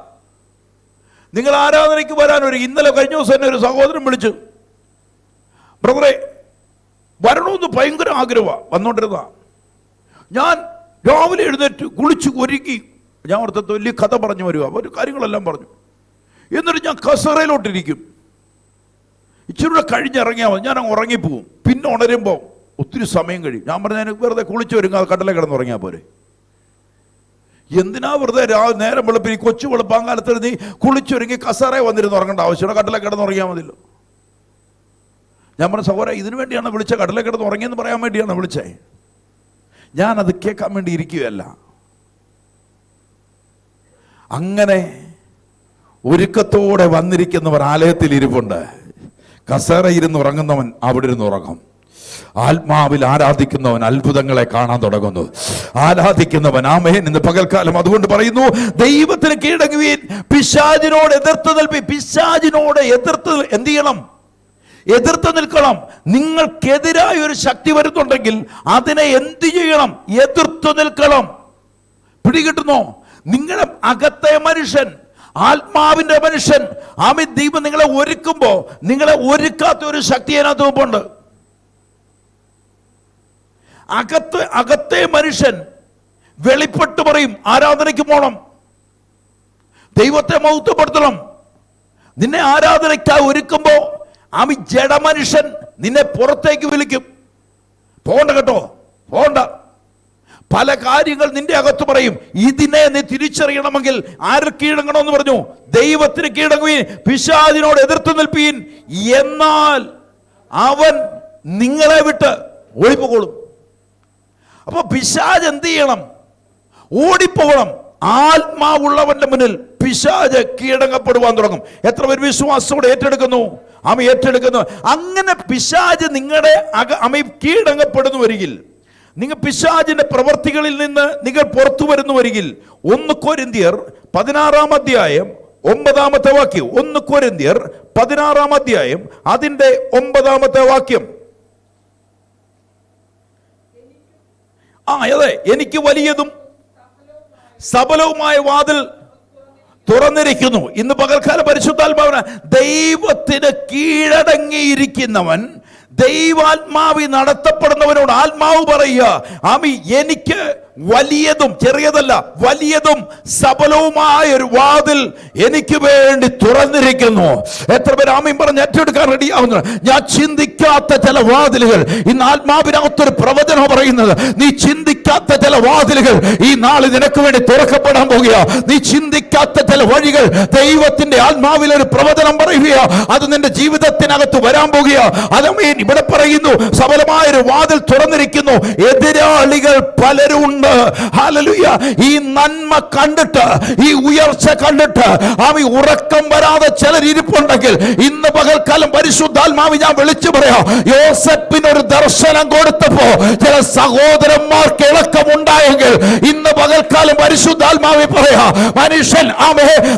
നിങ്ങൾ ആരാധനയ്ക്ക് വരാനൊരു ഇന്നലെ കഴിഞ്ഞ ദിവസം എന്നെ ഒരു സഹോദരൻ വിളിച്ചു, ബ്രദറെ വരണമെന്ന് ഭയങ്കര ആഗ്രഹമാണ്, വന്നോണ്ടിരുന്ന ഞാൻ രാവിലെ എഴുന്നേറ്റ് കുളിച്ച് ഒരുക്കി, ഞാൻ ഓർത്തത് വലിയ കഥ പറഞ്ഞു വരിക, ഒരു കാര്യങ്ങളെല്ലാം പറഞ്ഞു. എന്നിട്ട് ഞാൻ കസേരയിലോട്ടിരിക്കും, ഇച്ചിരി കൂടെ കഴിഞ്ഞിറങ്ങിയാൽ മതി, ഞാൻ അങ്ങ് ഉറങ്ങിപ്പോവും. പിന്നെ ഉണരുമ്പോൾ ഒത്തിരി സമയം കഴിയും. ഞാൻ പറഞ്ഞു, എനിക്ക് വെറുതെ കുളിച്ച് ഒരുങ്ങാതെ കടല കിടന്ന് ഉറങ്ങിയാൽ പോരെ. എന്തിനാ വെറുതെ നേരം വെളുപ്പിന് കൊച്ചു വെളുപ്പാങ്കാലത്ത് നീ കുളിച്ചൊരുങ്ങി കസേര വന്നിരുന്ന് ഉറങ്ങേണ്ട ആവശ്യമാണ്? കടല കിടന്ന് ഉറങ്ങിയാൽ മതിയല്ലോ. ഞാൻ പറഞ്ഞ സഹോദരാ, ഇതിനു വേണ്ടിയാണ് വിളിച്ചത്, കടല കിടന്ന് ഉറങ്ങിയെന്ന് പറയാൻ വേണ്ടിയാണ് വിളിച്ചേ. ഞാനത് കേൾക്കാൻ വേണ്ടി ഇരിക്കുകയല്ല. അങ്ങനെ ഒരുക്കത്തോടെ വന്നിരിക്കുന്നവർ ആലയത്തിൽ ഇരിപ്പുണ്ട്. കസേര ഇരുന്ന് ഉറങ്ങുന്നവൻ അവിടെ ഇരുന്ന് ഉറങ്ങും. ആത്മാവിൽ ആരാധിക്കുന്നവൻ അത്ഭുതങ്ങളെ കാണാൻ തുടങ്ങുന്നു. ആരാധിക്കുന്നവൻ ആമേൻ ഇന്ന് പകൽക്കാലം അതുകൊണ്ട് പറയുന്നു, ദൈവത്തിന് കീഴടങ്ങുവീൻ, പിശാചിനോട് എതിർത്ത് നിൽപ്പീൻ. പിശാചിനോട് എതിർത്ത് എന്ത് ചെയ്യണം? എതിർത്ത് നിൽക്കണം. നിങ്ങൾക്കെതിരായ ഒരു ശക്തി വരുന്നുണ്ടെങ്കിൽ അതിനെ എന്ത് ചെയ്യണം? എതിർത്ത് നിൽക്കണം. പിടികിട്ടുന്നോ? നിങ്ങളുടെ അകത്തെ മനുഷ്യൻ, ആത്മാവിന്റെ മനുഷ്യൻ, ദൈവം നിങ്ങളെ ഒരുക്കുമ്പോ നിങ്ങളെ ഒരുക്കാത്ത ഒരു ശക്തി അതിനകത്ത് മുമ്പുണ്ട്. അകത്തെ മനുഷ്യൻ വെളിപ്പെട്ട് പറയും, ആരാധനയ്ക്ക് പോണം, ദൈവത്തെ മഹത്വപ്പെടുത്തണം. നിന്നെ ആരാധനയ്ക്കായി ഒരുക്കുമ്പോ ജഡമനുഷ്യൻ നിന്നെ പുറത്തേക്ക് വിളിക്കും, പോണ്ട കേട്ടോ, പോണ്ട. പല കാര്യങ്ങൾ നിന്റെ അകത്ത് പറയും. ഇതിനെ നീ തിരിച്ചറിയണമെങ്കിൽ ആര് കീഴടങ്ങണമെന്ന് പറഞ്ഞു? ദൈവത്തിന് കീഴടങ്ങുവീൻ, പിശാചിനോട് എതിർത്ത് നിൽപ്പീൻ, എന്നാൽ അവൻ നിങ്ങളെ വിട്ട് ഓടിപ്പോകോളും. അപ്പൊ പിശാച് എന്ത് ചെയ്യണം? ഓടിപ്പോകണം. ആത്മാവുള്ളവന്റെ മുന്നിൽ പിശാച് കീഴടങ്ങപ്പെടുവാൻ തുടങ്ങും. എത്ര പേര് വിശ്വാസത്തോടെ ഏറ്റെടുക്കുന്നു? ഏറ്റെടുക്കുന്നു. അങ്ങനെ പിശാച് നിങ്ങളുടെ കീഴടങ്ങപ്പെടുന്നു വരികിൽ, നിങ്ങൾ പിശാചിന്റെ പ്രവർത്തികളിൽ നിന്ന് നിങ്ങൾ പുറത്തു വരുന്നു വരികിൽ, 1 കൊരിന്ത്യർ 16-ാം അധ്യായം 9-ാമത്തെ വാക്യം. 1 കൊരിന്ത്യർ 16-ാം അധ്യായം അതിന്റെ 9-ാമത്തെ വാക്യം. അതെ, എനിക്ക് വലിയതും സബലവുമായ വാതിൽ തുറന്നിരിക്കുന്നു. ഇന്ന് പകൽക്കാലം പരിശുദ്ധാത്മാവിന് ദൈവത്തിന് കീഴടങ്ങിയിരിക്കുന്നവൻ, ദൈവാത്മാവി നടത്തപ്പെടുന്നവനോട് ആത്മാവ് പറയുക, എനിക്ക് വലിയതും, ചെറിയതല്ല, വലിയതും സബലവുമായ ഒരു വാതിൽ എനിക്ക് വേണ്ടി തുറന്നിരിക്കുന്നു. എത്ര പേര് ആമീൻ പറഞ്ഞ് ഏറ്റെടുക്കാൻ റെഡിയാവുന്നു? ഞാൻ ചിന്തിക്കാത്ത ചില വാതിലുകൾ, ഇന്ന് ആത്മാവിനകത്തൊരു പ്രവചനം പറയുന്നത്, നീ ചിന്തിക്കാത്ത ചില വാതിലുകൾ ഈ നാളിൽ നിനക്ക് വേണ്ടി തുറക്കപ്പെടാൻ പോകുക. നീ ചിന്തിക്കാത്ത ചില വഴികൾ ദൈവത്തിന്റെ ആത്മാവിലൊരു പ്രവചനം പറയുക, അത് നിന്റെ ജീവിതത്തിനകത്ത് വരാൻ പോകുക. അതമീൻ ഇവിടെ പറയുന്നു, സബലമായൊരു വാതിൽ തുറന്നിരിക്കുന്നു. എതിരാളികൾ പലരും പറയുന്നുണ്ട്, ഹല്ലേലൂയ, ഈ നന്മ കണ്ടിട്ട്, ഈ ഉയർച്ച കണ്ടിട്ട് ഉറക്കം വരാതെ ചിലർ ഇരിപ്പുണ്ടെങ്കിൽ ഇന്ന് പകൽക്കാലം പരിശുദ്ധാത്മാവ് ഞാൻ വിളിച്ചു പറയാം, യോസേപ്പിന് ഒരു ദർശനം കൊടുത്തപ്പോ ചില സഹോദരന്മാർക്ക് ഇളക്കമുണ്ടായെങ്കിൽ ഇന്ന് പകൽക്കാലം പരിശുദ്ധാത്മാവ് പറയാ, മനുഷ്യൻ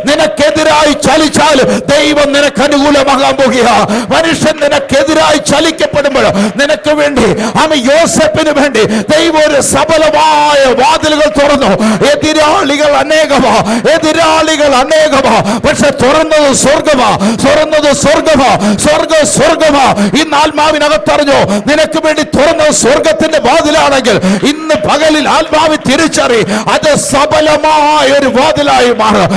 നിനക്കെതിരായി ചലിച്ചാൽ ദൈവം നിനക്ക് അനുകൂലമാകാൻ പോകുക. മനുഷ്യൻ നിനക്കെതിരായി ചലിക്കപ്പെടുമ്പോൾ നിനക്ക് വേണ്ടി യോസേപ്പിന് വേണ്ടി ദൈവം ഒരു സബലമായ വാതിലുകൾ തുറന്നു. എതിരാളികൾ അനേകമാ, പക്ഷെ തുറന്നത് സ്വർഗമാ. ഇന്ന് ആത്മാവിനകത്തറിഞ്ഞോ, നിനക്ക് വേണ്ടി തുറന്നത് സ്വർഗത്തിന്റെ വാതിലാണെങ്കിൽ ഇന്ന് പകലിൽ ആത്മാവ് തിരിച്ചറി, അത് സബലമായ ഒരു വാതിലായി മാറും.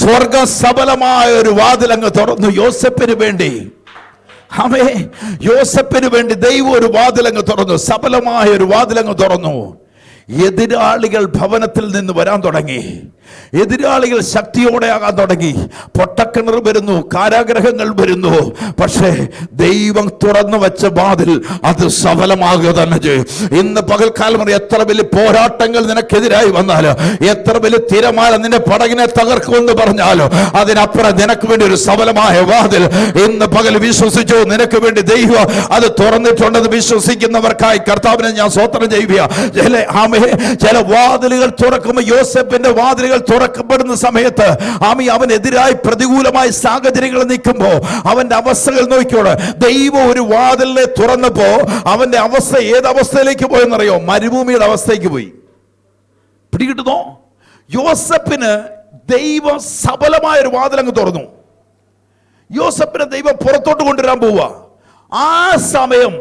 സ്വർഗം സബലമായ ഒരു വാതിലങ്ങ് തുറന്നു യോസേപ്പിന് വേണ്ടി. യോസേപ്പിന് വേണ്ടി ദൈവം ഒരു വാതിലങ്ങ് തുറന്നു, സബലമായ ഒരു വാതിലങ്ങ് തുറന്നു. എതിരാളികൾ ഭവനത്തിൽ നിന്ന് വരാൻ തുടങ്ങി. എതിരാളികൾ ശക്തിയോടെ ആകാൻ തുടങ്ങി. പൊട്ടക്കിണർ വരുന്നു, കാരാഗ്രഹങ്ങൾ വരുന്നു. പക്ഷേ ദൈവം തുറന്നു വെച്ച വാതിൽ അത് സഫലമാകുക തന്നെ ചെയ്യും. ഇന്ന് പകൽക്കാലം എത്ര വലിയ പോരാട്ടങ്ങൾ നിനക്കെതിരായി വന്നാലോ, എത്ര വലിയ തിരമാല നിന്റെ പടകിനെ തകർക്കുമെന്ന് പറഞ്ഞാലോ, അതിനപ്പുറം നിനക്ക് വേണ്ടി ഒരു സഫലമായ വാതിൽ ഇന്ന് പകൽ വിശ്വസിച്ചു. നിനക്ക് വേണ്ടി ദൈവം അത് തുറന്നിട്ടുണ്ടെന്ന് വിശ്വസിക്കുന്നവർക്കായി കർത്താവിനെ ഞാൻ സ്തോത്രം ചെയ്യുക. ചില വാതിലുകൾ തുറക്കുമ്പോൾ, യോസേപ്പിന്റെ വാതിലുകൾ തുറക്കപ്പെടുന്ന സമയത്ത് അവനെതിരായി പ്രതികൂലമായ സാഹചര്യങ്ങൾ നിൽക്കുമ്പോൾ അവന്റെ അവസ്ഥകൾ നോക്കിയോട്. ദൈവം ഒരു വാതിലിനെ തുറന്നപ്പോ അവന്റെ അവസ്ഥ ഏത് അവസ്ഥയിലേക്ക് പോയെന്നറിയോ? മരുഭൂമിയുടെ അവസ്ഥയ്ക്ക് പോയി. പിടികിട്ടുന്നോ? യോസേപ്പിന് ദൈവം സബലമായ ഒരു വാതിലങ്ങ് തുറന്നു. യോസേപ്പിനെ ദൈവം പുറത്തോട്ട് കൊണ്ടുവരാൻ പോവുക. ആ സമയം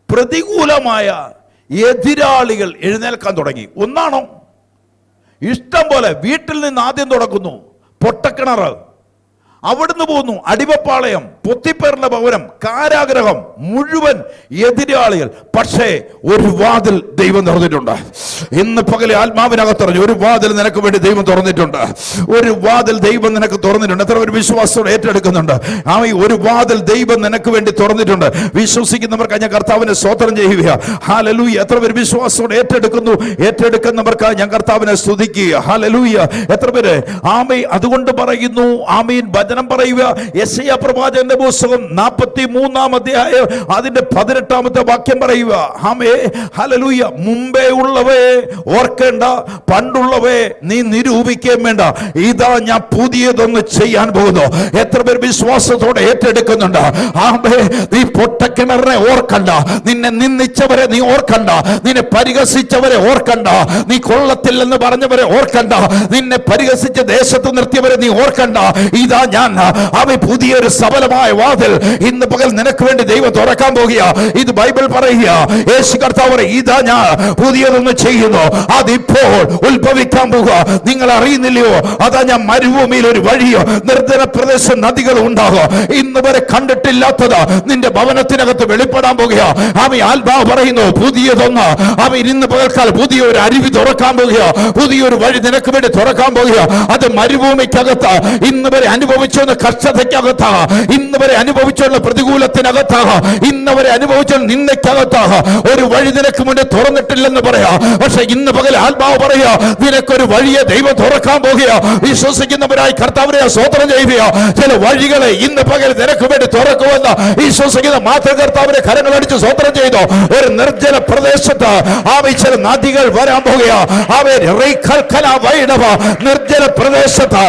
പ്രതികൂലമായ എതിരാളികൾ എഴുന്നേൽക്കാൻ തുടങ്ങി. ഒന്നാണോ? ഇഷ്ടം പോലെ. വീട്ടിൽ നിന്ന് ആദ്യം തുടങ്ങുന്നു പൊട്ടക്കിണർ, അവിടുന്ന് പോകുന്നു അടിമപ്പാളയം, പൊത്തിപ്പേറിന്റെ ഭവനം, കാരാഗ്രഹം, മുഴുവൻ എതിരാളികൾ. പക്ഷേ ഒരു വാതിൽ ദൈവം തുറന്നിട്ടുണ്ട്. ഇന്ന് പകലെ ആത്മാവിനകത്തറിഞ്ഞു, ഒരു വാതിൽ നിനക്ക് വേണ്ടി ദൈവം തുറന്നിട്ടുണ്ട്. ഒരു വാതിൽ ദൈവം നിനക്ക് തുറന്നിട്ടുണ്ട്. എത്ര ഒരു വിശ്വാസത്തോടെ ഏറ്റെടുക്കുന്നുണ്ട്? ഒരു വാതിൽ ദൈവം നിനക്ക് വേണ്ടി തുറന്നിട്ടുണ്ട്. വിശ്വസിക്കുന്നവർക്ക് ഞാൻ കർത്താവിനെ സ്തോത്രം ചെയ്യുക. ഹല്ലേലൂയ. എത്ര പേര് വിശ്വാസത്തോടെ ഏറ്റെടുക്കുന്നവർക്ക് ഞാൻ കർത്താവിനെ സ്തുതിക്കുക. ഹല്ലേലൂയ. എത്ര പേര് അതുകൊണ്ട് പറയുന്നു ആമീൻ. വചനം പറയുക, യെശയ്യാ പ്രവാചകന്റെ പുസ്തകം 43-ാം അധ്യായം അതിന്റെ 18-ാമത്തെ വാക്യം പറയുക. ഹല്ലേലൂയ. മുമ്പേ ഉള്ളവയെ ഓർക്കേണ്ട, പണ്ടുള്ളവയെ നീ നിരൂപിക്കുകയും വേണ്ട, ഇതാ ഞാൻ പുതിയതൊന്ന് ചെയ്യാൻ പോകുന്നു. എത്ര പേർ വിശ്വാസത്തോടെ ഏറ്റെടുക്കുന്നുണ്ട്? നീ പൊട്ടക്കിണറിനെ ഓർക്കണ്ട, നിന്നെ നിന്ദിച്ചവരെ നീ ഓർക്കണ്ട, നിന്നെ പരിഹസിച്ചവരെ ഓർക്കണ്ട, നീ കൊള്ളത്തില്ലെന്ന് പറഞ്ഞവരെ ഓർക്കണ്ട, നിന്നെ പരിഹസിച്ച ദേശത്ത് നിർത്തിയവരെ നീ ഓർക്കണ്ട. ഇതാ ഞാൻ പുതിയൊരു സബലമായ വാതിൽ ഇന്ന് പകൽ നിനക്ക് വേണ്ടി ദൈവം തുറക്കാൻ പോകുക. ഇത് ബൈബിൾ പറയുക. യേശു കർത്താവ് ഇതാ ഞാൻ പുതിയതൊന്ന് ചെയ്യുന്നു, അതിപ്പോൾ ഉത്ഭവിക്കാൻ പോകുക. നിങ്ങൾ അറിയുന്നില്ലയോ? അതാ ഞാൻ മരുഭൂമിയിൽ ഒരു വഴിയോ നിർജ്ജന പ്രദേശ നദികൾ ഉണ്ടാകും. ഇന്ന് വരെ കണ്ടിട്ടില്ലാത്തത് നിന്റെ ഭവനത്തിനകത്ത് വെളിപ്പെടാൻ പോകുക. ആത്മാവ് പറയുന്നു പുതിയതൊന്ന് ഇന്ന് പകൽക്കാലം പുതിയൊരു അരുവി തുറക്കാൻ പോകുക. പുതിയൊരു വഴി നിനക്ക് വേണ്ടി തുറക്കാൻ പോകുക. അത് മരുഭൂമിക്കകത്ത് ഇന്ന് വരെ അനുഭവിച്ച കഷ്ടതയ്ക്കകത്താക, ഇന്ന് വരെ അനുഭവിച്ചുള്ള പ്രതികൂലത്തിനകത്താക, ഇന്ന് വരെ അനുഭവിച്ച നിന്നയ്ക്കകത്താക ഒരു വഴി നിനക്ക് മുന്നേ തുറന്നിട്ടില്ലെന്ന് പറയാ. പക്ഷെ ഇന്ന് പകൽ ആത്മാവ് പറയുക, നിനക്കൊരു വഴിയെ ദൈവം തുറക്കാൻ പോകുക. വിശ്വസിക്കുന്നവരായി കർത്താവിനെ സ്തോത്രം ചെയ്യുക. ചില വഴികളെ ഇന്ന് പകൽ നിനക്ക് വേണ്ടി തുറക്കുമെന്ന് വിശ്വസിക്കുന്ന മാത്രം കർത്താവിനെ കരങ്ങളടിച്ച് സ്തോത്രം ചെയ്തു. ഒരു നിർജ്ജന പ്രദേശത്ത് ചില നദികൾ വരാൻ പോകുക. നിർജ്ജന പ്രദേശത്ത്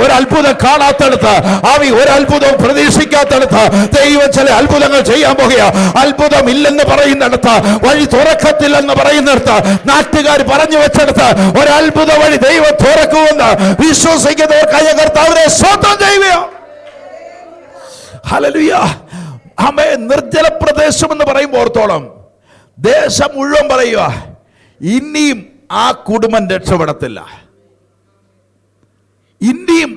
ഒരു അത്ഭുതം കാണാത്തടുത്ത്, ഒരു അത്ഭുതവും പ്രതീക്ഷിക്കാത്തടുത്ത് ദൈവം ചില അത്ഭുതങ്ങൾ ചെയ്യാൻ പോകുക. അത്ഭുതം ഇല്ലെന്ന് പറയുന്നിടത്ത്, വഴി തുറക്കത്തില്ലെന്ന് പറയുന്നിടത്ത്, നാട്ടുകാർ പറഞ്ഞു വെച്ചെടുത്ത് ഒരു അത്ഭുത വഴി ദൈവം തുറക്കുമെന്ന് വിശ്വസിക്കുന്നവർക്കായ കർത്താവിനെ സ്വന്തം ചെയ്യുക. ഹല്ലേലൂയ. നിർജ്ജല പ്രദേശം എന്ന് പറയുമ്പോൾ ഓർത്തോളം ദേശം മുഴുവൻ പറയുക, ഇനിയും ആ കുടുംബം രക്ഷപ്പെടത്തില്ല, ഇനിയും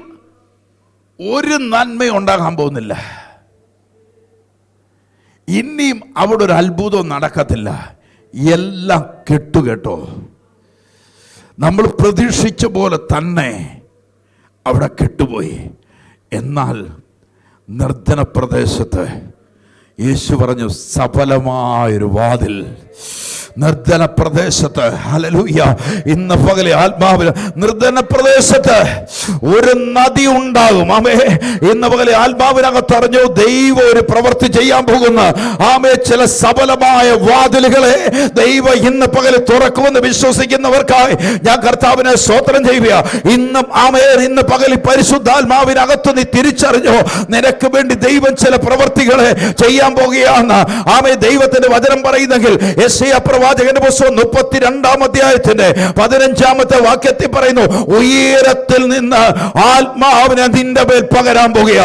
ഒരു നന്മ ഉണ്ടാകാൻ പോകുന്നില്ല, ഇനിയും അവിടെ ഒരു അത്ഭുതവും നടക്കത്തില്ല, എല്ലാം കെട്ടുകെട്ടോ. നമ്മൾ പ്രതീക്ഷിച്ച പോലെ തന്നെ അവിടെ കെട്ടുപോയി. എന്നാൽ നിർജ്ജന പ്രദേശത്ത് യേശു പറഞ്ഞു, സഫലമായൊരു വാതിൽ നിർജ്ജന പ്രദേശത്ത്. ഹല്ലേലൂയ. ഇന്ന് പകലെ ആത്മാവിൽ നിർജ്ജന പ്രദേശത്ത് ഒരു നദി ഉണ്ടാകും. ആമേ. ഇന്ന് പകലെ ആത്മാവിനകത്ത് അറിഞ്ഞു, ദൈവം ഒരു പ്രവൃത്തി ചെയ്യാൻ പോകുന്ന ആമേ ചില സഫലമായ വാതിലുകളെ ദൈവം ഇന്ന് പകലെ തുറക്കുമെന്ന് വിശ്വസിക്കുന്നവർക്കായി ഞാൻ കർത്താവിനെ സ്തോത്രം ചെയ്യുക. ഇന്നും ആമേ, ഇന്ന് പകൽ പരിശുദ്ധാത്മാവിനകത്ത് നീ തിരിച്ചറിഞ്ഞോ, നിനക്ക് വേണ്ടി ദൈവം ചില പ്രവൃത്തികളെ ചെയ്യാൻ പോകുകയാണ്. ആമേ. ദൈവത്തിന്റെ വചനം പറയുന്നെങ്കിൽ യെശയ്യാ പ്രവാചകന്റെ പുസ്തകം 32-ാം അധ്യായത്തിന്റെ 15-ാമത്തെ വാക്യത്തിൽ പറയുന്നു, ഉയരത്തിൽ നിന്ന് ആത്മാവിനെ നിന്റെ മേൽ പകരാൻ പോകുക.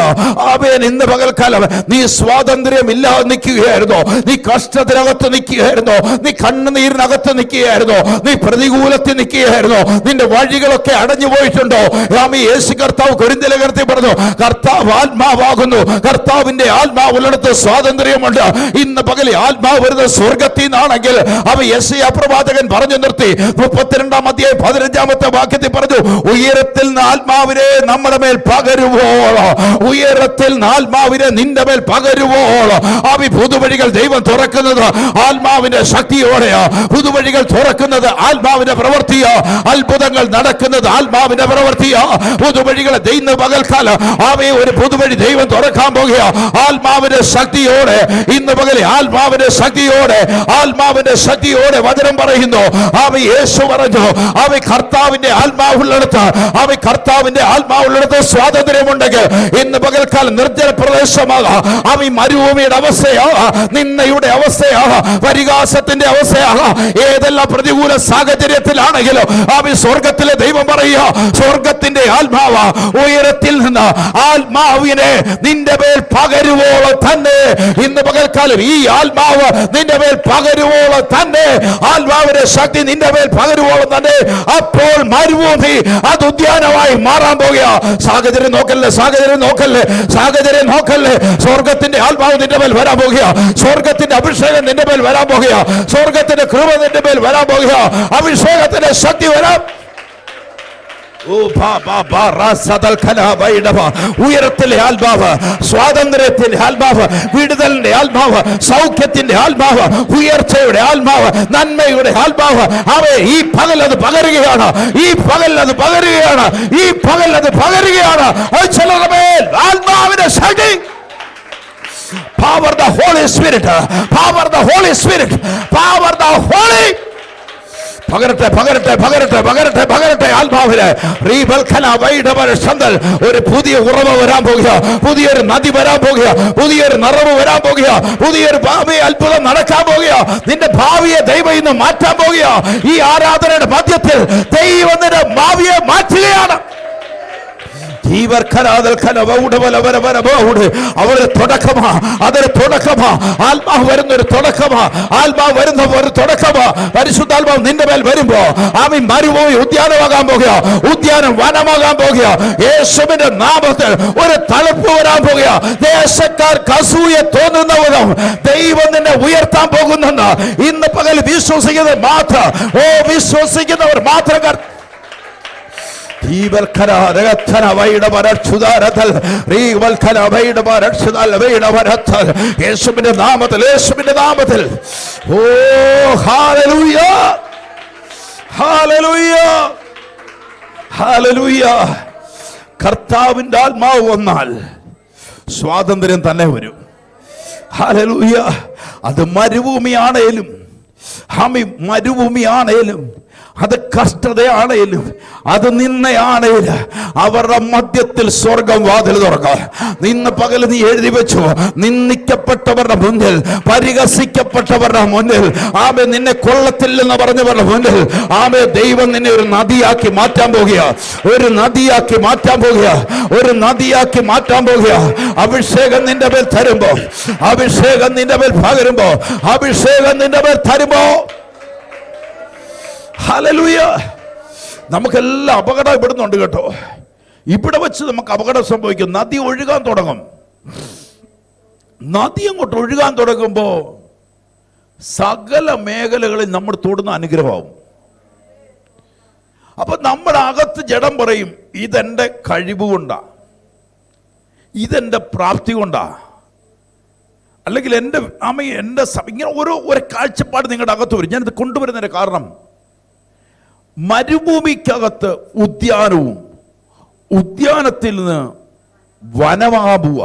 ആമേൻ. ഇന്ന് പകൽക്കാലം നീ സ്വാതന്ത്ര്യമില്ലാതെ നിൽക്കുകയായിരുന്നോ? നീ കഷ്ടത്തിനകത്ത് നിൽക്കുകയായിരുന്നോ? നീ കണ്ണുനീരിനകത്ത് നിൽക്കുകയായിരുന്നോ? നീ പ്രതികൂലത്തിൽ നിൽക്കുകയായിരുന്നോ? നിന്റെ വഴികളൊക്കെ അടഞ്ഞു പോയിട്ടുണ്ടോ? ആമേ. യേശു കർത്താവ് കൊരിന്ത്യലേഖനത്തിൽ പറഞ്ഞു, കർത്താവ് ആത്മാവാകുന്നു, കർത്താവിന്റെ ആത്മാവുള്ളിടത്ത് സ്വാതന്ത്ര്യമുണ്ട്. ഇന്ന് പകൽ ആത്മാവ് വരുന്ന സ്വർഗത്തിൽ നിന്നാണെങ്കിൽ അവ യെശയ്യാ പ്രവാചകൻ പറഞ്ഞു നിർത്തി. 32-ാം അധ്യായം 15-ാമത്തെ വാക്യത്തിൽ പറഞ്ഞു, ഉയരത്തിൽ നിന്ന് ആത്മാവിനെ നമ്മുടെ മേൽ പകരുവോളോ, ഉയരത്തിൽ നിന്ന് ആത്മാവിനെ നിന്റെ മേൽ പകരുവോളോ. അവി പുതുവഴികൾ ദൈവം തുറക്കുന്നത് ആത്മാവിന്റെ ശക്തിയോടെയാ. പുതുവഴികൾ തുറക്കുന്നത് ആത്മാവിന്റെ പ്രവൃത്തിയാ. അത്ഭുതങ്ങൾ നടക്കുന്നത് ആത്മാവിന്റെ പ്രവൃത്തിയാ. പുതുവഴികളെ ദൈവം പകൽക്കാലം അവയെ ഒരു പുതുവഴി ദൈവം തുറക്കാൻ പോകുക ആത്മാവിന്റെ ശക്തിയോടെ. ഇന്ന് പകലെ ആത്മാവിന്റെ ശക്തിയോടെ, ആത്മാവിന്റെ ശക്തിയോടെ വചനം പറയുന്നു. അവ യേശു പറഞ്ഞു, അവ കർത്താവിന്റെ ആത്മാവുള്ളിടത്ത്, അവ കർത്താവിന്റെ ആത്മാവുള്ളിടത്ത് സ്വാതന്ത്ര്യമുണ്ടെങ്കിൽ ഇന്ന് പകൽക്കാലം നിർജ്ജന പ്രദേശമാകാം. അവ മരുഭൂമിയുടെ അവസ്ഥയാകാം, നിന്നയുടെ അവസ്ഥയാകാം, പരിഹാസത്തിന്റെ അവസ്ഥയാകാം. ഏതെല്ലാം പ്രതികൂല സാഹചര്യത്തിലാണെങ്കിലും അവ സ്വർഗത്തിലെ ദൈവം പറയുക, സ്വർഗത്തിന്റെ ആത്മാവ ഉയരത്തിൽ നിന്ന് ആത്മാവിനെ നിന്റെ മേൽ പകരുവോളം തന്നെ. ഇന്ന് പകൽക്കാലം ഈ ആത്മാവ് നിന്റെ മേൽ പകരുവോളം തന്നെ, ആത്മാവിന്റെ ശക്തി നിന്റെ മേൽ പകരുവോളം തന്നെ. അപ്പോൾ മരുഭൂമി അത് ഉദ്യാനമായി മാറാൻ പോകുക. സാഹചര്യം നോക്കല്ലേ, സാഹചര്യം നോക്കല്ലേ, സാഹചര്യം നോക്കല്ലേ. സ്വർഗത്തിന്റെ ആത്മാവ് നിന്റെ മേൽ വരാൻ പോകുക, സ്വർഗത്തിന്റെ അഭിഷേകം നിന്റെ മേൽ വരാൻ പോകുക, സ്വർഗത്തിന്റെ കൃപ നിന്റെ മേൽ വരാൻ പോകുക, അഭിഷേകത്തിന്റെ ശക്തി വരാം. ഉയരത്തിലെ ആത്മാവ്, സ്വാതന്ത്ര്യത്തിന്റെ ആത്മാവ്, വിടുതലിന്റെ ആത്മാവ്, സൗഖ്യത്തിന്റെ ആത്മാവ്, ഉയർച്ചയുടെ ആത്മാവ്, നന്മയുടെ ആത്മാവ് അവയെ ഈ പകൽ അത് പകരുകയാണ്, ഈ പകൽ അത് പകരുകയാണ്, ഈ പകൽ അത് പകരുകയാണ്. ആത്മാവിന്റെ ശക്തി, power the Holy Spirit, power the Holy Spirit, power the Holy. പകരട്ടെ, പകരട്ടെ, പകരട്ടെ, പകരട്ടെ, പകരട്ടെ ആത്മാവിന്. ഒരു പുതിയ ഉറവ വരാൻ പോകുക, പുതിയൊരു നദി വരാൻ പോകുക, പുതിയൊരു നിറവ് വരാൻ പോകുക, പുതിയൊരു ഭാവി അത്ഭുതം നടക്കാൻ പോകുക. നിന്റെ ഭാവിയെ ദൈവം ഇന്ന് മാറ്റാൻ പോകുക. ഈ ആരാധനയുടെ മധ്യത്തിൽ ദൈവം നിന്റെ ഭാവിയെ മാറ്റുകയാണ്. അവരുടെ തുടക്കമാ, അതൊരു തുടക്കമാ. ആത്മാവ് വരുന്ന ഒരു തുടക്കമാ, ആത്മാവ് വരുന്ന ഒരു തുടക്കമാ. പരിശുദ്ധാത്മാവ് നിന്റെ മേൽ വരുമ്പോ ആമീൻ മരുഭൂമി ഉദ്യാനമാകാൻ പോകുക, ഉദ്യാനം വനമാകാൻ പോകുക. യേശുവിന്റെ നാമത്തിൽ ഒരു തണുപ്പ് വരാൻ പോകുക. ദേശക്കാർക്ക് അസൂയ തോന്നുന്ന വിധം ദൈവം നിന്നെ ഉയർത്താൻ പോകുന്നെന്ന് ഇന്ന് പകൽ വിശ്വസിക്കുന്നത് മാത്രം, വിശ്വസിക്കുന്നവർ മാത്രം. യേശുവിന്റെ നാമത്തിൽ, യേശുവിന്റെ നാമത്തിൽ. ഓ ഹല്ലേലൂയ, ഹല്ലേലൂയ, ഹല്ലേലൂയ. കർത്താവിന്റെ ആത്മാവ് വന്നാൽ സ്വാതന്ത്ര്യം തന്നെ വരും. ഹല്ലേലൂയ. അത് മരുഭൂമിയാണേലും, മരുഭൂമിയാണേലും, അത് കഷ്ടതയാണേലും, അത് നിന്നയാണേലും, അവരുടെ മധ്യത്തിൽ സ്വർഗം വാതിൽ തുറക്കാം. നിന്ന പകൽ നീ എഴുതി വെച്ചു, നിന്ദിക്കപ്പെട്ടവരുടെ മുന്നിൽ, പരിഹസിക്കപ്പെട്ടവരുടെ മുന്നിൽ, ആമേ നിന്നെ കൊള്ളത്തില്ലെന്ന് പറഞ്ഞവരുടെ മുന്നിൽ, ആമേ ദൈവം നിന്നെ ഒരു നദിയാക്കി മാറ്റാൻ പോകുക, ഒരു നദിയാക്കി മാറ്റാൻ പോകുക, ഒരു നദിയാക്കി മാറ്റാൻ പോകുക. അഭിഷേകം നിന്റെ മേൽ തരുമ്പോ, അഭിഷേകം നിന്റെ മേൽ പകരുമ്പോ, അഭിഷേകം നിന്റെ മേൽ തരുമ്പോ, ഹല്ലേലൂയ. നമുക്കെല്ലാം അപകടം ഇവിടുന്നുണ്ട് കേട്ടോ. ഇവിടെ വെച്ച് നമുക്ക് അപകടം സംഭവിക്കും. നദി ഒഴുകാൻ തുടങ്ങും. നദി അങ്ങോട്ട് ഒഴുകാൻ തുടങ്ങുമ്പോ സകല മേഖലകളിൽ നമ്മൾ തൊടുന്ന അനുഗ്രഹമാവും. അപ്പൊ നമ്മുടെ അകത്ത് ജഡം പറയും, ഇതെന്റെ കഴിവ് കൊണ്ടാ, ഇതെന്റെ പ്രാപ്തി കൊണ്ടാ, അല്ലെങ്കിൽ എൻ്റെ എൻ്റെ ഇങ്ങനെ ഒരു കാഴ്ചപ്പാട് നിങ്ങളുടെ അകത്ത് വരും. ഞാനിത് കൊണ്ടുവരുന്നതിന്റെ കാരണം, മരുഭൂമിക്കകത്ത് ഉദ്യാനവും ഉദ്യാനത്തിൽ നിന്ന് വനമാവുക,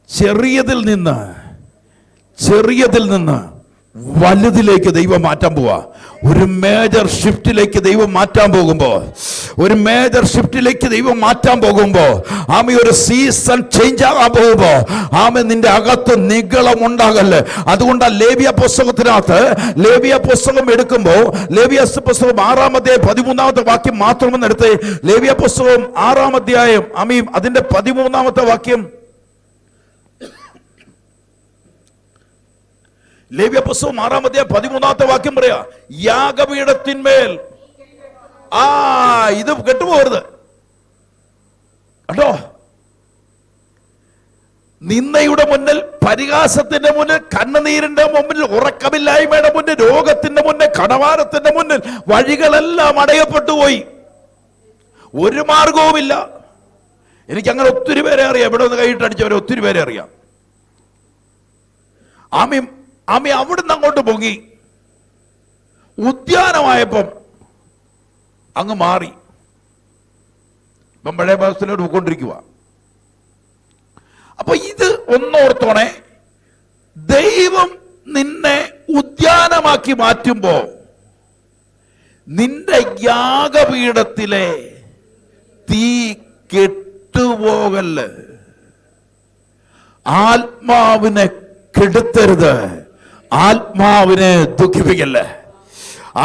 ചെറിയതിൽ നിന്ന് വലുതിലേക്ക് ദൈവം മാറ്റാൻ പോവാ. ഒരു മേജർ ഷിഫ്റ്റിലേക്ക് ദൈവം മാറ്റാൻ പോകുമ്പോ ആമ ഒരു സീസൺ ചേഞ്ച് ആകാൻ പോകുമ്പോ ആമ നിന്റെ അകത്ത് നിഗളം ഉണ്ടാകല്ലേ. അതുകൊണ്ടാണ് ലേവ്യ പുസ്തകം എടുക്കുമ്പോ ലേവ്യ പുസ്തകം 6-ാം അധ്യായം 13-ാമത്തെ വാക്യം മാത്രമെന്ന് എടുത്ത്, ലേവ്യ പുസ്തകം 6-ാം അധ്യായം അതിന്റെ 13-ാമത്തെ വാക്യം, ലേവ്യ പുസ്തകം 6-ാം അധ്യായം 13-ാമത്തെ വാക്യം പറയാ, യാഗപീഠത്തിന്മേൽ ഇത് കെട്ടുപോകരുത് കേട്ടോ. നിന്ദയുടെ മുന്നിൽ, പരിഹാസത്തിന്റെ മുന്നിൽ, കണ്ണുനീരിന്റെ മുന്നിൽ, ഉറക്കമില്ലായ്മയുടെ മുന്നിൽ, രോഗത്തിന്റെ മുന്നിൽ, കടവാരത്തിന്റെ മുന്നിൽ വഴികളെല്ലാം അടയപ്പെട്ടു പോയി. ഒരു മാർഗവുമില്ല. എനിക്കങ്ങനെ ഒത്തിരി പേരെ അറിയാം, ഇവിടെ ഒന്ന് കൈയിട്ടടിച്ചവരെ ഒത്തിരി പേരെ അറിയാം. ആമി അവിടുന്ന് അങ്ങോട്ട് പൊങ്ങി, ഉദ്യാനമായപ്പം അങ്ങ് മാറി, ഇപ്പം പഴയ ഭാഗത്തിലോട്ട് പോയിക്കൊണ്ടിരിക്കുക. അപ്പൊ ഇത് ഒന്നോർത്തോണേ, ദൈവം നിന്നെ ഉദ്യാനമാക്കി മാറ്റുമ്പോ നിന്റെ യാഗപീഠത്തിലെ തീ കെട്ടുപോകല്ല്. ആത്മാവിനെ കെടുത്തരുത്, ആത്മാവിനെ ദുഃഖിപ്പിക്കല്ലേ.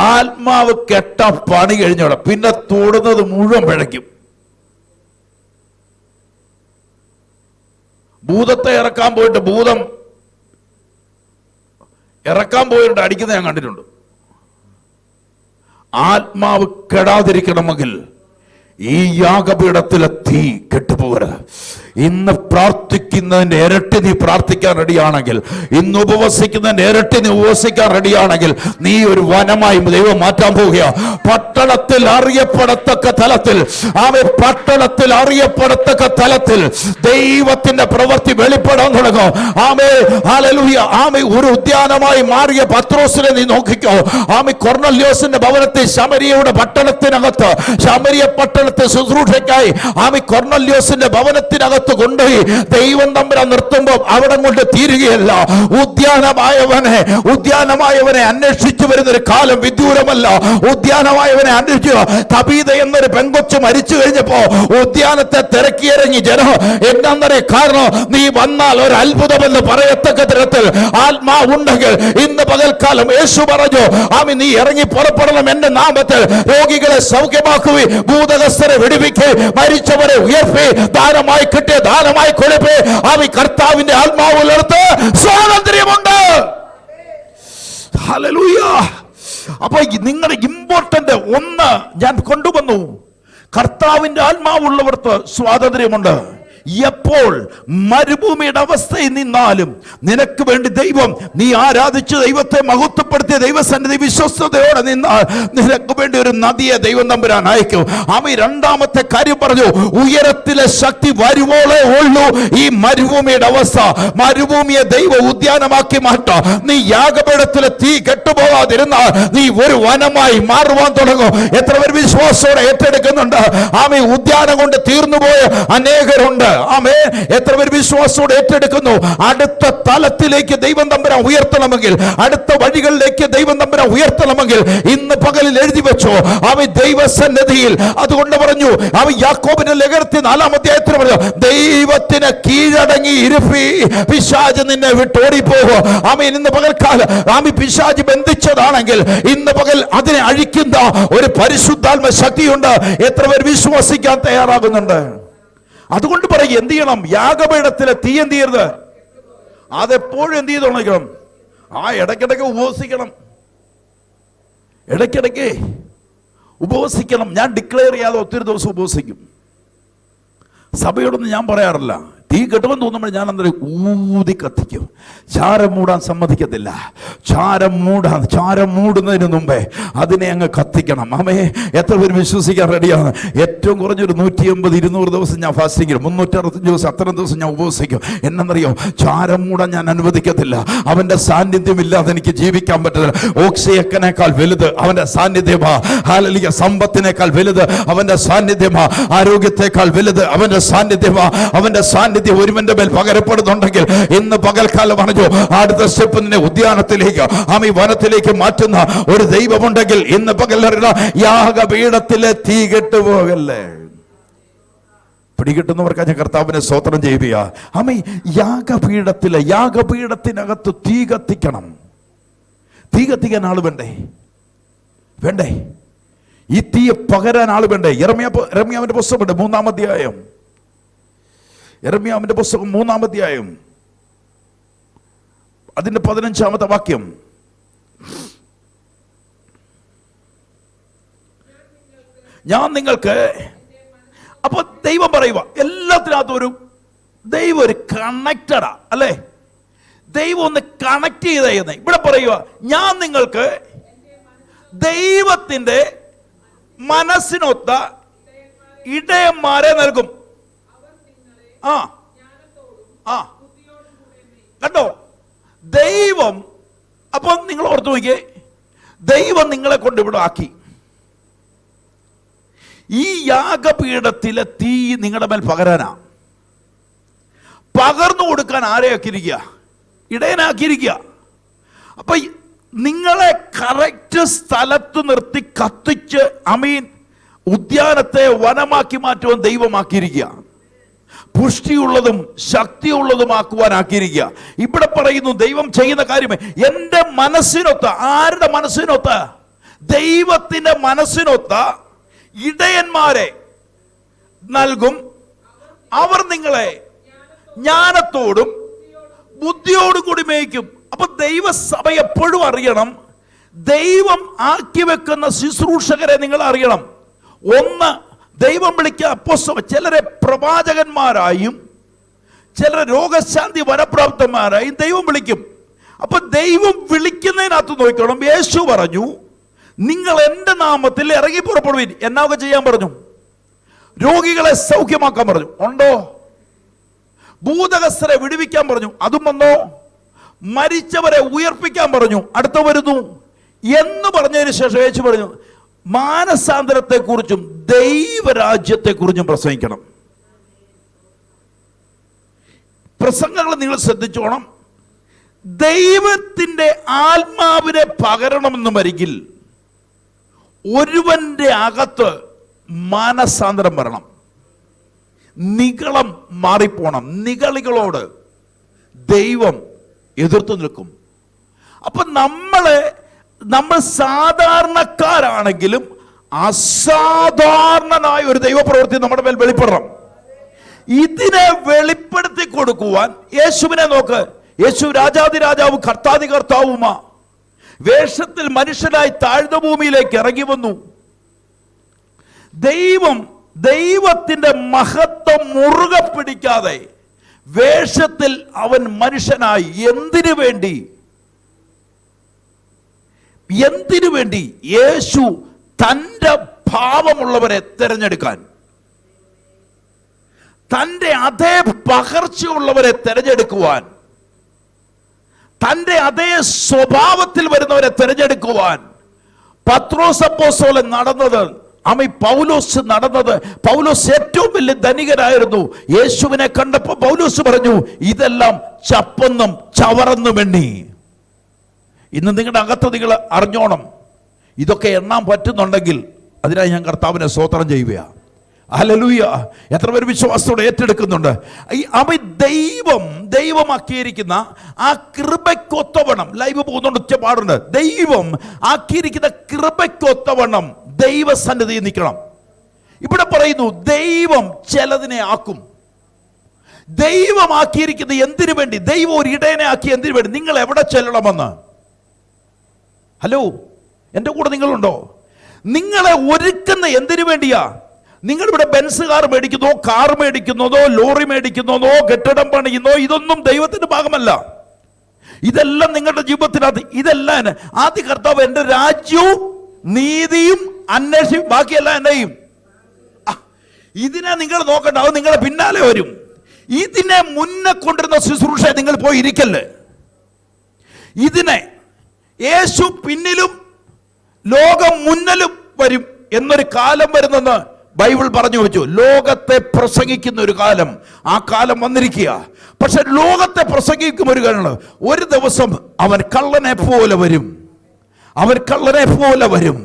ആത്മാവ് കെട്ട പണി കഴിഞ്ഞോടെ പിന്നെ തൊടുന്നത് മുഴുവൻ പിഴയ്ക്കും. ഭൂതത്തെ ഇറക്കാൻ പോയിട്ട് അടിക്കുന്നത് ഞാൻ കണ്ടിട്ടുണ്ട്. ആത്മാവ് കെടാതിരിക്കണമെങ്കിൽ ഈ യാഗപീഠത്തിലെ തീ കെട്ടുപോകരുത്. ഇന്ന് പ്രാർത്ഥിക്കുന്നതിന്റെ ഇരട്ടി നീ പ്രാർത്ഥിക്കാൻ റെഡിയാണെങ്കിൽ, ഇന്ന് ഉപവസിക്കുന്നതിന്റെ ഇരട്ടി നീ ഉപവസിക്കാൻ റെഡിയാണെങ്കിൽ, നീ ഒരു വനമായി ദൈവം മാറ്റാൻ പോവുക. പട്ടണത്തിൽ അറിയപ്പെടത്തക്ക തലത്തിൽ ദൈവത്തിന്റെ പ്രവൃത്തി വെളിപ്പെടാൻ തുടങ്ങും. ഒരു ഉദ്യാനമായി മാറിയ പത്രോസിനെ നീ നോക്കിക്കോ. കൊർന്നല്യോസിന്റെ ഭവനത്തിൽ ശമരിയയുടെ പട്ടണത്തിനകത്ത്, ശമരിയ പട്ടണത്തെ ശുശ്രൂഷയ്ക്കായി കൊർന്നല്യോസിന്റെ ഭവനത്തിനകത്ത് കൊണ്ടുപോയി ദൈവം തമ്പുരാൻ നിർത്തുമ്പോൾ അവിടെ കൊണ്ട് തീരുകയല്ല. ഉദ്യാനമായവനെ അന്വേഷിച്ചു വരുന്നൊരു കാലം വിദൂരമല്ല. ഉദ്യാനമായവനെ അന്വേഷിച്ചു. തബീത എന്നൊരു പെൺകൊച്ച് മരിച്ചു കഴിഞ്ഞപ്പോ ഉദ്യാനത്തെ തിരക്കിയിറങ്ങി ജനം. എന്താണെന്നറിയ കാരണം, നീ വന്നാൽ ഒരു അത്ഭുതമെന്ന് പറയത്തക്ക തരത്തിൽ ആത്മാവുണ്ടെങ്കിൽ ഇന്ന് പകൽക്കാലം യേശു പറഞ്ഞു, നീ ഇറങ്ങി പുറപ്പെടണം എന്റെ നാമത്തിൽ. രോഗികളെ സൗഖ്യമാക്കുകയും ഭൂതഗ്രസ്തരെ വിടുവിക്കുകയും മരിച്ചവരെ ഉയർത്തി ദാനമായി കിട്ടിയ ദാനമായി കൊടുപ്പേ. കർത്താവിന്റെ ആത്മാവിലെടുത്ത് സ്വാതന്ത്ര്യമുണ്ട്. ഹല്ലേലൂയ. അപ്പൊ നിങ്ങളുടെ ഇമ്പോർട്ടന്റ് ഒന്ന് ഞാൻ കൊണ്ടുവന്നു, കർത്താവിന്റെ ആത്മാവുള്ളവർക്ക് സ്വാതന്ത്ര്യമുണ്ട്. എപ്പോൾ മരുഭൂമിയുടെ അവസ്ഥയിൽ നിന്നാലും നിനക്ക് വേണ്ടി ദൈവം, നീ ആരാധിച്ച് ദൈവത്തെ മഹത്വപ്പെടുത്തിയ ദൈവസന്നിധി വിശ്വസ്തയോടെ നിന്നാൽ നിനക്ക് വേണ്ടി ഒരു നദിയെ ദൈവം തമ്പുരാൻ അയക്കും. രണ്ടാമത്തെ കാര്യം പറഞ്ഞു, ഉയരത്തിലെ ശക്തി വരുവോളേ ഉള്ളൂ ഈ മരുഭൂമിയുടെ അവസ്ഥ. മരുഭൂമിയെ ദൈവ ഉദ്യാനമാക്കി മാറ്റാം. നീ യാഗപീഠത്തിലെ തീ കെട്ടുപോകാതിരുന്നാൽ നീ ഒരു വനമായി മാറുവാൻ തുടങ്ങും. എത്ര പേർ വിശ്വാസത്തോടെ ഏറ്റെടുക്കുന്നുണ്ട്? ഉദ്യാനം കൊണ്ട് തീർന്നുപോയ അനേകരുണ്ട്. എത്ര പേർ വിശ്വാസത്തോടെ ഏറ്റെടുക്കുന്നു? അടുത്ത തലത്തിലേക്ക് ദൈവം തമ്പുരാൻ ഉയർത്തണമെങ്കിൽ, അടുത്ത വഴികളിലേക്ക് ദൈവം തമ്പുരാൻ ഉയർത്തണമെങ്കിൽ ഇന്ന് പകലിൽ എഴുതി വെച്ചോ. ദൈവസന്നിധിയിൽ. അതുകൊണ്ട് പറഞ്ഞു, യാക്കോബിന്റെ ലേഖനത്തിൽ 4-ാം അധ്യായത്തിൽ പറഞ്ഞു, ദൈവത്തിന് കീഴടങ്ങി ഇരുപ്പി, പിശാച് നിന്നെ വിട്ടോടിപ്പോകും. ഇന്ന് പകൽക്കാലം പിശാച് ബന്ധിച്ചതാണെങ്കിൽ ഇന്ന് പകൽ അതിനെ അഴിക്കുന്ന ഒരു പരിശുദ്ധാത്മ ശക്തിയുണ്ട്. എത്ര പേർ വിശ്വസിക്കാൻ തയ്യാറാകുന്നുണ്ട്? അതുകൊണ്ട് പറയും, എന്ത് ചെയ്യണം? യാഗപീഠത്തിലെ തീ എന്ത് ചെയ്യരുത്, അതെപ്പോഴും എന്ത് ചെയ്തോണം? ഇടയ്ക്കിടയ്ക്ക് ഉപവസിക്കണം. ഞാൻ ഡിക്ലെയർ ചെയ്യാതെ ഒത്തിരി ദിവസം ഉപവസിക്കും. സഭയോടൊന്നും ഞാൻ പറയാറില്ല. തീ കെട്ടുമെന്ന് തോന്നുമ്പോൾ ഞാൻ അന്നേരം ഊതി കത്തിക്കും. ചാരം മൂടാൻ സമ്മതിക്കത്തില്ല. ചാരം മൂടുന്നതിന് മുമ്പേ അതിനെ അങ്ങ് കത്തിക്കണം. അമ്മേ, എത്ര പേര് വിശ്വസിക്കാൻ റെഡിയാണ്? ഏറ്റവും കുറഞ്ഞൊരു 180-200 ദിവസം ഞാൻ ഫാസ്റ്റിംഗ്, 365 ദിവസം, അത്രയും ദിവസം ഞാൻ ഉപവസിക്കും. എന്നറിയോ? ചാരം മൂടാൻ ഞാൻ അനുവദിക്കത്തില്ല. അവന്റെ സാന്നിധ്യം ഇല്ലാതെ എനിക്ക് ജീവിക്കാൻ പറ്റില്ല. ഓക്സിജനേക്കാൾ വലുത് അവന്റെ സാന്നിധ്യമാ. ഹല്ലേലൂയ. സമ്പത്തിനേക്കാൾ വലുത് അവന്റെ സാന്നിധ്യമാ. ആരോഗ്യത്തെക്കാൾ വലുത് അവന്റെ സാന്നിധ്യമാ. അവന്റെ സാന്നിധ്യം ഒരുവന്റെ മേൽ പകരപ്പെടുന്നുണ്ടെങ്കിൽ ഇന്ന് പകൽക്കാലം പറഞ്ഞു, അടുത്ത സ്റ്റെപ്പ് നിന്നെ ഉദ്യാനത്തിലേക്ക്, ആമി വനത്തിലേക്ക് മാറ്റുന്ന ഒരു ദൈവമുണ്ടെങ്കിൽ ഇന്ന് പകൽ യാഗപീഠത്തിലെ തീ കെട്ടുപോകല്ലേ. പിടികിട്ടുന്നവർക്ക് ഞാൻ കർത്താവിനെ സ്തോത്രം ചെയ്യുക. ആമി, യാഗപീഠത്തിനകത്ത് തീ കത്തിക്കണം. തീ കത്തിക്കാൻ ആള് വേണ്ടേ? ഈ തീയെ പകരാൻ ആള് വേണ്ടേ? യിരെമ്യാവിന്റെ പുസ്തകമുണ്ട്, 3-ാം അധ്യായം. യിരെമ്യാവിന്റെ പുസ്തകം 3-ാം അധ്യായം, അതിന്റെ 15-ാമത്തെ വാക്യം. ഞാൻ നിങ്ങൾക്ക്, അപ്പൊ ദൈവം പറയുക, എല്ലാത്തിനകത്തും ദൈവം ഒരു കണക്റ്റഡാ അല്ലേ? ദൈവം ഒന്ന് കണക്ട് ചെയ്തേ. ഇവിടെ പറയുക, ഞാൻ നിങ്ങൾക്ക് ദൈവത്തിന്റെ മനസ്സിനൊത്ത ഇടയന്മാരെ നൽകും. കണ്ടോ? ദൈവം, അപ്പൊ നിങ്ങൾ ഓർത്തു നോക്കിയേ, ദൈവം നിങ്ങളെ കൊണ്ട് ഇവിടെ ആക്കി. ഈ യാഗപീഠത്തിലെ തീ നിങ്ങളുടെ മേൽ പകരാനാ. പകർന്നു കൊടുക്കാൻ ആരെ ആക്കിയിരിക്കുക? ഇടയനാക്കിയിരിക്കുക. അപ്പൊ നിങ്ങളെ കറക്റ്റ് സ്ഥലത്ത് നിർത്തി കത്തിച്ച്, ഉദ്യാനത്തെ വനമാക്കി മാറ്റുവാൻ ദൈവമാക്കിയിരിക്കുക. പുഷ്ടിയുള്ളതും ശക്തിയുള്ളതുമാക്കുവാനാക്കിയിരിക്കുക. ഇവിടെ പറയുന്നു, ദൈവം ചെയ്യുന്ന കാര്യം എന്റെ മനസ്സിനൊത്ത, ആരുടെ മനസ്സിനൊത്ത? ദൈവത്തിന്റെ മനസ്സിനൊത്ത ഇടയന്മാരെ നൽകും. അവർ നിങ്ങളെ ജ്ഞാനത്തോടും ബുദ്ധിയോടും കൂടി മേയ്ക്കും. അപ്പൊ ദൈവസഭ എപ്പോഴും അറിയണം, ദൈവം ആക്കി വെക്കുന്ന ശുശ്രൂഷകരെ നിങ്ങൾ അറിയണം. ഒന്ന്, ദൈവം വിളിക്കുക അപ്പോസ്തലന്മാർ, ചിലരെ പ്രവാചകന്മാരായും ചിലരെ രോഗശാന്തി വരപ്രാപ്തന്മാരായും ദൈവം വിളിക്കും. അപ്പൊ ദൈവം വിളിക്കുന്നതിനകത്ത് നോക്കണം. യേശു പറഞ്ഞു, നിങ്ങൾ എൻ്റെ നാമത്തിൽ ഇറങ്ങി പുറപ്പെടുവിൻ. എന്നൊക്കെ ചെയ്യാൻ പറഞ്ഞു? രോഗികളെ സൗഖ്യമാക്കാൻ പറഞ്ഞു. ഉണ്ടോ? ഭൂതഗ്രസ്തരെ വിടുവിക്കാൻ പറഞ്ഞു. അതും വന്നോ? മരിച്ചവരെ ഉയർപ്പിക്കാൻ പറഞ്ഞു. അടുത്ത വരുന്നു എന്ന് പറഞ്ഞതിന് ശേഷം യേശു പറഞ്ഞു, മാനസാന്തരത്തെക്കുറിച്ചും ദൈവരാജ്യത്തെക്കുറിച്ചും പ്രസംഗിക്കണം. പ്രസംഗങ്ങൾ നിങ്ങൾ ശ്രദ്ധിച്ചോണം. ദൈവത്തിന്റെ ആത്മാവിനെ പകരണമെന്ന് വരികിൽ ഒരുവന്റെ അകത്ത് മാനസാന്തരം വരണം. നിഗളം മാറിപ്പോണം. നിഗളികളോട് ദൈവം എതിർത്ത് നിൽക്കും. അപ്പൊ നമ്മൾ സാധാരണക്കാരാണെങ്കിലും അസാധാരണനായ ഒരു ദൈവപ്രവൃത്തി നമ്മുടെ മേൽ വെളിപ്പെടണം. ഇതിനെ വെളിപ്പെടുത്തി കൊടുക്കുവാൻ യേശുവിനെ നോക്ക്. യേശു രാജാതിരാജാവും കർത്താതി കർത്താവുമാ. വേഷത്തിൽ മനുഷ്യനായി താഴ്ന്ന ഭൂമിയിലേക്ക് ഇറങ്ങി വന്നു. ദൈവത്തിന്റെ മഹത്വം മുറുകെ പിടിക്കാതെ വേഷത്തിൽ അവൻ മനുഷ്യനായി. എന്തിനു വേണ്ടി? യേശു തൻ്റെ ഭാവമുള്ളവരെ തിരഞ്ഞെടുക്കാൻ, തൻ്റെ അതേ പകർച്ചയുള്ളവരെ തിരഞ്ഞെടുക്കുവാൻ, തൻ്റെ അതേ സ്വഭാവത്തിൽ വരുന്നവരെ തിരഞ്ഞെടുക്കുവാൻ പത്രോസ് അപ്പോസ്തലൻ നടന്നത്, പൗലോസ് നടന്നത്. പൗലോസ് ഏറ്റവും വലിയ ധനികനായിരുന്നു. യേശുവിനെ കണ്ടപ്പോൾ പൗലോസ് പറഞ്ഞു, ഇതെല്ലാം ചപ്പെന്നും ചവറെന്നും എണ്ണി. ഇന്ന് നിങ്ങളുടെ അകത്ത് നിങ്ങൾ അറിഞ്ഞോണം, ഇതൊക്കെ എണ്ണാൻ പറ്റുന്നുണ്ടെങ്കിൽ അതിനായി ഞാൻ കർത്താവിനെ സ്തോത്രം ചെയ്യുക. ഹല്ലേലൂയ. എത്ര പേര് വിശ്വാസത്തോടെ ഏറ്റെടുക്കുന്നുണ്ട്? ദൈവമാക്കിയിരിക്കുന്ന ആ കൃപയ്ക്കൊത്തവണ്ണം, ലൈവ് പോകുന്നുണ്ട്, പാടുണ്ട്, ദൈവം ആക്കിയിരിക്കുന്ന കൃപയ്ക്കൊത്തവണ്ണം ദൈവസന്നിധി നിൽക്കണം. ഇവിടെ പറയുന്നു, ദൈവം ചിലതിനെ ആക്കും. ദൈവമാക്കിയിരിക്കുന്ന എന്തിനു വേണ്ടി? ദൈവം ഒരു ഇടയനെ ആക്കി എന്തിനു വേണ്ടി? നിങ്ങൾ എവിടെ ചെല്ലണമെന്ന്. ഹലോ, എൻ്റെ കൂടെ നിങ്ങളുണ്ടോ? നിങ്ങളെ ഒരുക്കുന്ന എന്തിനു വേണ്ടിയാ? നിങ്ങളിവിടെ ബെൻസ് കാർ മേടിക്കുന്നോ, കാർ മേടിക്കുന്നതോ, ലോറി മേടിക്കുന്നതോ, കെട്ടിടം പണിയുന്നോ, ഇതൊന്നും ദൈവത്തിന്റെ ഭാഗമല്ല. ഇതെല്ലാം നിങ്ങളുടെ ജീവിതത്തിനകത്ത്. ഇതെല്ലാം ആദ്യ കർത്താവ് എൻ്റെ രാജ്യവും നീതിയും അന്വേഷിക്കും, ബാക്കിയെല്ലാം എന്നെയും. ഇതിനെ നിങ്ങൾ നോക്കണ്ട, അത് നിങ്ങളുടെ പിന്നാലെ വരും. ഇതിനെ മുന്നേ കൊണ്ടിരുന്ന ശുശ്രൂഷ നിങ്ങൾ പോയി ഇരിക്കല്ലേ. ഇതിനെ യേശു പിന്നിലും ലോകം മുന്നിലും വരും എന്നൊരു കാലം വരുന്നെന്ന് ബൈബിൾ പറഞ്ഞു വെച്ചു. ലോകത്തെ പ്രസംഗിക്കുന്ന ഒരു കാലം, ആ കാലം വന്നിരിക്കുക. പക്ഷെ ലോകത്തെ പ്രസംഗിക്കും ഒരു കാലം, ഒരു ദിവസം അവൻ കള്ളനെ പോലെ വരും. അവൻ കള്ളനെ പോലെ വരും.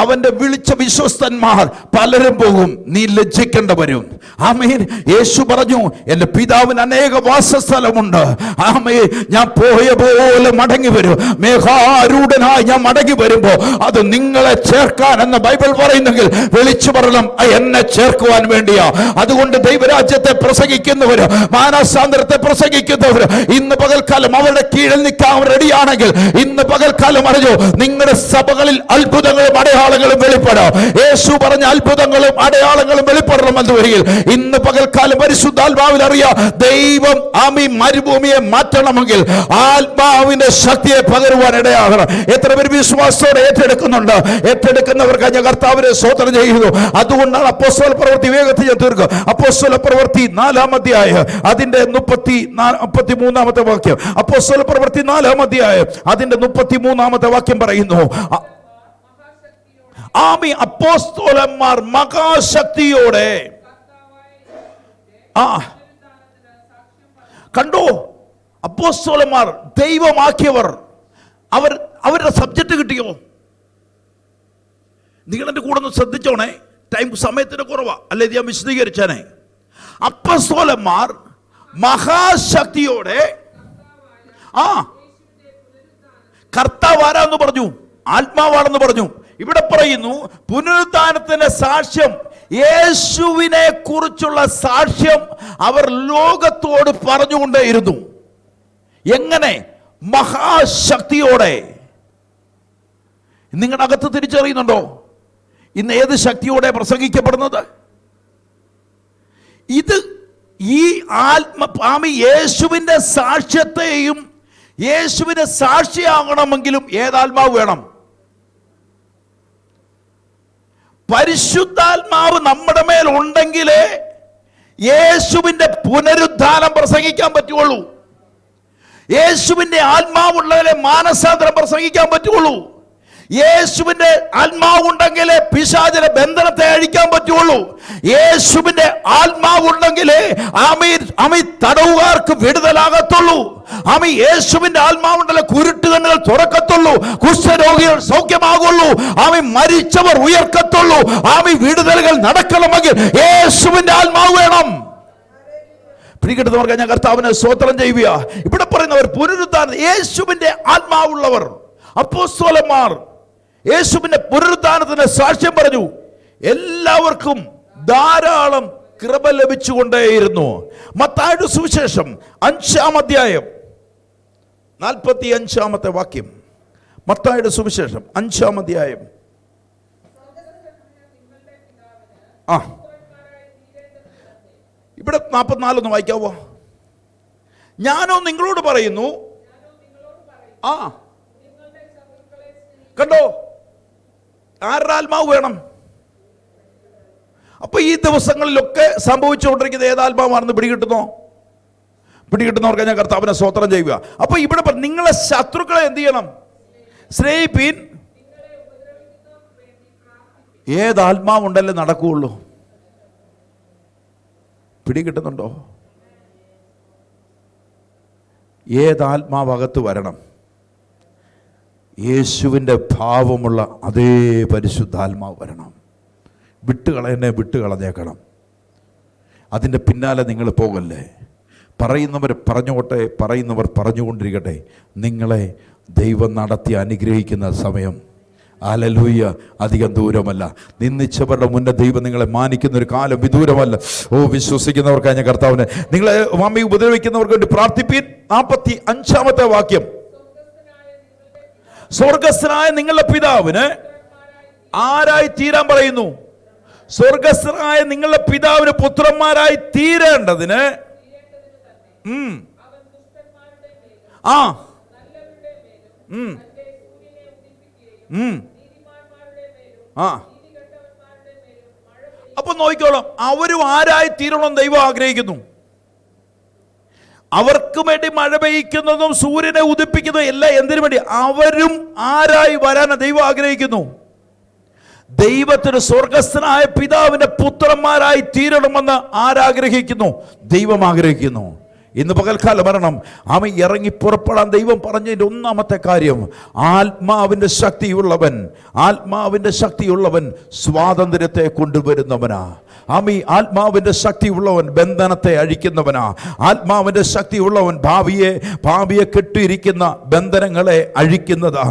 അവന്റെ വിളിച്ച വിശ്വസ്തന്മാർ പലരും പോകും, നീ ലജ്ജിക്കേണ്ട വരും. ആമേൻ. യേശു പറഞ്ഞു, എൻ്റെ പിതാവിന് അനേക വാസസ്ഥലമുണ്ട്. ആമേൻ. ഞാൻ പോയ പോലെ മടങ്ങി വരും. മേഘാരൂഢനായി ഞാൻ മടങ്ങി വരുമ്പോ അത് നിങ്ങളെ ചേർക്കാൻ എന്ന് ബൈബിൾ പറയുന്നെങ്കിൽ വിളിച്ചു പറയണം, എന്നെ ചേർക്കുവാൻ വേണ്ടിയാ. അതുകൊണ്ട് ദൈവരാജ്യത്തെ പ്രസംഗിക്കുന്നവര്, മാനസാന്തരത്തെ പ്രസംഗിക്കുന്നവര് ഇന്ന് പകൽക്കാലം അവരുടെ കീഴിൽ നിൽക്കാൻ റെഡിയാണെങ്കിൽ ഇന്ന് പകൽക്കാലം അറിഞ്ഞു, നിങ്ങളുടെ സഭകളിൽ അത്ഭുതങ്ങളും അടയാളങ്ങളും വെളിപ്പെടാം. യേശു പറഞ്ഞ അത്ഭുതങ്ങളും അടയാളങ്ങളും വെളിപ്പെടണമെന്ന് വരികിൽ ഇന്ന് പകൽക്കാലം പരിശുദ്ധാത്മാവിൽ അറിയാം, ദൈവം മരുഭൂമിയെ മാറ്റണമെങ്കിൽ ആത്മാവിന്റെ ശക്തിയെ പകരുവാൻ ഇടയാകണം. എത്ര പേര് വിശ്വാസത്തോടെ ഏറ്റെടുക്കുന്നുണ്ട്? ഏറ്റെടുക്കുന്നവർക്ക് ഞാൻ കർത്താവിനെ സ്തോത്രം ചെയ്യുന്നു. അതുകൊണ്ടാണ് അപ്പോസ്തല പ്രവൃത്തി, വേഗത്തിൽ ഞാൻ തീർക്കും, അപ്പോസ്തല പ്രവൃത്തി 4-ാം അധ്യായം അതിന്റെ 33-ാമത്തെ വാക്യം. അപ്പോസ്തല പ്രവൃത്തി 4-ാം അധ്യായം അതിന്റെ 33-ാമത്തെ വാക്യം പറയുന്നു, അപ്പോസ്തലന്മാർ മഹാശക്തിയോടെ കണ്ടോ. അപ്പോസ്തലന്മാർ ദൈവമാക്കിയവർ, അവരുടെ സബ്ജക്റ്റ് കിട്ടിയോ? നിങ്ങളെന്റെ കൂടെ ഒന്ന് ശ്രദ്ധിച്ചോണേ, സമയത്തിന് കുറവാ, അല്ലെ ഞാൻ വിശദീകരിച്ചാനേ. അപ്പോസ്തലന്മാർ മഹാശക്തിയോടെ കർത്താവ് ആരാന്ന് പറഞ്ഞു? ആത്മാവാണെന്ന് പറഞ്ഞു. ഇവിടെ പറയുന്നു പുനരുത്ഥാനത്തിന്റെ സാക്ഷ്യം, യേശുവിനെ കുറിച്ചുള്ള സാക്ഷ്യം അവർ ലോകത്തോട് പറഞ്ഞുകൊണ്ടേയിരുന്നു. എങ്ങനെ? മഹാശക്തിയോടെ. നിങ്ങളുടെ അകത്ത് തിരിച്ചറിയുന്നുണ്ടോ ഇന്ന് ഏത് ശക്തിയോടെ പ്രസംഗിക്കപ്പെടുന്നത്? ഇത് ഈ യേശുവിന്റെ സാക്ഷ്യത്തെയും, യേശുവിന്റെ സാക്ഷിയാകണമെങ്കിലും ഏതാത്മാവ് വേണം? പരിശുദ്ധാത്മാവ് നമ്മുടെ മേൽ ഉണ്ടെങ്കിലേ യേശുവിന്റെ പുനരുദ്ധാനം പ്രസംഗിക്കാൻ പറ്റുള്ളൂ. യേശുവിന്റെ ആത്മാവുള്ളതിലെ മാനസാന്തരം പ്രസംഗിക്കാൻ പറ്റുള്ളൂ. യേശുവിന്റെ ആത്മാവുണ്ടെങ്കിലേ പിശാചിന്റെ ബന്ധനത്തെ അഴിക്കാൻ പറ്റുള്ളൂ. യേശുവിന്റെ ആത്മാവുണ്ടെങ്കിലേ തടവുകാർക്ക് വിടുതലാകത്തുള്ളൂ. യേശുവിന്റെ ആത്മാവുണ്ടല്ലോ കുരുട്ടുകണ്ണുകൾ തുറക്കത്തുള്ളൂ, കുഷ്ഠരോഗികൾ സൗഖ്യമാകുള്ളൂ, മരിച്ചവർ ഉയർക്കത്തുള്ളൂ. വിടുതലുകൾ നടക്കണമെങ്കിൽ യേശുവിന്റെ ആത്മാവ് വേണം. പിടികിട്ടുന്നവർക്ക് ഞാൻ കർത്താവിനെ സ്തോത്രം ചെയ്യുക. ഇവിടെ പറയുന്നവർ പുനരുദ്ധാനം, യേശുവിന്റെ ആത്മാവുള്ളവർ അപ്പോസ്തലന്മാർ യേശുവിന്റെ പുനരുദ്ധാനത്തിന് സാക്ഷ്യം പറഞ്ഞു. എല്ലാവർക്കും ധാരാളം കൃപ ലഭിച്ചുകൊണ്ടേയിരുന്നു. മത്തായിയുടെ സുവിശേഷം 5-ാം അധ്യായം 45-ാമത്തെ വാക്യം. മത്തായിയുടെ സുവിശേഷം 5-ാം അധ്യായം ഇവിടെ 44 വായിക്കാവോ? ഞാനോ നിങ്ങളോട് പറയുന്നു. കണ്ടോ, ആരുടെ ആത്മാവ് വേണം? അപ്പൊ ഈ ദിവസങ്ങളിലൊക്കെ സംഭവിച്ചുകൊണ്ടിരിക്കുന്നത് ഏതാത്മാവാണെന്ന് പിടികിട്ടുന്നവർക്ക് ഞാൻ കർത്താവിനെ സ്തോത്രം ചെയ്യുക. അപ്പൊ ഇവിടെ നിങ്ങളെ ശത്രുക്കളെ എന്ത് ചെയ്യണം? സ്നേഹിപ്പീൻ. ഏതാത്മാവുണ്ടല്ലേ നടക്കുകയുള്ളൂ. പിടികിട്ടുന്നുണ്ടോ? ഏതാത്മാവകത്ത് വരണം? യേശുവിൻ്റെ ഭാവമുള്ള അതേ പരിശുദ്ധാത്മാവ് വരണം. വിട്ടുകളഞ്ഞേക്കണം. അതിൻ്റെ പിന്നാലെ നിങ്ങൾ പോകല്ലേ. പറയുന്നവർ പറഞ്ഞോട്ടെ, പറയുന്നവർ പറഞ്ഞുകൊണ്ടിരിക്കട്ടെ. നിങ്ങളെ ദൈവം നടത്തി അനുഗ്രഹിക്കുന്ന സമയം ഹല്ലേലൂയ അധികം ദൂരമല്ല. നിന്ദിച്ചവരുടെ മുന്നേ ദൈവം നിങ്ങളെ മാനിക്കുന്ന ഒരു കാലം വിദൂരമല്ല. വിശ്വസിക്കുന്നവർക്കായി ഞാൻ കർത്താവിനെ, നിങ്ങളെ ഉപദ്രവിക്കുന്നവർക്ക് വേണ്ടി പ്രാർത്ഥിപ്പീൻ. 45-ാമത്തെ വാക്യം. സ്വർഗസ്ഥനായ നിങ്ങളുടെ പിതാവിന് ആരായി തീരാൻ പറയുന്നു? സ്വർഗസ്ഥനായ നിങ്ങളുടെ പിതാവിന് പുത്രന്മാരായി തീരേണ്ടതിന് ആ ആ അപ്പൊ നോക്കിക്കോളാം, അവരും ആരായി തീരണം ദൈവം ആഗ്രഹിക്കുന്നു. അവർക്ക് വേണ്ടി മഴ പെയ്യ്ക്കുന്നതും സൂര്യനെ ഉദിപ്പിക്കുന്നതും എല്ലാം എന്തിനു വേണ്ടി? അവരും ആരായി വരാൻ ദൈവം ആഗ്രഹിക്കുന്നു. ദൈവത്തിന് സ്വർഗസ്ഥനായ പിതാവിന്റെ പുത്രന്മാരായി തീരണമെന്ന് ആരാഗ്രഹിക്കുന്നു? ദൈവം ആഗ്രഹിക്കുന്നു. ഇന്ന് പകൽക്കാലം വരണം. അവൻ ഇറങ്ങി പുറപ്പെടാൻ ദൈവം പറഞ്ഞതിൻ്റെ ഒന്നാമത്തെ കാര്യം, ആത്മാവിൻ്റെ ശക്തിയുള്ളവൻ സ്വാതന്ത്ര്യത്തെ കൊണ്ടുവരുന്നവനാ. ആത്മാവിൻ്റെ ശക്തിയുള്ളവൻ ബന്ധനത്തെ അഴിക്കുന്നവനാ. ആത്മാവിൻ്റെ ശക്തിയുള്ളവൻ ഭാവിയെ കെട്ടിയിരിക്കുന്ന ബന്ധനങ്ങളെ അഴിക്കുന്നതാ.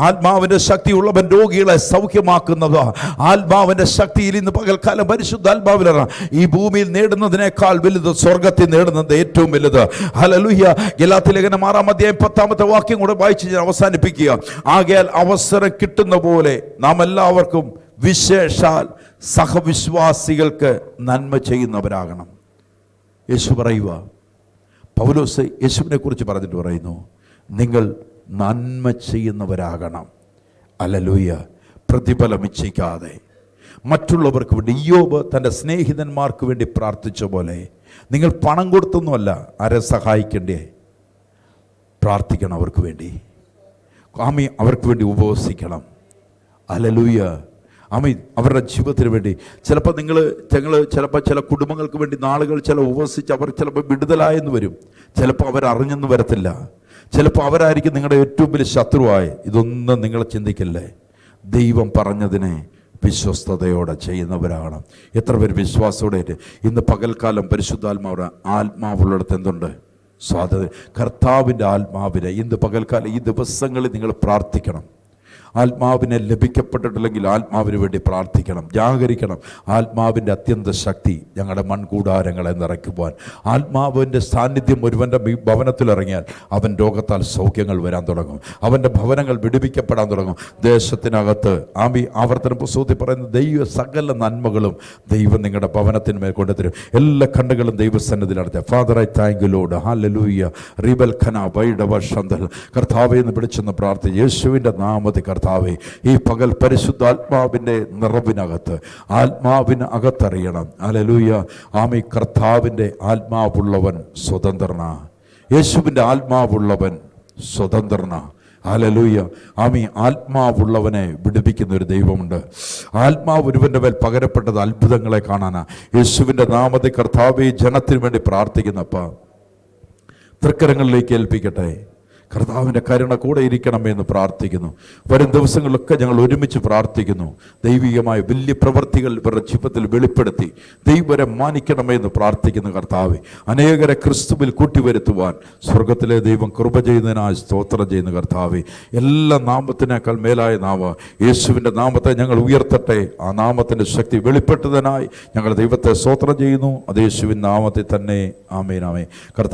ആത്മാവിൻ്റെ ശക്തിയുള്ളവൻ രോഗികളെ സൗഖ്യമാക്കുന്നതാ. ആത്മാവിൻ്റെ ശക്തിയിൽ ഇന്ന് പകൽക്കാലം പരിശുദ്ധാത്മാവിലാണ്. ഈ ഭൂമിയിൽ നേടുന്നതിനേക്കാൾ വലുത് സ്വർഗത്തിൽ നേടുന്നത് ഏറ്റവും വലുത്. ഹല്ലേലൂയ. ഗലാത്യലേഖനം 6-10 വാക്യം കൂടെ വായിച്ച് ഞാൻ അവസാനിപ്പിക്കുക. ആകയാൽ അവസരം കിട്ടുന്ന പോലെ നാം എല്ലാവർക്കും വിശേഷാൽ സഹവിശ്വാസികൾക്ക് നന്മ ചെയ്യുന്നവരാകണം. യേശു പറയുക, പൗലോസ് യേശുവിനെ കുറിച്ച് പറഞ്ഞിട്ട് പറയുന്നു, നിങ്ങൾ നന്മ ചെയ്യുന്നവരാകണം. ഹല്ലേലൂയ. പ്രതിഫലം ഇച്ഛിക്കാതെ മറ്റുള്ളവർക്ക് വേണ്ടി. ഇയ്യോബ് തൻ്റെ സ്നേഹിതന്മാർക്ക് വേണ്ടി പ്രാർത്ഥിച്ച പോലെ നിങ്ങൾ പണം കൊടുത്തൊന്നുമല്ല ആരെ സഹായിക്കണ്ടേ, പ്രാർത്ഥിക്കണം അവർക്ക് വേണ്ടി. അവർക്ക് വേണ്ടി ഉപവസിക്കണം. ഹല്ലേലൂയ. അവരുടെ ജീവിതത്തിന് വേണ്ടി. ചിലപ്പോൾ ചിലപ്പോൾ ചില കുടുംബങ്ങൾക്ക് വേണ്ടി നാളുകൾ ഉപവസിച്ച് അവർ ചിലപ്പോൾ വിടുതലായെന്ന് വരും. ചിലപ്പോൾ അവരറിഞ്ഞെന്ന് വരത്തില്ല. ചിലപ്പോൾ അവരായിരിക്കും നിങ്ങളുടെ ഏറ്റവും വലിയ ശത്രുവായി. ഇതൊന്നും നിങ്ങൾ ചിന്തിക്കല്ലേ. ദൈവം പറഞ്ഞതിനെ വിശ്വസ്തയോടെ ചെയ്യുന്നവരാണ്. എത്ര പേര് വിശ്വാസത്തോടെ ഇന്ന് പകൽക്കാലം പരിശുദ്ധാത്മാവുടെ ആത്മാവുള്ളിടത്ത് എന്തുണ്ട്? സ്വാതന്ത്ര്യം. കർത്താവിൻ്റെ ആത്മാവിനെ ഇന്ന് പകൽക്കാലം ഈ ദിവസങ്ങളിൽ നിങ്ങൾ പ്രാർത്ഥിക്കണം. ആത്മാവിനെ ലഭിക്കപ്പെട്ടിട്ടില്ലെങ്കിൽ ആത്മാവിന് വേണ്ടി പ്രാർത്ഥിക്കണം, ജാഗരിക്കണം. ആത്മാവിൻ്റെ അത്യന്ത ശക്തി ഞങ്ങളുടെ മൺകൂടാരങ്ങളെ നിറയ്ക്കുവാൻ. ആത്മാവിൻ്റെ സാന്നിധ്യം ഒരുവൻ്റെ ഭവനത്തിലിറങ്ങിയാൽ അവൻ രോഗത്താൽ സൗഖ്യങ്ങൾ വരാൻ തുടങ്ങും. അവൻ്റെ ഭവനങ്ങൾ വിടുവിക്കപ്പെടാൻ തുടങ്ങും. ദേശത്തിനകത്ത് ആവർത്തന പുസ്തകത്തിൽ പറയുന്ന ദൈവ സകല നന്മകളും ദൈവം നിങ്ങളുടെ ഭവനത്തിന്മേൽ കൊണ്ടുതരും. എല്ലാ കണ്ണുകളും ദൈവസന്നിധിയിൽ നടത്തിയ father I thank you lord. Hallelujah. റിബൽ ഖന വൈഡവ ശന്തൽ. കർത്താവേ എന്ന് വിളിച്ചെന്ന് പ്രാർത്ഥിച്ച് യേശുവിൻ്റെ നാമത്തിൽ കർത്താവേ, ഈ പകൽ പരിശുദ്ധാത്മാവിൻ്റെ നിറവിനകത്ത് ആത്മാവിന് അകത്തറിയണം. ഹല്ലേലൂയ. കർത്താവിൻ്റെ ആത്മാവുള്ളവൻ സ്വതന്ത്രനാ. യേശുവിൻ്റെ ആത്മാവുള്ളവൻ സ്വതന്ത്രനാ. ഹല്ലേലൂയ. ആത്മാവുള്ളവനെ വിടുവിക്കുന്ന ഒരു ദൈവമുണ്ട്. ആത്മാവ് ഒരുവൻ്റെ മേൽ പകരപ്പെട്ടത് അത്ഭുതങ്ങളെ കാണാനാ. യേശുവിൻ്റെ നാമത്തിൽ കർത്താവേ ജനത്തിന് വേണ്ടി പ്രാർത്ഥിക്കുന്നപ്പ തൃക്കരങ്ങളിലേക്ക് ഏൽപ്പിക്കട്ടെ. കർത്താവിൻ്റെ കരുണ കൂടെ ഇരിക്കണമേ എന്ന് പ്രാർത്ഥിക്കുന്നു. വരും ദിവസങ്ങളിലൊക്കെ ഞങ്ങൾ ഒരുമിച്ച് പ്രാർത്ഥിക്കുന്നു. ദൈവികമായ വലിയ പ്രവൃത്തികൾ ഇവരുടെ ജീവിതത്തിൽ വെളിപ്പെടുത്തി ദൈവരെ മാനിക്കണമേ എന്ന് പ്രാർത്ഥിക്കുന്നു. കർത്താവെ, അനേകരെ ക്രിസ്തുവിൽ കൂട്ടിവരുത്തുവാൻ സ്വർഗത്തിലെ ദൈവം കൃപ ചെയ്യുന്നതിനായി സ്തോത്രം ചെയ്യുന്നു. കർത്താവെ, എല്ലാ നാമത്തിനേക്കാൾ മേലായ നാമ യേശുവിൻ്റെ നാമത്തെ ഞങ്ങൾ ഉയർത്തട്ടെ. ആ നാമത്തിൻ്റെ ശക്തി വെളിപ്പെട്ടതിനായി ഞങ്ങൾ ദൈവത്തെ സ്തോത്രം ചെയ്യുന്നു. അത് യേശുവിൻ നാമത്തിൽ തന്നെ. ആമേൻ, ആമേൻ. കർത്താവ്